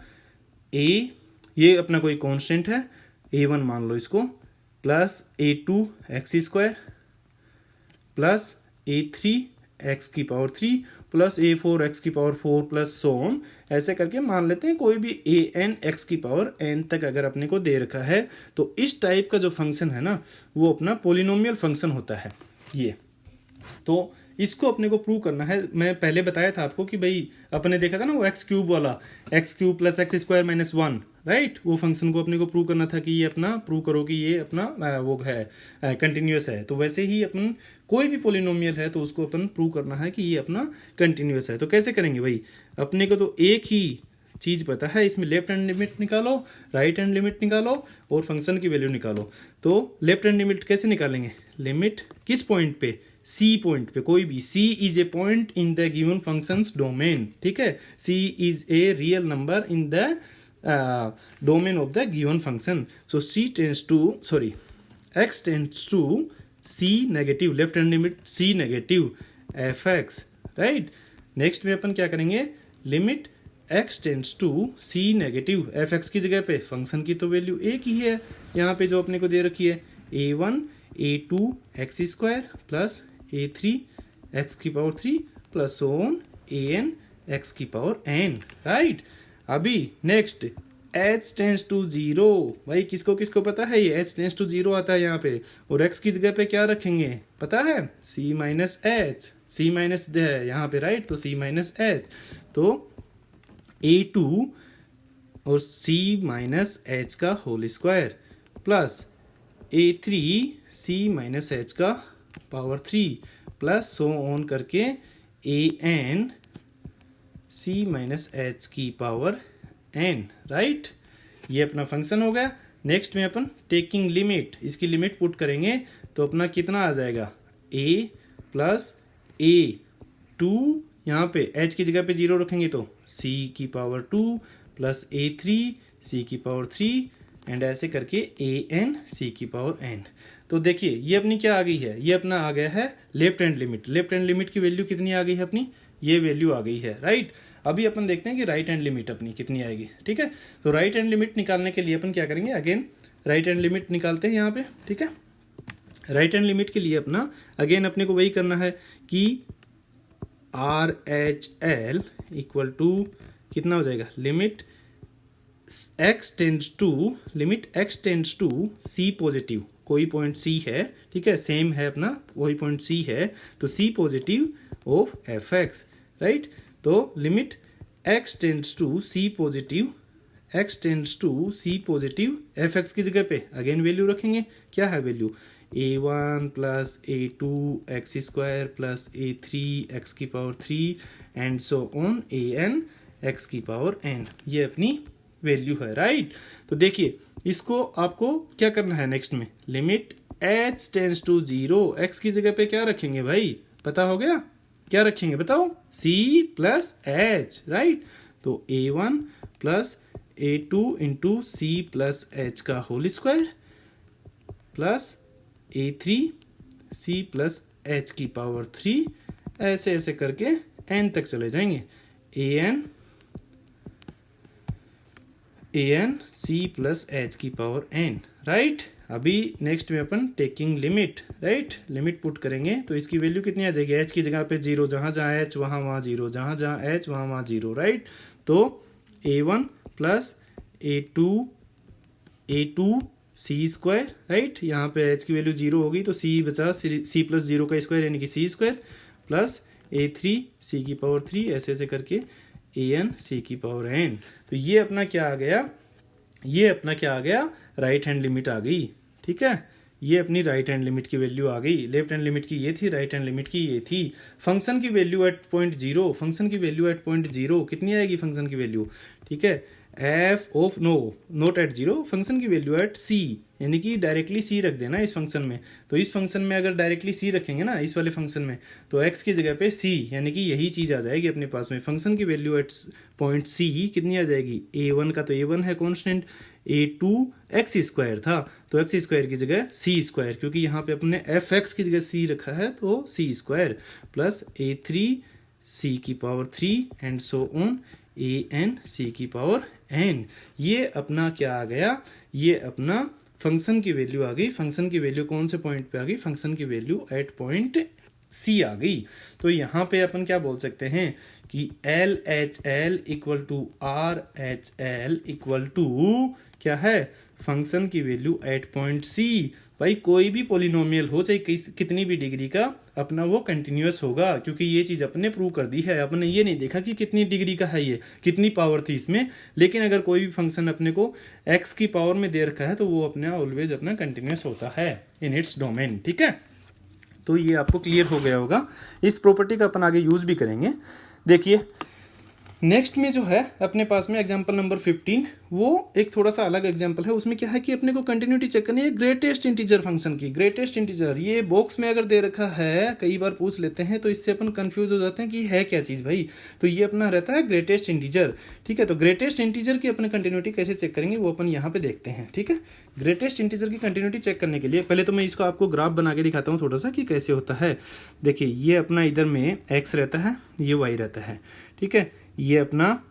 a, ये अपना कोई कांस्टेंट है, A1 मान लो इसको, plus A2 x square plus A3 x की पावर 3 प्लस A4 एक्स की पावर 4 प्लस सो ऑन, ऐसे करके मान लेते हैं कोई भी AN एक्स की पावर n तक अगर अपने को दे रखा है, तो इस टाइप का जो फंक्शन है ना वो अपना पोलिनोमियल फंक्शन होता है ये, तो इसको अपने को प्रूव करना है। मैं पहले बताया था आपको कि भाई अपने देखा था ना वो एक्स क्यूब वाला, x cube plus x square minus one, right. वो फंक्शन को अपने को प्रूव करना था कि ये अपना प्रूव करो कि ये अपना वो है कंटिन्यूस है। तो वैसे ही अपन कोई भी पोलिनोमियल है तो उसको अपन प्रूव करना है कि ये अपना कंटिन्यूस है। तो कैसे करेंगे भाई, अपने को तो एक ही चीज पता है, इसमें लेफ्ट हैंड लिमिट निकालो, राइट हैंड लिमिट निकालो और फंक्शन की वैल्यू निकालो। तो लेफ्ट हैंड लिमिट कैसे निकालेंगे, लिमिट किस पॉइंट पे, सी पॉइंट पे, कोई भी c is a point in the given functions domain, ठीक है। C is a real number in the domain of the given function. So c tends to sorry x tends to c negative, left hand limit c negative f x, right. Next में अपन क्या करेंगे, limit x tends to c negative f x की जगह पे फंक्शन की तो वैल्यू एक ही है यहाँ पे जो अपने को दे रखी है, a1 a2 x square plus a3 x की power 3 plus so on an x की पावर n, राइट। अभी नेक्स्ट h टेंड्स टू 0, भाई किसको किसको पता है ये h टेंड्स टू 0 आता है यहाँ पे, और x की जगह पे क्या रखेंगे पता है, c minus H, c minus है यहाँ पे, राइट। तो c माइनस एच, तो a2 और c माइनस एच का whole square plus a3 c minus h का पावर 3 प्लस सो ऑन करके an c माइनस एच की पावर n, राइट। ये अपना फंक्शन हो गया। नेक्स्ट में अपन टेकिंग लिमिट, इसकी लिमिट पुट करेंगे तो अपना कितना आ जाएगा, a प्लस a2, यहाँ पे h की जगह पे 0 रखेंगे तो c की पावर 2 प्लस a3 c की पावर 3 एंड ऐसे करके an c की पावर n। तो देखिए ये अपनी क्या आ गई है, ये अपना आ गया है left hand limit. Left hand limit की वैल्यू कितनी आ गई है अपनी, ये वैल्यू आ गई है, राइट। अभी अपन देखते हैं कि राइट हैंड लिमिट अपनी कितनी आएगी, ठीक है। तो राइट हैंड लिमिट निकालने के लिए अपन क्या करेंगे, अगेन राइट हैंड लिमिट निकालते हैं यहाँ पे, ठीक है। राइट हैंड लिमिट के लिए अपना अगेन अपने को वही करना है कि R H L equal to कितना हो जाएगा, limit x tends to c positive, कोई पॉइंट c है, ठीक है, सेम है अपना कोई पॉइंट c है, तो c positive of f x, right. तो limit x tends to c positive, x tends to c positive f x की जगह पे अगेन वैल्यू रखेंगे, क्या है value, a1 plus a2 x square plus a3 x की power 3 and so on an x की पावर n, ये अपनी वैल्यू है, राइट। तो देखिए इसको आपको क्या करना है, नेक्स्ट में limit h tends to 0, x की जगह पे क्या रखेंगे भाई, पता हो गया क्या रखेंगे बताओ, c प्लस एच, राइट। तो a1 plus a2 into c plus h का whole square plus a3 c plus h की पावर 3, ऐसे ऐसे करके n तक चले जाएंगे, an c प्लस एच की पावर n, राइट। अभी नेक्स्ट में अपन taking limit, right, limit put करेंगे तो इसकी वैल्यू कितनी आ जाएगी, h की जगह पे 0, जहां जहां h वहां वहां 0, जहां जहां h वहां वहां 0, राइट। तो a1 plus a2 c square, right, यहाँ पे h की वैल्यू 0 होगी तो c बचा, c प्लस 0 का स्क्वायर यानी कि c square plus a3 c की पावर 3, ऐसे ऐसे करके an c की पावर n। तो ये अपना क्या आ गया, ये अपना क्या आ गया, राइट हैंड लिमिट आ गई, ठीक है। ये अपनी राइट हैंड लिमिट की वैल्यू आ गई, लेफ्ट हैंड लिमिट की ये थी, राइट हैंड लिमिट की ये थी। फंक्शन की वैल्यू एट पॉइंट 0, फंक्शन की वैल्यू एट पॉइंट 0 कितनी आएगी फंक्शन की वैल्यू, ठीक है, f of nought at 0, function की वैल्यू एट c, यानी कि डायरेक्टली c रख देना इस फंक्शन में। तो इस फंक्शन में अगर डायरेक्टली c रखेंगे ना इस वाले फंक्शन में, तो x की जगह पे c, यानी कि यही चीज आ जाएगी अपने पास में। फंक्शन की वैल्यू एट पॉइंट c कितनी आ जाएगी, a1 का तो a1 है कांस्टेंट, a2 एक्स स्क्वायर था तो एक्स स्क्वायर की जगह c स्क्वायर, क्योंकि यहाँ पे अपने एफ एक्स की जगह c रखा है तो c square plus a3 c की power 3 and so on an c की पावर n। ये अपना क्या आ गया, ये अपना फंक्शन की वैल्यू आ गई। फंक्शन की वैल्यू कौन से पॉइंट पे आ गई, फंक्शन की वैल्यू एट पॉइंट c आ गई। तो यहाँ पे अपन क्या बोल सकते हैं कि L H L equal to R H L equal to क्या है, फंक्शन की वैल्यू एट पॉइंट सी। भाई कोई भी पॉलिनोमियल हो चाहे कितनी भी डिग्री का, अपना वो कंटिन्यूअस होगा, क्योंकि ये चीज़ अपने प्रूव कर दी है। अपने ये नहीं देखा कि कितनी डिग्री का है, ये कितनी पावर थी इसमें, लेकिन अगर कोई भी फंक्शन अपने को x की पावर में दे रखा है तो वो अपना ऑलवेज अपना कंटिन्यूअस होता है इन इट्स डोमेन। ठीक है, तो ये आपको क्लियर हो गया होगा। इस प्रॉपर्टी का अपन आगे यूज भी करेंगे। देखिए नेक्स्ट में जो है अपने पास में एग्जांपल नंबर 15, वो एक थोड़ा सा अलग एग्जांपल है। उसमें क्या है कि अपने को कंटिन्यूटी चेक करनी है ग्रेटेस्ट इंटीजर फंक्शन की। ग्रेटेस्ट इंटीजर ये बॉक्स में अगर दे रखा है, कई बार पूछ लेते हैं, तो इससे अपन कंफ्यूज हो जाते हैं कि है क्या चीज़ भाई। तो ये अपना रहता है ग्रेटेस्ट इंटीजर। ठीक है, तो ग्रेटेस्ट इंटीजर की अपन कंटिन्यूटी कैसे चेक करेंगे वो अपन यहाँ पे देखते हैं। ठीक है, ग्रेटेस्ट इंटीजर की कंटिन्यूटी चेक करने के लिए पहले तो मैं इसको आपको ग्राफ बना के दिखाता हूँ थोड़ा सा कि कैसे होता है। देखिए ये अपना इधर में x रहता है, ये y रहता है। ठीक है, ये अपना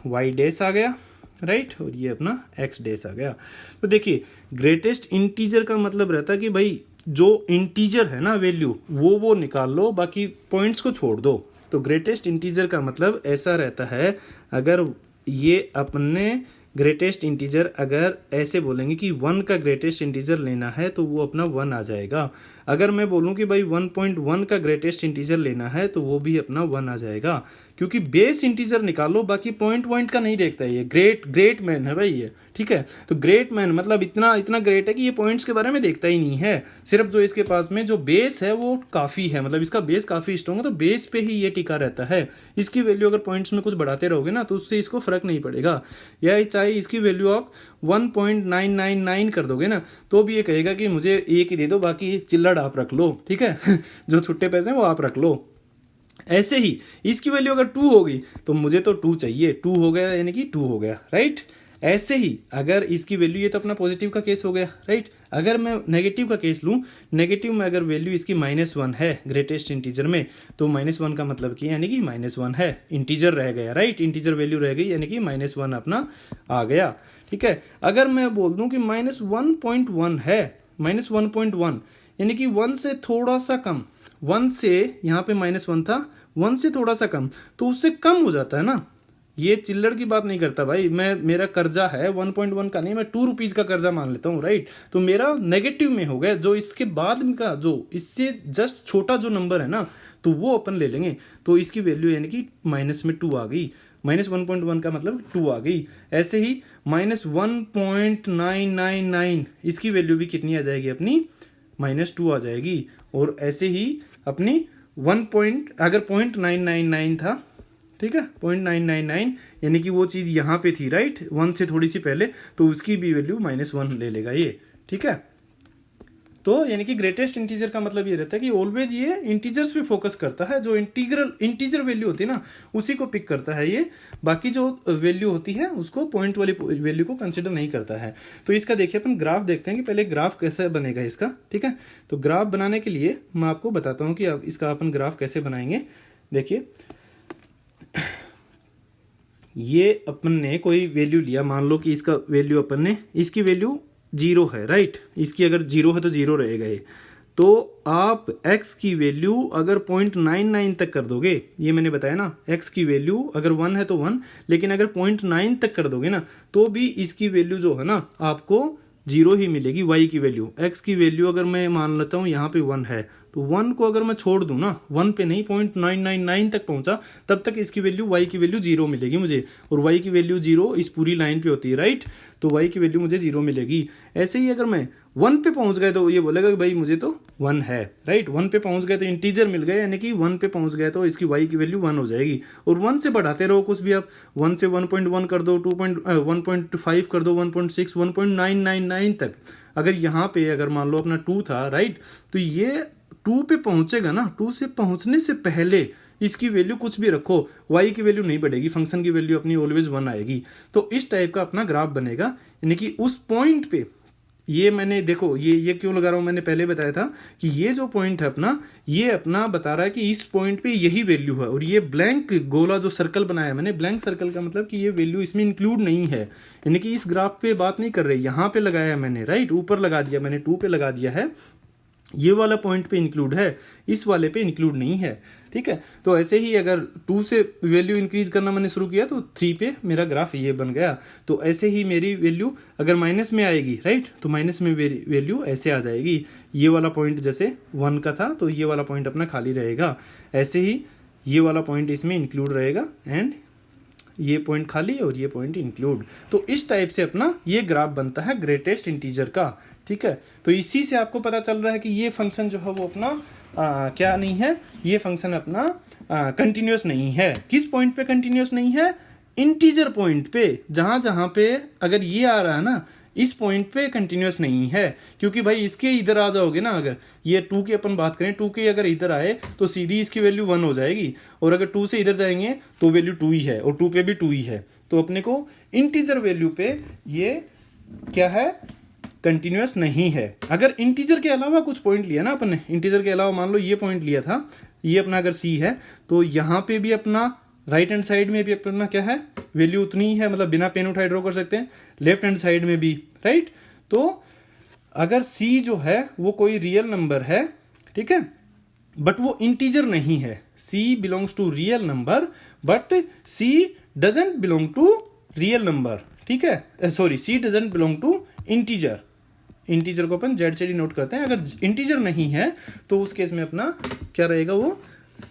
y डैश आ गया, राइट, और ये अपना x डैश आ गया। तो देखिए ग्रेटेस्ट इंटीजर का मतलब रहता है कि भाई जो इंटीजर है ना वैल्यू वो निकाल लो, बाकी पॉइंट्स को छोड़ दो। तो ग्रेटेस्ट इंटीजर का मतलब ऐसा रहता है, अगर ये अपने ग्रेटेस्ट इंटीजर अगर ऐसे बोलेंगे कि 1 का ग्रेटेस्ट इंटीजर लेना है तो वो अपना 1 आ जाएगा। अगर मैं बोलूँ कि भाई 1.1 का ग्रेटेस्ट इंटीजर लेना है तो वो भी अपना 1 आ जाएगा, क्योंकि बेस इंटीजर निकालो, बाकी पॉइंट का नहीं देखता है। ये ग्रेट मैन है भाई ये। ठीक है, तो ग्रेट मैन मतलब इतना ग्रेट है कि ये पॉइंट्स के बारे में देखता ही नहीं है। सिर्फ जो इसके पास में जो बेस है वो काफ़ी है, मतलब इसका बेस काफ़ी स्ट्रॉन्ग है, तो बेस पे ही ये टिका रहता है। इसकी वैल्यू अगर पॉइंट्स में कुछ बढ़ाते रहोगे ना तो उससे इसको फर्क नहीं पड़ेगा। या चाहे इसकी वैल्यू आप 1.999 कर दोगे ना तो भी ये कहेगा कि मुझे एक ही दे दो, बाकी चिल्लड़ आप रख लो। ठीक है जो छुट्टे पैसे हैं वो आप रख लो। ऐसे ही इसकी वैल्यू अगर 2 होगी तो मुझे तो 2 चाहिए, 2 हो गया यानी कि 2 हो गया, राइट। ऐसे ही अगर इसकी वैल्यू, ये तो अपना पॉजिटिव का केस हो गया, राइट। अगर मैं नेगेटिव का केस लूँ, नेगेटिव में अगर वैल्यू इसकी -1 है ग्रेटेस्ट इंटीजर में, तो -1 का मतलब कि यानी कि -1 है, इंटीजर रह गया, राइट, इंटीजर वैल्यू रह गई यानी कि -1 अपना आ गया। ठीक है, अगर मैं बोल दूं कि -1.1 है, -1.1 यानी कि 1 से थोड़ा सा कम, 1 से यहाँ पे -1 था, 1 से थोड़ा सा कम, तो उससे कम हो जाता है ना। ये चिल्लड़ की बात नहीं करता भाई, मेरा कर्जा है 1.1 का नहीं, मैं 2 रुपीज का कर्जा मान लेता हूँ, राइट। तो मेरा नेगेटिव में हो गया, जो इसके बाद का जो इससे जस्ट छोटा जो नंबर है ना तो वो अपन ले लेंगे। तो इसकी वैल्यू यानी कि माइनस में 2 आ गई, -1.1 का मतलब 2 आ गई। ऐसे ही -1.999 इसकी वैल्यू भी कितनी आ जाएगी अपनी, -2 आ जाएगी। और ऐसे ही अपनी अगर 0.999 था, ठीक है, 0.999 यानी कि वो चीज़ यहाँ पे थी, राइट, 1 से थोड़ी सी पहले, तो उसकी भी वैल्यू -1 ले लेगा ये। ठीक है, तो यानी कि ग्रेटेस्ट इंटीजर का मतलब ये रहता है कि ऑलवेज ये इंटीजर्स पे फोकस करता है, जो इंटीजर वैल्यू होती है ना उसी को पिक करता है ये, बाकी जो वैल्यू होती है उसको पॉइंट वाली वैल्यू को कंसिडर नहीं करता है। तो इसका देखिए अपन ग्राफ देखते हैं कि पहले ग्राफ कैसे बनेगा इसका। ठीक है, तो ग्राफ बनाने के लिए मैं आपको बताता हूँ कि अब इसका अपन ग्राफ कैसे बनाएंगे। देखिए ये अपन ने कोई वैल्यू लिया, मान लो कि इसका वैल्यू अपन ने, इसकी वैल्यू 0 है, राइट, इसकी अगर 0 है तो 0 रहेगा ये। तो आप x की वैल्यू अगर 0.99 तक कर दोगे, ये मैंने बताया ना, x की वैल्यू अगर 1 है तो 1, लेकिन अगर 0.9 तक कर दोगे ना तो भी इसकी वैल्यू जो है ना आपको 0 ही मिलेगी। y की वैल्यू, x की वैल्यू अगर मैं मान लेता हूँ यहाँ पे 1 है, तो 1 को अगर मैं छोड़ दूं ना, 1 पे नहीं 0.999 तक पहुंचा, तब तक इसकी वैल्यू, y की वैल्यू 0 मिलेगी मुझे। और y की वैल्यू 0 इस पूरी लाइन पे होती है, राइट, तो y की वैल्यू मुझे 0 मिलेगी। ऐसे ही अगर मैं 1 पे पहुंच गए तो ये बोलेगा कि भाई मुझे तो 1 है, राइट। 1 पे पहुंच गए तो इंटीजर मिल गए, यानी कि 1 पे पहुंच गए तो इसकी y की वैल्यू 1 हो जाएगी। और 1 से बढ़ाते रहो कुछ भी, आप 1 से 1.1 कर दो, 1.5 कर दो, 1.6, 1.999 तक। अगर यहाँ पे अगर मान लो अपना 2 था, राइट, तो ये 2 पे पहुंचेगा ना, 2 से पहुंचने से पहले इसकी वैल्यू कुछ भी रखो, y की वैल्यू नहीं बढ़ेगी, फंक्शन की वैल्यू अपनी ऑलवेज 1 आएगी। तो इस टाइप का अपना ग्राफ बनेगा, यानी कि उस पॉइंट पे, ये मैंने देखो ये क्यों लगा रहा हूं, मैंने पहले बताया था कि ये जो पॉइंट है अपना, ये अपना बता रहा है कि इस पॉइंट पे यही वैल्यू है। और ये ब्लैंक गोला जो सर्कल बनाया मैंने, ब्लैंक सर्कल का मतलब कि ये वैल्यू इसमें इंक्लूड नहीं है, यानी कि इस ग्राफ पे बात नहीं कर रहे, यहाँ पे लगाया मैंने, राइट, ऊपर लगा दिया मैंने, 2 पे लगा दिया है। ये वाला पॉइंट पे इंक्लूड है, इस वाले पे इंक्लूड नहीं है, ठीक है। तो ऐसे ही अगर 2 से वैल्यू इंक्रीज करना मैंने शुरू किया तो 3 पे मेरा ग्राफ ये बन गया। तो ऐसे ही मेरी वैल्यू अगर माइनस में आएगी, राइट, तो माइनस में वैल्यू ऐसे आ जाएगी। ये वाला पॉइंट जैसे 1 का था तो ये वाला पॉइंट अपना खाली रहेगा, ऐसे ही ये वाला पॉइंट इसमें इंक्लूड रहेगा एंड ये पॉइंट खाली और ये पॉइंट इंक्लूड। तो इस टाइप से अपना ये ग्राफ बनता है ग्रेटेस्ट इंटीजर का, ठीक है। तो इसी से आपको पता चल रहा है कि ये फंक्शन जो है वो अपना क्या नहीं है, ये फंक्शन अपना कंटिन्यूस नहीं है। किस पॉइंट पे कंटिन्यूस नहीं है? इंटीजर पॉइंट पे, जहां जहां पे अगर ये आ रहा है ना, इस पॉइंट पे कंटिन्यूस नहीं है। क्योंकि भाई इसके इधर आ जाओगे ना, अगर ये 2 की अपन बात करें, 2 के अगर इधर आए तो सीधी इसकी वैल्यू 1 हो जाएगी, और अगर 2 से इधर जाएंगे तो वैल्यू 2 ही है, और 2 पे भी 2 ही है। तो अपने को इंटीजर वैल्यू पे ये क्या है, कंटिन्यूस नहीं है। अगर इंटीजर के अलावा कुछ पॉइंट लिया ना अपन ने, इंटीजर के अलावा मान लो ये पॉइंट लिया था, ये अपना अगर सी है, तो यहाँ पे भी अपना राइट हैंड साइड में भी अपना क्या है, वैल्यू उतनी ही है, मतलब बिना पेन उठाए ड्रॉ कर सकते हैं। लेफ्ट हैंड साइड में भी, राइट। तो अगर सी जो है वो कोई रियल नंबर है, ठीक है, बट वो इंटीजर नहीं है, c belongs to real number but c doesn't belong to real number, ठीक है, sorry, c doesn't belong to integer. Integer को अपन जेड से डिनोट करते हैं। अगर इंटीजर नहीं है तो उस केस में अपना क्या रहेगा, वो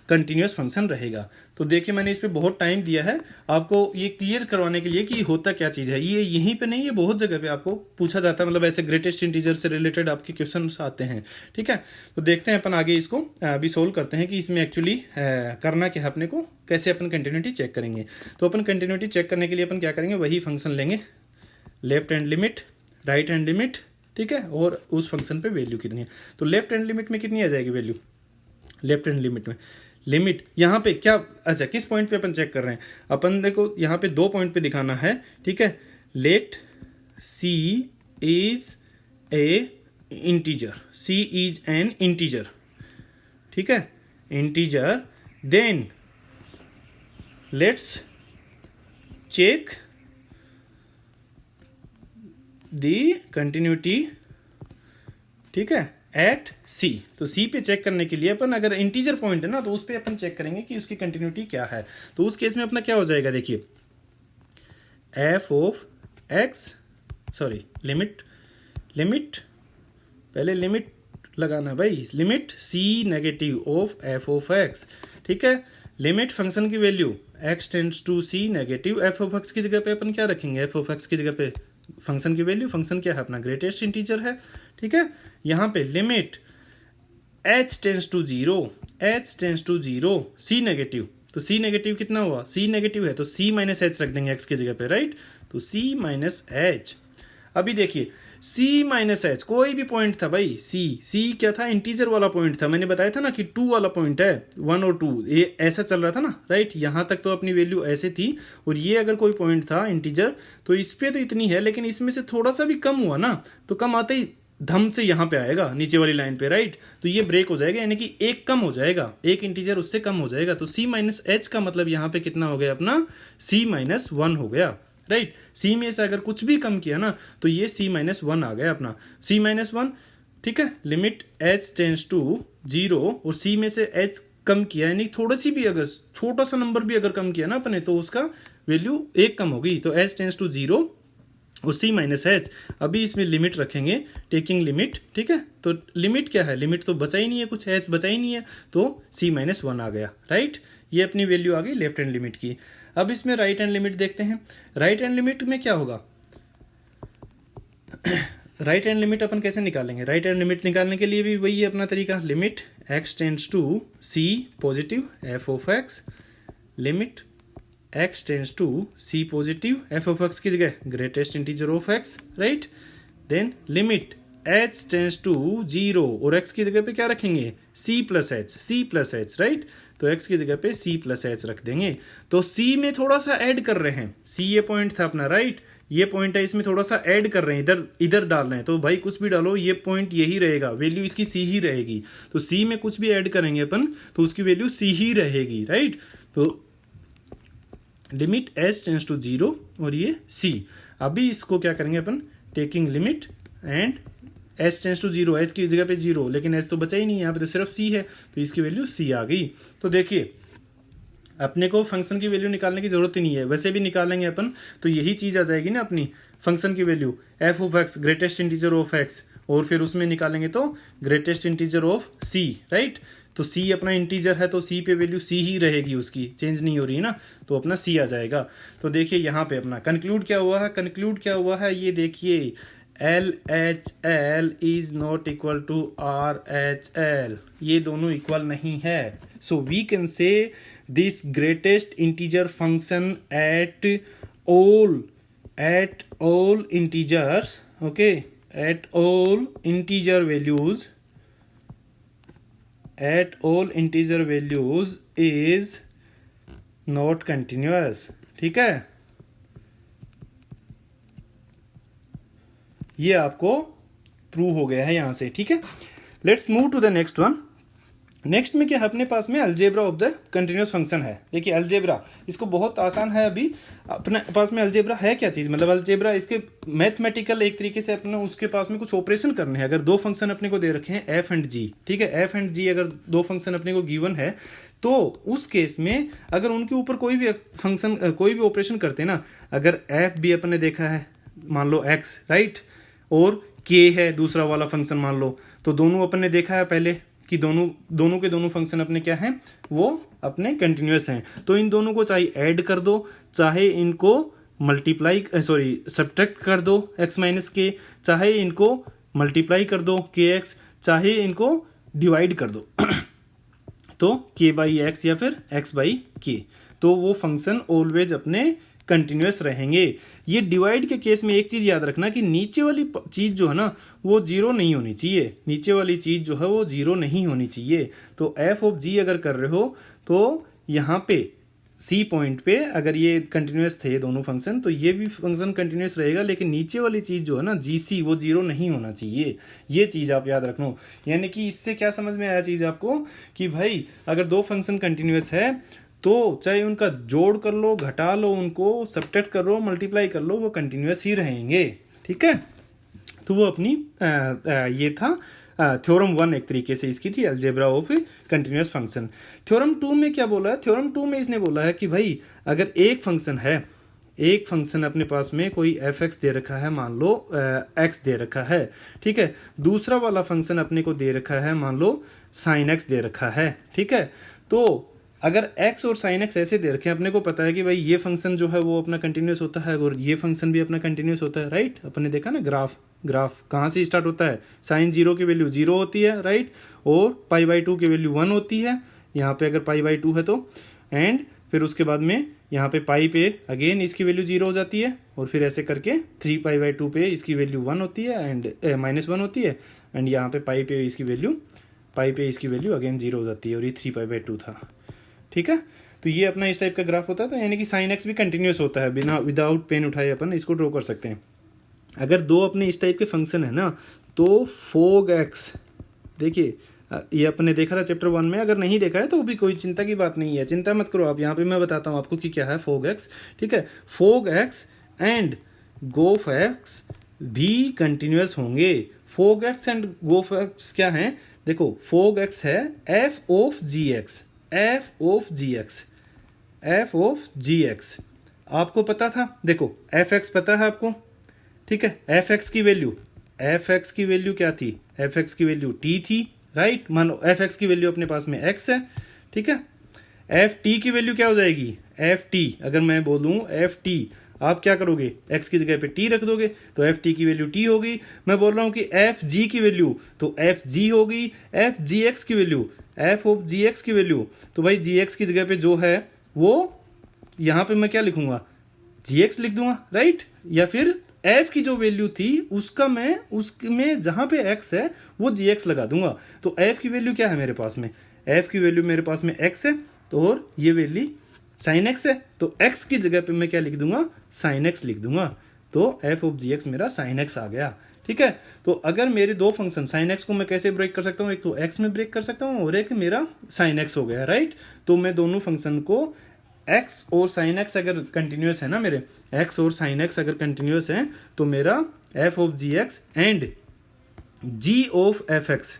कंटिन्यूस फंक्शन रहेगा। तो देखिए मैंने इस पे बहुत टाइम दिया है आपको ये क्लियर करवाने के लिए कि होता क्या चीज़ है। ये यहीं पे नहीं, ये बहुत जगह पे आपको पूछा जाता है, मतलब ऐसे ग्रेटेस्ट इंटीजर से रिलेटेड आपके क्वेश्चन आते हैं, ठीक है। तो देखते हैं अपन आगे इसको अभी सोल्व करते हैं कि इसमें एक्चुअली करना क्या है अपने को, कैसे अपन कंटिन्यूटी चेक करेंगे। तो अपन कंटिन्यूटी चेक करने के लिए अपन क्या करेंगे, वही फंक्शन लेंगे, left hand limit, right hand limit, ठीक है, और उस फंक्शन पे वैल्यू कितनी है। तो लेफ्ट हैंड लिमिट में कितनी आ जाएगी वैल्यू, लेफ्ट हैंड लिमिट में लिमिट यहाँ पे क्या, अच्छा किस पॉइंट पे अपन चेक कर रहे हैं, अपन देखो यहाँ पे 2 पॉइंट पे दिखाना है, ठीक है। Let c is a integer, c is an integer, ठीक है, integer. Then let's check the continuity, ठीक है, एट सी। तो सी पे चेक करने के लिए अपन अगर इंटीजर पॉइंट है ना तो उस पे अपन चेक करेंगे कि उसकी कंटिन्यूटी क्या है। तो उस केस में अपना क्या हो जाएगा, देखिए f of x, sorry limit, पहले लिमिट लगाना भाई, limit c negative of f of x, ठीक है। लिमिट फंक्शन की value x tends to c negative f of x की जगह पे अपन क्या रखेंगे, एफ ऑफ एक्स की जगह पे फंक्शन की वैल्यू, फंक्शन क्या है अपना ग्रेटेस्ट इंटीजर है, ठीक है। यहाँ पे limit h tends to 0 c negative, तो सी नेगेटिव कितना हुआ, सी नेगेटिव है तो c माइनस एच रख देंगे x की जगह पे, राइट। तो c माइनस एच, अभी देखिए c माइनस एच कोई भी पॉइंट था भाई, c क्या था, इंटीजर वाला पॉइंट था। मैंने बताया था ना कि 2 वाला पॉइंट है, 1 और 2 ये ऐसा चल रहा था ना, राइट। यहां तक तो अपनी वैल्यू ऐसे थी, और ये अगर कोई पॉइंट था इंटीजर तो इस पे तो इतनी है, लेकिन इसमें से थोड़ा सा भी कम हुआ ना, तो कम आते ही धम से यहां पे आएगा नीचे वाली लाइन पे, राइट। तो ये ब्रेक हो जाएगा, यानी कि एक कम हो जाएगा, एक इंटीजर उससे कम हो जाएगा। तो c माइनस एच का मतलब यहाँ पे कितना हो गया अपना, c माइनस 1 हो गया, राइट। c में से अगर कुछ भी कम किया ना तो ये c माइनस 1 आ गया अपना, c माइनस 1, ठीक है। लिमिट h टेंस टू 0 और c में से h कम किया, यानी थोड़ी सी भी अगर छोटा सा नंबर भी अगर कम किया ना अपने तो उसका वैल्यू 1 कम होगी। तो h टेंस टू 0 और c माइनस एच, अभी इसमें लिमिट रखेंगे, टेकिंग लिमिट, ठीक है। तो लिमिट क्या है, लिमिट तो बचा ही नहीं है, कुछ h बचा ही नहीं है, तो c माइनस 1 आ गया, राइट। ये अपनी वैल्यू आ गई लेफ्ट हैंड लिमिट की। अब इसमें राइट हैंड लिमिट देखते हैं। राइट हैंड लिमिट में क्या होगा, राइट हैंड लिमिट अपन कैसे निकालेंगे, राइट हैंड लिमिट निकालने के लिए भी वही है अपना तरीका, limit x tends to c positive f of x, limit x tends to c positive f of x की जगह greatest integer of x, right. Then limit h tends to 0 और x की जगह पे क्या रखेंगे, c प्लस एच, राइट। तो x की जगह पे c प्लस एच रख देंगे। तो c में थोड़ा सा ऐड कर रहे हैं, c ये पॉइंट था अपना, राइट, ये पॉइंट है, इसमें थोड़ा सा ऐड कर रहे हैं, इधर डाल रहे हैं। तो भाई कुछ भी डालो, ये पॉइंट यही रहेगा, वैल्यू इसकी c ही रहेगी। तो c में कुछ भी ऐड करेंगे अपन तो उसकी वैल्यू c ही रहेगी, राइट। तो लिमिट h टेंड्स टू 0 और ये c। अभी इसको क्या करेंगे अपन, taking limit and h tends to zero, h की जगह पे जीरो, लेकिन एच तो बचा ही नहीं, यहाँ पे तो सिर्फ सी है, तो इसकी वैल्यू सी आ गई। तो देखिए अपने को फंक्शन की वैल्यू निकालने की जरूरत ही नहीं है, वैसे भी निकालेंगे अपन तो यही चीज़ आ जाएगी ना अपनी फंक्शन की value, f of x greatest integer of x, और फिर उसमें निकालेंगे तो greatest integer of c, right. तो सी अपना इंटीजर है तो सी पे वैल्यू सी ही रहेगी, उसकी चेंज नहीं हो रही है ना, तो अपना सी आ जाएगा। तो देखिए यहाँ पे अपना कंक्लूड क्या हुआ है, कंक्लूड क्या हुआ है ये देखिए, L H L is not equal to R H L, ये दोनों इक्वल नहीं है। So we can say this greatest integer function at all integers, okay, at all integer values is not continuous, ठीक है। ये आपको प्रूव हो गया है यहां से, ठीक है। Let's move to the next one. Next में क्या है अपने पास में algebra of the continuous function है। देखिए अलजेब्रा इसको बहुत आसान है, अभी अपने पास में अलजेब्रा है क्या चीज़, मतलब अलजेब्रा इसके मैथमेटिकल एक तरीके से अपने उसके पास में कुछ ऑपरेशन करने हैं। अगर दो फंक्शन अपने को दे रखे हैं एफ एंड जी, ठीक है, एफ एंड जी अगर दो फंक्शन अपने को गिवन है तो उस केस में अगर उनके ऊपर कोई भी फंक्शन कोई भी ऑपरेशन करते हैं ना, अगर एफ भी अपने देखा है मान लो एक्स, राइट, और के है दूसरा वाला फंक्शन मान लो, तो दोनों अपन ने देखा है पहले कि दोनों के दोनों फंक्शन अपने क्या हैं, वो अपने कंटिन्यूअस हैं। तो इन दोनों को चाहे ऐड कर दो, चाहे इनको सब्ट्रैक्ट कर दो x माइनस के, चाहे इनको मल्टीप्लाई कर दो kx, चाहे इनको डिवाइड कर दो तो k बाई एक्स या फिर x बाई के, तो वो फंक्शन ऑलवेज अपने कंटिन्यूअस रहेंगे। ये डिवाइड के केस में एक चीज याद रखना कि नीचे वाली चीज जो है ना वो जीरो नहीं होनी चाहिए, नीचे वाली चीज जो है वो जीरो नहीं होनी चाहिए। तो एफ ऑफ जी अगर कर रहे हो तो यहाँ पे सी पॉइंट पे अगर ये कंटिन्यूअस थे दोनों फंक्शन तो ये भी फंक्शन कंटिन्यूअस रहेगा, लेकिन नीचे वाली चीज जो है ना जी सी वो जीरो नहीं होना चाहिए, ये चीज आप याद रखना। यानी कि इससे क्या समझ में आया चीज आपको कि भाई अगर दो फंक्शन कंटिन्यूअस है तो चाहे उनका जोड़ कर लो, घटा लो, उनको सब्ट्रैक्ट कर लो, मल्टीप्लाई कर लो, वो कंटिन्यूअस ही रहेंगे, ठीक है। तो वो अपनी ये था थ्योरम 1 एक तरीके से इसकी थी algebra of continuous function. Theorem 2 में क्या बोला है, थ्योरम 2 में इसने बोला है कि भाई अगर एक फंक्शन है, एक फंक्शन अपने पास में कोई एफ एक्स दे रखा है, मान लो एक्स दे रखा है, ठीक है, दूसरा वाला फंक्शन अपने को दे रखा है मान लो साइन एक्स दे रखा है, ठीक है। तो अगर x और साइन एक्स ऐसे दे रखे हैं, अपने को पता है कि भाई ये फंक्शन जो है वो अपना कंटिन्यूअस होता है और ये फंक्शन भी अपना कंटिन्यूअस होता है, राइट। अपने देखा ना ग्राफ कहाँ से स्टार्ट होता है, साइन जीरो की वैल्यू जीरो होती है, राइट, और पाई बाई टू की वैल्यू 1 होती है, यहाँ पे अगर पाई बाई टू है तो, एंड फिर उसके बाद में यहाँ पे पाई पे अगेन इसकी वैल्यू जीरो हो जाती है, और फिर ऐसे करके 3 पाई बाई टू पे इसकी वैल्यू 1 होती है एंड -1 होती है, एंड यहाँ पे पाई पे इसकी वैल्यू अगेन जीरो हो जाती है, और ये 3 पाई बाई टू था, ठीक है। तो ये अपना इस टाइप का ग्राफ होता है, तो यानी कि साइन एक्स भी कंटिन्यूअस होता है, बिना विदाउट पेन उठाए अपन इसको ड्रॉ कर सकते हैं। अगर दो अपने इस टाइप के फंक्शन है ना तो फोग एक्स, देखिए ये अपने देखा था चैप्टर 1 में, अगर नहीं देखा है तो भी कोई चिंता की बात नहीं है, चिंता मत करो आप, यहाँ पे मैं बताता हूँ आपको कि क्या है फोग एक्स, ठीक है। F o g x and g o f x भी कंटिन्यूअस होंगे। F o g x and g o f x क्या है, देखो फोग एक्स है f of g x, f of g x आपको पता था, देखो एफ एक्स पता है आपको, ठीक है। एफ एक्स की वैल्यू क्या थी, एफ एक्स की वैल्यू टी थी, राइट, मानो एफ एक्स की वैल्यू अपने पास में एक्स है, ठीक है। एफ टी की वैल्यू क्या हो जाएगी, एफ टी, अगर मैं बोलूं एफ टी, आप क्या करोगे, x की जगह पे t रख दोगे तो एफ टी की वैल्यू t होगी। मैं बोल रहा हूं कि एफ जी की वैल्यू तो एफ जी होगी, एफ जी एक्स की value f of g x की वैल्यू, तो भाई जी एक्स की जगह पे जो है वो यहां पे मैं क्या लिखूंगा, जी एक्स लिख दूंगा, राइट, या फिर f की जो वैल्यू थी उसका मैं उसमें जहां पे x है वो जी एक्स लगा दूंगा। तो f की वैल्यू क्या है मेरे पास में, f की वैल्यू मेरे पास में x है, तो और ये वैल्यू साइन एक्स है, तो x की जगह पे मैं क्या लिख दूंगा, साइन एक्स लिख दूंगा, तो f ऑफ जी एक्स मेरा साइन एक्स आ गया, ठीक है। तो अगर मेरे दो फंक्शन साइन एक्स को मैं कैसे ब्रेक कर सकता हूँ, एक तो x में ब्रेक कर सकता हूँ और एक मेरा साइन एक्स हो गया, राइट। तो मैं दोनों फंक्शन को x और साइन एक्स अगर कंटिन्यूअस है ना, मेरे x और साइन एक्स अगर कंटिन्यूअस है तो मेरा f of g x and g of f x,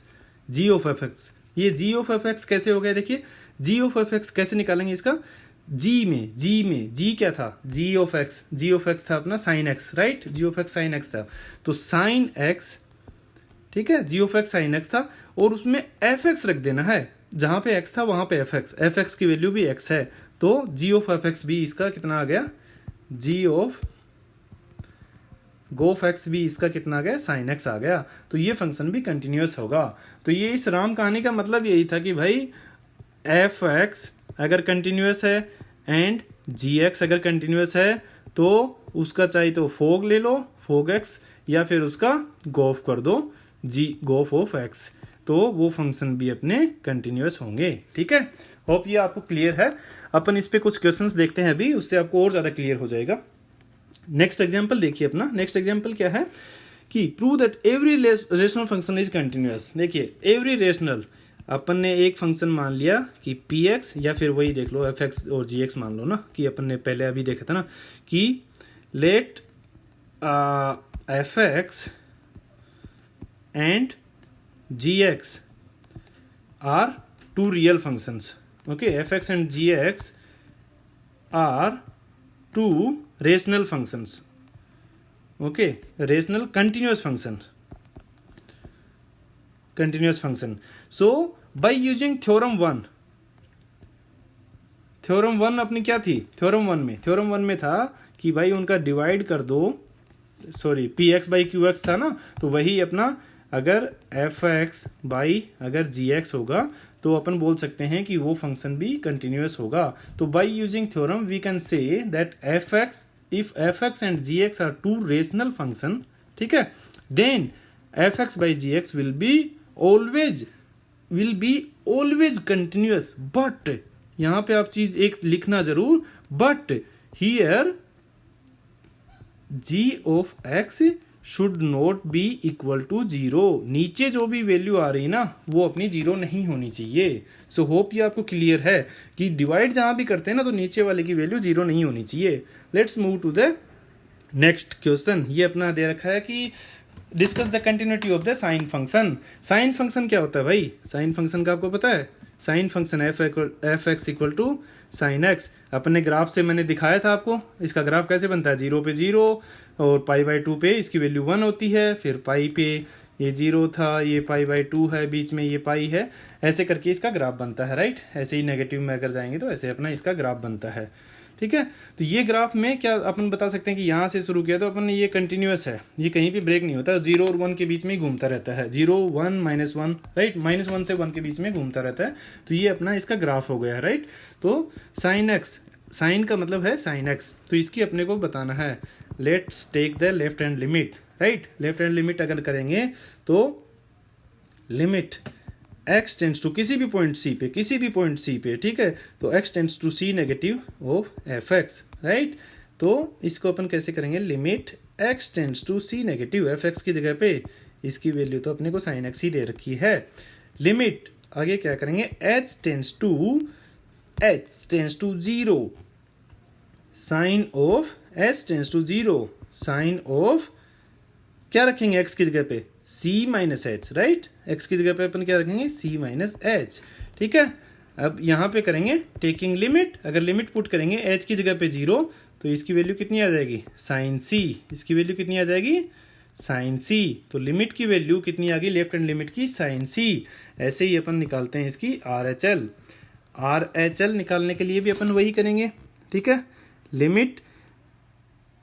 g of f x, ये जी ऑफ एफ एक्स कैसे हो गया, देखिए जी ऑफ एफ एक्स कैसे निकालेंगे इसका, जी क्या था, जी ऑफ एक्स था अपना sine x, right, g of x sine x था, तो साइन एक्स, ठीक है, g of x sine x था, और उसमें एफ एक्स रख देना है, जहां पे एक्स था वहां पे एफ एक्स की वैल्यू भी एक्स है, तो जी ऑफ एफ एक्स भी इसका कितना आ गया, जी ऑफ गोफ एक्स भी इसका कितना आ गया, साइन एक्स आ गया, तो ये फंक्शन भी कंटिन्यूअस होगा। तो ये इस राम कहानी का मतलब यही था कि भाई एफ एक्स अगर कंटिन्यूअस है एंड जी एक्स अगर कंटिन्यूअस है तो उसका चाहे तो फोग ले लो, फोग एक्स, या फिर उसका गोफ कर दो, जी गोफ ऑफ एक्स, तो वो फंक्शन भी अपने कंटिन्यूअस होंगे। ठीक है, होप ये आपको क्लियर है। अपन इस पे कुछ क्वेश्चंस देखते हैं अभी, उससे आपको और ज़्यादा क्लियर हो जाएगा। नेक्स्ट एग्जाम्पल देखिए अपना, नेक्स्ट एग्जाम्पल क्या है कि prove that every rational function is continuous. देखिए एवरी रेशनल, अपन ने एक फंक्शन मान लिया कि पी एक्स, या फिर वही देख लो एफ एक्स और जी एक्स मान लो ना, कि अपन ने पहले अभी देखा था ना कि let f x and g x are two real functions. Okay, f x and g x are two rational functions. Okay, rational continuous function. So by using theorem one अपनी क्या थी, थ्योरम वन में था कि भाई उनका डिवाइड कर दो, sorry P x by Q x था ना, तो वही अपना अगर एफ एक्स बाई अगर जी एक्स होगा तो अपन बोल सकते हैं कि वो फंक्शन भी कंटिन्यूअस होगा। तो by using theorem we can say that f x, if f x and g x are two rational function, ठीक है, then f x by g x will be always continuous. But यहां पे आप चीज एक लिखना जरूर, but here g of x should not be equal to zero. नीचे जो भी वैल्यू आ रही ना वो अपनी जीरो नहीं होनी चाहिए। सो होप ये आपको क्लियर है कि डिवाइड जहां भी करते हैं ना तो नीचे वाले की वैल्यू जीरो नहीं होनी चाहिए। Let's move to the next question. ये अपना दे रखा है कि discuss the continuity of the sine function. Sine function क्या होता है भाई, साइन फंक्शन का आपको पता है, sine function f x equal to sine x. अपने ग्राफ से मैंने दिखाया था आपको, इसका ग्राफ कैसे बनता है, 0 पे 0 और पाई बाई 2 पे इसकी वैल्यू 1 होती है, फिर पाई पे ये 0 था, ये पाई बाई 2 है, बीच में ये पाई है, ऐसे करके इसका ग्राफ बनता है, राइट। ऐसे ही नेगेटिव में अगर जाएंगे तो ऐसे अपना इसका ग्राफ बनता है। ठीक है, तो ये ग्राफ में क्या अपन बता सकते हैं कि यहाँ से शुरू किया तो अपन ने ये कंटिन्यूअस है, ये कहीं भी ब्रेक नहीं होता, 0 और 1 के बीच में ही घूमता रहता है, 0 1 -1, राइट, -1 से 1 के बीच में घूमता रहता है। तो ये अपना इसका ग्राफ हो गया, राइट। तो साइन एक्स, साइन का मतलब है साइन एक्स, तो इसकी अपने को बताना है। Let's take the left hand limit, right. Left hand limit अगर करेंगे तो लिमिट x टेंड्स टू किसी भी पॉइंट c पे, ठीक है, तो x tends to c negative of f x, right. तो इसको अपन कैसे करेंगे, limit x tends to c negative f x की जगह पे इसकी वैल्यू तो अपने को साइन एक्स ही दे रखी है। लिमिट आगे क्या करेंगे, h tends to 0 sine of h tends to 0 sine of क्या रखेंगे x की जगह पे c minus h, right. x की जगह पे अपन क्या रखेंगे, c माइनस एच, ठीक है। अब यहाँ पे करेंगे टेकिंग लिमिट, अगर लिमिट पुट करेंगे h की जगह पे 0 तो इसकी वैल्यू कितनी आ जाएगी, साइन c, इसकी वैल्यू कितनी आ जाएगी, साइन c। तो लिमिट की वैल्यू कितनी आ गई, लेफ्ट हैंड लिमिट की साइन c। ऐसे ही अपन निकालते हैं इसकी आर एच एल निकालने के लिए भी अपन वही करेंगे, ठीक है। Limit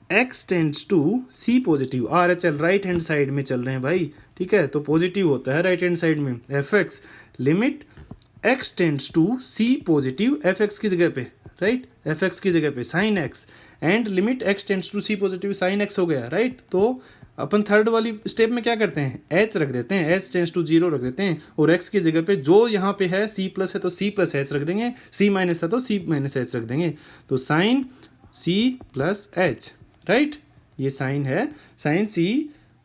x tends to c positive, R H L right hand side में चल रहे हैं भाई, ठीक है, तो पॉजिटिव होता है राइट हैंड साइड में, f x. Limit x tends to c positive f x की जगह पे, राइट, एफ एक्स की जगह पे sine x, and limit x tends to c positive sine x हो गया, राइट। तो अपन थर्ड वाली स्टेप में क्या करते हैं, h रख देते हैं, h टेंड्स टू 0 रख देते हैं, और x की जगह पे जो यहाँ पे है c प्लस है तो c प्लस एच रख देंगे, c माइनस था तो c माइनस एच रख देंगे, तो sine c plus h, right. ये साइन है sine c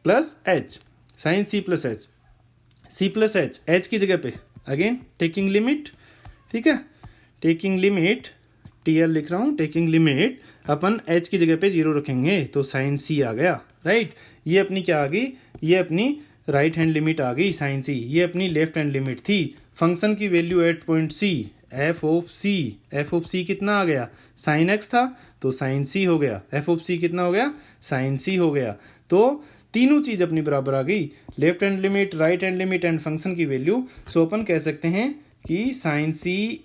plus h, sine c plus h, c plus h, h की जगह पे अगेन टेकिंग लिमिट, ठीक है, टेकिंग लिमिट TL लिख रहा हूं, टेकिंग लिमिट अपन h की जगह पे 0 रखेंगे तो साइन c आ गया, राइट। ये अपनी क्या आ गई, ये अपनी राइट हैंड लिमिट आ गई साइन सी, ये अपनी लेफ्ट हैंड लिमिट थी। फंक्शन की value at point c, f of c कितना आ गया, साइन एक्स था तो साइन सी हो गया, एफ ऑफ सी कितना हो गया, साइन सी हो गया। तो तीनों चीज अपनी बराबर आ गई, left hand limit, right hand limit and function की वैल्यू। सो अपन कह सकते हैं कि sine c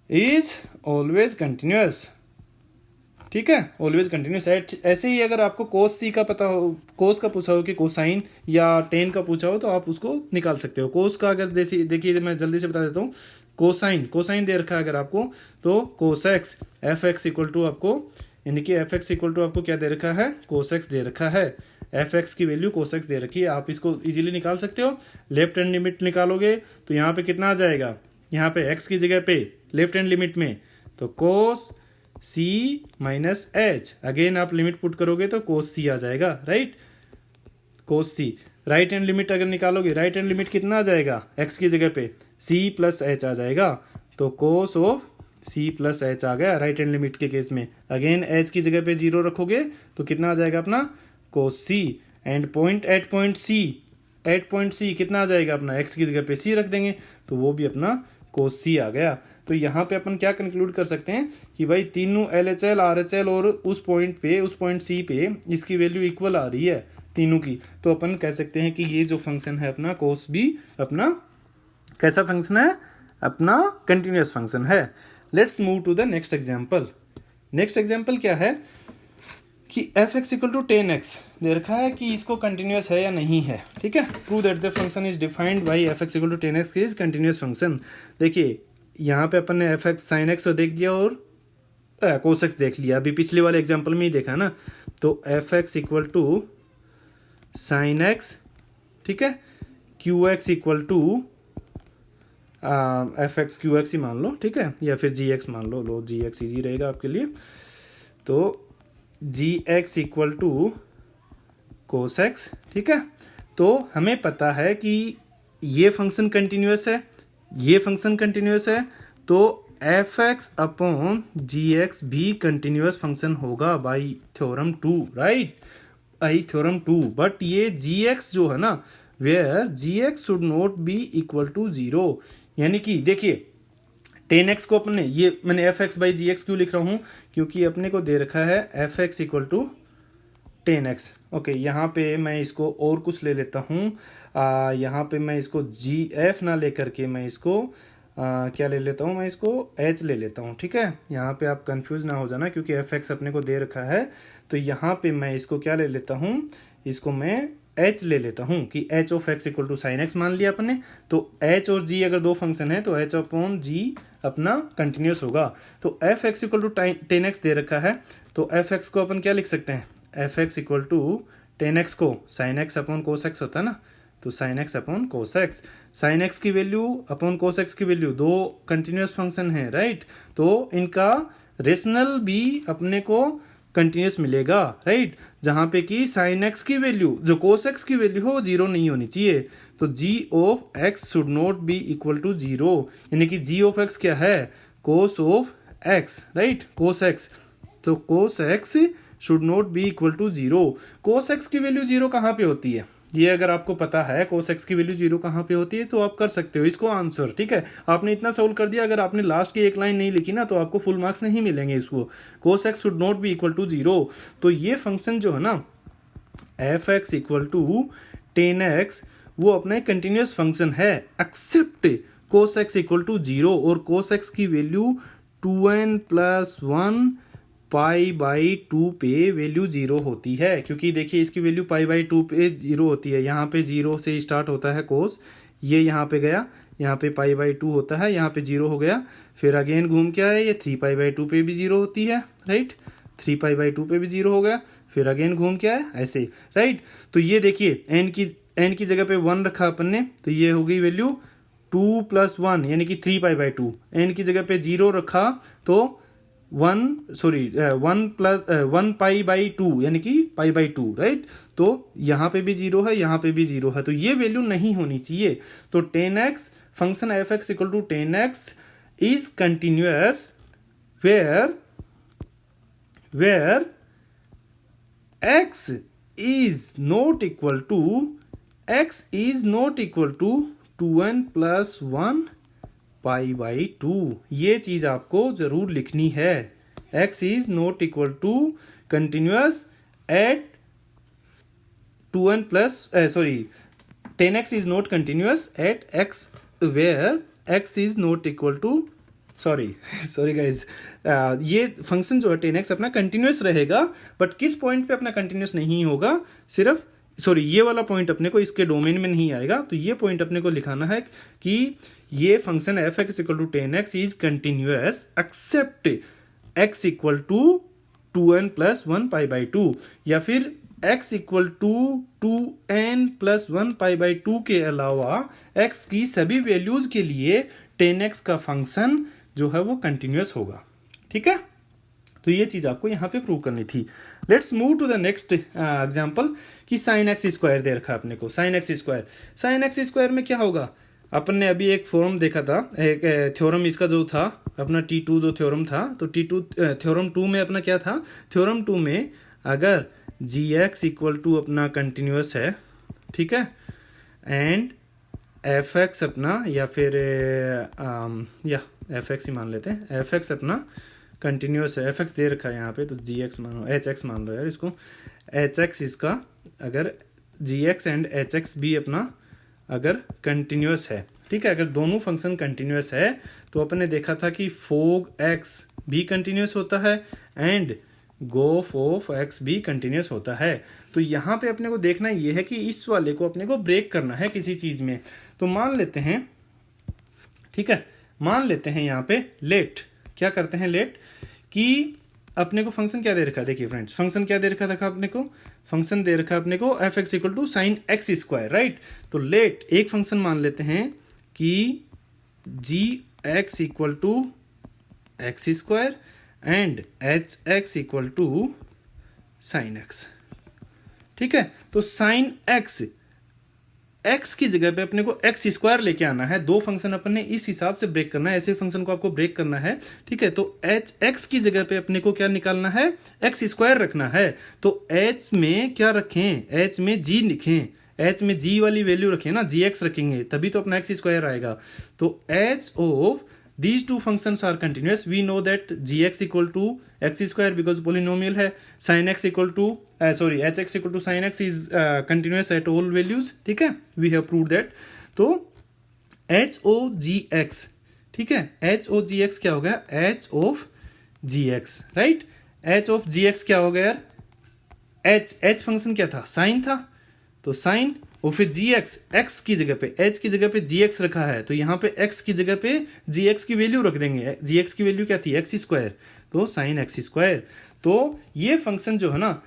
is always continuous. ठीक है, ऑलवेज कंटिन्यूस। ऐसे ही अगर आपको कोस सी का पता हो, कोस का पूछा हो कि कोसाइन या टेन का पूछा हो तो आप उसको निकाल सकते हो। कोस का अगर देखिए मैं जल्दी से बता देता हूँ, कोसाइन दे रखा है अगर आपको तो cos x, f x equal to आपको, यानी कि एफ एक्स इक्वल टू आपको क्या दे रखा है, कोस एक्स दे रखा है। एफ एक्स की वैल्यू कोस एक्स दे रखी है, आप इसको इजीली निकाल सकते हो। लेफ्ट हैंड लिमिट निकालोगे तो यहाँ पे कितना आ जाएगा, यहाँ पे एक्स की जगह पे लेफ्ट हैंड लिमिट में तो कोस सी माइनस एच, अगेन आप लिमिट पुट करोगे तो कोस सी आ जाएगा, राइट, कोस सी। राइट हैंड लिमिट अगर निकालोगे, राइट हैंड लिमिट कितना आ जाएगा, एक्स की जगह पे सी प्लस एच आ जाएगा, तो cos of c plus h आ गया राइट हैंड लिमिट के केस में। अगेन एच की जगह पे जीरो रखोगे तो कितना आ जाएगा अपना, cos c. And point at point c कितना आ जाएगा अपना, एक्स की जगह पे सी रख देंगे तो वो भी अपना कोस सी आ गया। तो यहाँ पे अपन क्या कंक्लूड कर सकते हैं कि भाई तीनों LHL RHL और उस पॉइंट सी पे इसकी वैल्यू इक्वल आ रही है तीनों की, तो अपन कह सकते हैं कि ये जो फंक्शन है अपना कोस भी अपना कैसा फंक्शन है, अपना कंटिन्यूअस फंक्शन है। Let's move to the next example. Next example क्या है कि f x equal to 10x दे रखा है कि इसको कंटिन्यूअस है या नहीं है। ठीक है, prove that the function is defined by f x equal to 10x is continuous function. देखिए यहाँ पे अपन ने एफ एक्स साइन एक्स देख दिया और कोस एक्स देख लिया, अभी पिछले वाले एग्जाम्पल में ही देखा ना। तो f x equal to sine x, ठीक है, q x equal to f x q x ही मान लो, ठीक है, या फिर जी एक्स मान लो जी एक्स ईजी रहेगा आपके लिए। तो g x equal to cos x, ठीक है। तो हमें पता है कि ये फंक्शन कंटिन्यूअस है, ये फंक्शन कंटिन्यूअस है, तो f x upon g x भी कंटिन्यूअस फंक्शन होगा बाई थ्योरम 2, राइट, बाई थ्योरम 2। बट ये जी एक्स जो है ना, where g x should not be equal to 0, यानी कि देखिए 10x को अपने, ये मैंने f x by g x क्यों लिख रहा हूँ, क्योंकि अपने को दे रखा है f x equal to 10x। Okay, यहाँ पे मैं इसको और कुछ ले लेता हूँ, यहाँ पे मैं इसको जी एफ ना लेकर के मैं इसको क्या ले लेता हूँ, मैं इसको h ले लेता हूँ। ठीक है, यहाँ पे आप कंफ्यूज ना हो जाना क्योंकि एफ एक्स अपने को दे रखा है, तो यहाँ पे मैं इसको क्या ले लेता हूँ, इसको मैं h ले लेता हूँ कि h of x equal to sine x मान लिया अपने। तो h और g अगर दो फंक्शन है तो h अपॉन g अपना कंटिन्यूस होगा। तो f x equal to 10x दे रखा है, तो एफ एक्स को अपन क्या लिख सकते हैं, F x equal to 10x को sine x upon cos x होता है ना, तो sine x upon cos x, sine x की वैल्यू अपॉन कोस एक्स की वैल्यू, दो कंटिन्यूस फंक्शन है, राइट, तो इनका रेशनल भी अपने को कंटिन्यूस मिलेगा, राइट, जहां पे कि साइन एक्स की वैल्यू जो कोस एक्स की वैल्यू हो जीरो नहीं होनी चाहिए। तो g of x should not be equal to 0, यानी कि जी ऑफ एक्स क्या है, cos of x, right, cos x. तो cos x should not be equal to 0। Cos x की वैल्यू 0 कहाँ पे होती है, ये अगर आपको पता है कोस एक्स की वैल्यू 0 कहाँ पे होती है तो आप कर सकते हो इसको आंसर। ठीक है, आपने इतना सोल्व कर दिया, अगर आपने लास्ट की एक लाइन नहीं लिखी ना तो आपको फुल मार्क्स नहीं मिलेंगे इसको। Cos x should not be equal to 0, तो ये फंक्शन जो है ना f x equal to 10x वो अपना एक कंटिन्यूस फंक्शन है except cos x equal to 0, और कोस एक्स की वैल्यू 2n+1 पाई बाई 2 पे वैल्यू 0 होती है, क्योंकि देखिए इसकी वैल्यू पाई बाई 2 पे 0 होती है। यहाँ पे 0 से स्टार्ट होता है कोस, ये यहाँ पे गया, यहाँ पे पाई बाई 2 होता है, यहाँ पे 0 हो गया, फिर अगेन घूम के आया, ये 3 पाई बाई 2 पे भी 0 होती है, राइट, 3 पाई बाई 2 पे भी 0 हो गया, फिर अगेन घूम के आया ऐसे, राइट। तो ये देखिए एन की जगह पे 1 रखा अपन ने, तो ये हो गई वैल्यू 2+1 यानी कि 3 पाई बाई 2। एन की जगह पे 0 रखा तो 1 पाई बाई 2 यानी कि पाई बाई 2, राइट। तो यहाँ पे भी 0 है, यहाँ पे भी 0 है, तो ये वैल्यू नहीं होनी चाहिए। तो 10x function f x equal to 10x is continuous where x is not equal to 2n plus 1 pi by 2। ये चीज आपको जरूर लिखनी है। x is not equal to continuous at 2n plus 10x is not continuous at x where x is not equal to sorry guys, ये फंक्शन जो है 10x अपना कंटिन्यूअस रहेगा, बट किस पॉइंट पे अपना कंटिन्यूअस नहीं होगा, सिर्फ ये वाला पॉइंट अपने को इसके डोमेन में नहीं आएगा। तो ये पॉइंट अपने को लिखाना है कि ये function f x equal to 10x is continuous except x equal to 2n plus 1 pi by 2, या फिर x equal to 2n plus 1 pi by 2 के अलावा x की सभी वैल्यूज के लिए 10x का फंक्शन जो है वो कंटिन्यूअस होगा। ठीक है, तो ये चीज आपको यहां पे प्रूव करनी थी। Let's move to the next example कि साइन एक्स स्क्वायर दे रखा है अपने को। साइन एक्स स्क्वायर में क्या होगा, अपन ने अभी एक फॉर्म देखा था, एक थ्योरम इसका जो था अपना T2 जो थ्योरम था, तो T2 थ्योरम 2 में अपना क्या था, थ्योरम 2 में अगर gx इक्वल टू अपना कंटिन्यूअस है, ठीक है, एंड एफ एक्स अपना या फिर या एफ एक्स ही मान लेते हैं, एफ एक्स अपना कंटिन्यूअस है, एफ एक्स दे रखा है यहाँ पे, तो जी एक्स मानो, एच एक्स मान लो यार इसको, एच एक्स इसका अगर जी एक्स एंड एच एक्स भी अपना अगर कंटिन्यूअस है, ठीक है, अगर दोनों फंक्शन कंटिन्यूअस है तो अपन ने देखा था कि फोग एक्स भी कंटिन्यूअस होता है एंड गोफ ऑफ एक्स भी कंटिन्यूअस होता है। तो यहाँ पे अपने को देखना ये है कि इस वाले को अपने को ब्रेक करना है किसी चीज में। तो मान लेते हैं, ठीक है, मान लेते हैं यहाँ पे लेट, क्या करते हैं लेट, कि अपने को फंक्शन क्या दे रखा है, देखिए फ्रेंड्स फंक्शन क्या दे रखा था अपने को, फंक्शन दे रखा है अपने को f x equal to sine x square, right. तो लेट एक फंक्शन मान लेते हैं कि g x equal to x square and h x equal to sine x, ठीक है। तो साइन एक्स, एक्स की जगह पे अपने को एक्स स्क्वायर लेके आना है, दो फंक्शन अपन ने इस हिसाब से ब्रेक करना है, ऐसे फंक्शन को आपको ब्रेक करना है, ठीक है। तो एच एक्स की जगह पे अपने को क्या निकालना है, एक्स स्क्वायर रखना है। तो एच में क्या रखें, एच में जी लिखें, एच में जी वाली वैल्यू रखें ना, जी एक्स रखेंगे तभी तो अपना एक्स स्क्वायर आएगा। तो H of these two functions are continuous, we know that gx equal to x square because polynomial है, sin x equal to hx equal to sin x is continuous at all values, ठीक है, we have proved that। तो h o g x, ठीक है, h o g x क्या हो गया, h of gx, right. h of gx क्या हो गया यार, h फंक्शन क्या था, साइन था, तो साइन, और फिर जी एक्स, एक्स की जगह पे एच की जगह पे जी एक्स रखा है, तो यहाँ पे एक्स की जगह पे जी एक्स की वैल्यू रख देंगे, जी एक्स की वैल्यू क्या थी, एक्स स्क्वायर, तो साइन एक्स स्क्वायर। तो ये फंक्शन जो है ना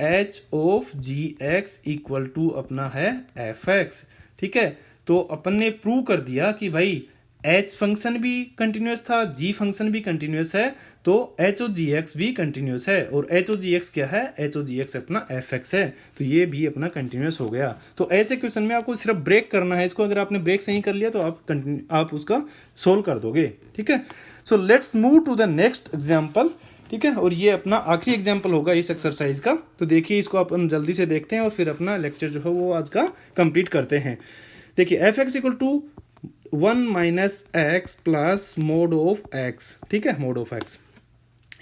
h of g x equal to अपना है एफ एक्स, ठीक है। तो अपन ने प्रूव कर दिया कि भाई एच फंक्शन भी कंटिन्यूअस था, जी फंक्शन भी कंटिन्यूअस है, तो एच ओ जी एक्स भी कंटिन्यूअस है, और एच ओ जी एक्स क्या है, एच ओ जी एक्स अपना एफ एक्स है, तो ये भी अपना कंटिन्यूअस हो गया। तो ऐसे क्वेश्चन में आपको सिर्फ ब्रेक करना है इसको, अगर आपने ब्रेक सही कर लिया तो आप उसका सोल्व कर दोगे, ठीक है। So let's move to the next example, ठीक है, और ये अपना आखिरी एग्जाम्पल होगा इस एक्सरसाइज का। तो देखिए इसको अपन जल्दी से देखते हैं और फिर अपना लेक्चर जो है वो आज का कंप्लीट करते हैं। देखिए f x equal to 1 minus x plus mod of x, ठीक है, मोड ऑफ एक्स,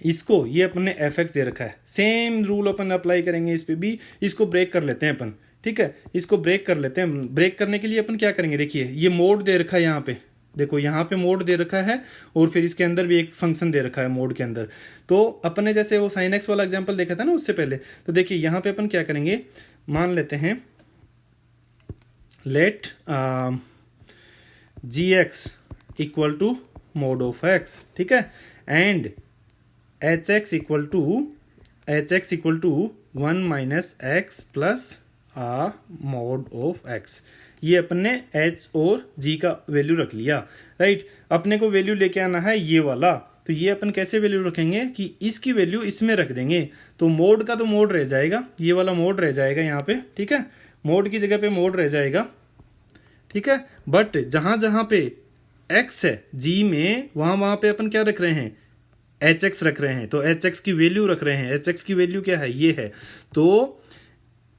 इसको ये अपन ने एफ एक्स दे रखा है, सेम रूल अपन अप्लाई करेंगे इस पे भी, इसको ब्रेक कर लेते हैं अपन, ठीक है, इसको ब्रेक कर लेते हैं। ब्रेक करने के लिए अपन क्या करेंगे, देखिए ये मोड दे रखा है यहाँ पे, देखो यहाँ पे मोड दे रखा है और फिर इसके अंदर भी एक फंक्शन दे रखा है मोड के अंदर। तो अपन ने जैसे वो साइन एक्स वाला एग्जाम्पल देखा था ना उससे पहले, तो देखिए यहाँ पे अपन क्या करेंगे, मान लेते हैं let g x equal to mode of x, ठीक है, and h x equal to 1 minus x plus mod of x. ये अपन ने एच और जी का वैल्यू रख लिया, राइट। अपने को वैल्यू लेके आना है ये वाला, तो ये अपन कैसे वैल्यू रखेंगे कि इसकी वैल्यू इसमें रख देंगे, तो मोड का तो मोड रह जाएगा, ये वाला मोड रह जाएगा यहाँ पे, ठीक है, मोड की जगह पे मोड रह जाएगा, ठीक है। बट जहां जहां पे x है जी में, वहां पे अपन क्या रख रहे हैं, एच एक्स रख रहे हैं, तो एच एक्स की वैल्यू रख रहे हैं, एच एक्स की वैल्यू क्या है, ये है, तो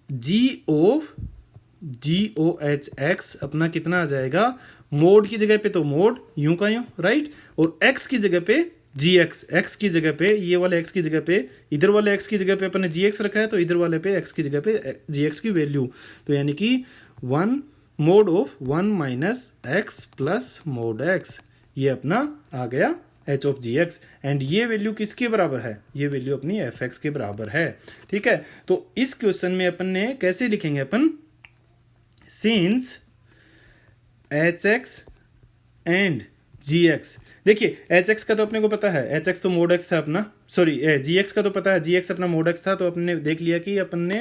जी ओ एच एक्स अपना कितना आ जाएगा, मोड की जगह पे तो मोड यूं का यूं, राइट, और एक्स की जगह पे जी एक्स, एक्स की जगह पे, ये वाले एक्स की जगह पे, इधर वाले एक्स की जगह पे अपन ने जी एक्स रखा है, तो इधर वाले पे एक्स की जगह पे जी एक्स की वैल्यू, तो यानी कि 1 mod of 1 minus x plus mod x, ये अपना आ गया h of g x, and ये वैल्यू किसके बराबर है, ये वैल्यू अपनी एफ एक्स के बराबर है। ठीक है, तो इस क्वेश्चन में अपन ने कैसे लिखेंगे, अपन since h x and g x, देखिए एच एक्स का तो अपने को पता है, एच एक्स तो मोड एक्स था अपना, सॉरी जी एक्स का तो पता है, जी एक्स अपना मोड एक्स था, तो अपने देख लिया कि अपन ने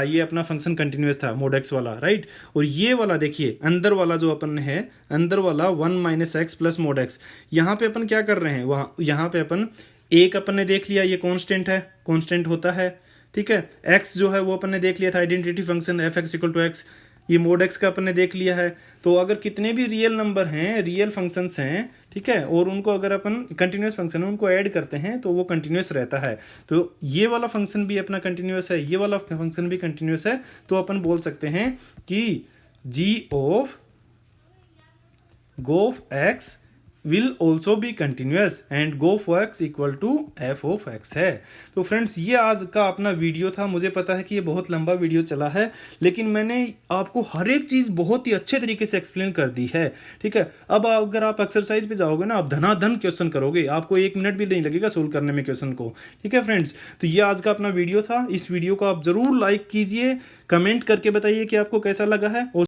ये अपना फंक्शन कंटिन्यूस था मोड एक्स वाला, राइट, और ये वाला देखिए अंदर वाला जो अपन है, अंदर वाला 1 minus x plus mod x, यहाँ पे अपन क्या कर रहे हैं, वहाँ यहाँ पे अपन एक अपन ने देख लिया ये कॉन्स्टेंट है, कॉन्स्टेंट होता है, ठीक है, एक्स जो है वो अपन ने देख लिया था identity function f x equal to x, ये मोड एक्स का अपन ने देख लिया है, तो अगर कितने भी रियल नंबर हैं, रियल फंक्शंस हैं, ठीक है, और उनको अगर अपन कंटिन्यूस फंक्शन है उनको ऐड करते हैं तो वो कंटिन्यूस रहता है, तो ये वाला फंक्शन भी अपना कंटिन्यूस है, ये वाला फंक्शन भी कंटिन्यूस है, तो अपन बोल सकते हैं कि जी ऑफ गोफ x will also be continuous and go for x equal to f of x है। तो फ्रेंड्स ये आज का अपना वीडियो था, मुझे पता है कि ये बहुत लंबा वीडियो चला है, लेकिन मैंने आपको हर एक चीज़ बहुत ही अच्छे तरीके से एक्सप्लेन कर दी है। ठीक है, अब अगर आप एक्सरसाइज पे जाओगे ना, आप धनाधन क्वेश्चन करोगे, आपको 1 मिनट भी नहीं लगेगा सोल्व करने में क्वेश्चन को। ठीक है फ्रेंड्स, तो ये आज का अपना वीडियो था, इस वीडियो को आप जरूर लाइक कीजिए, कमेंट करके बताइए कि आपको कैसा लगा है, और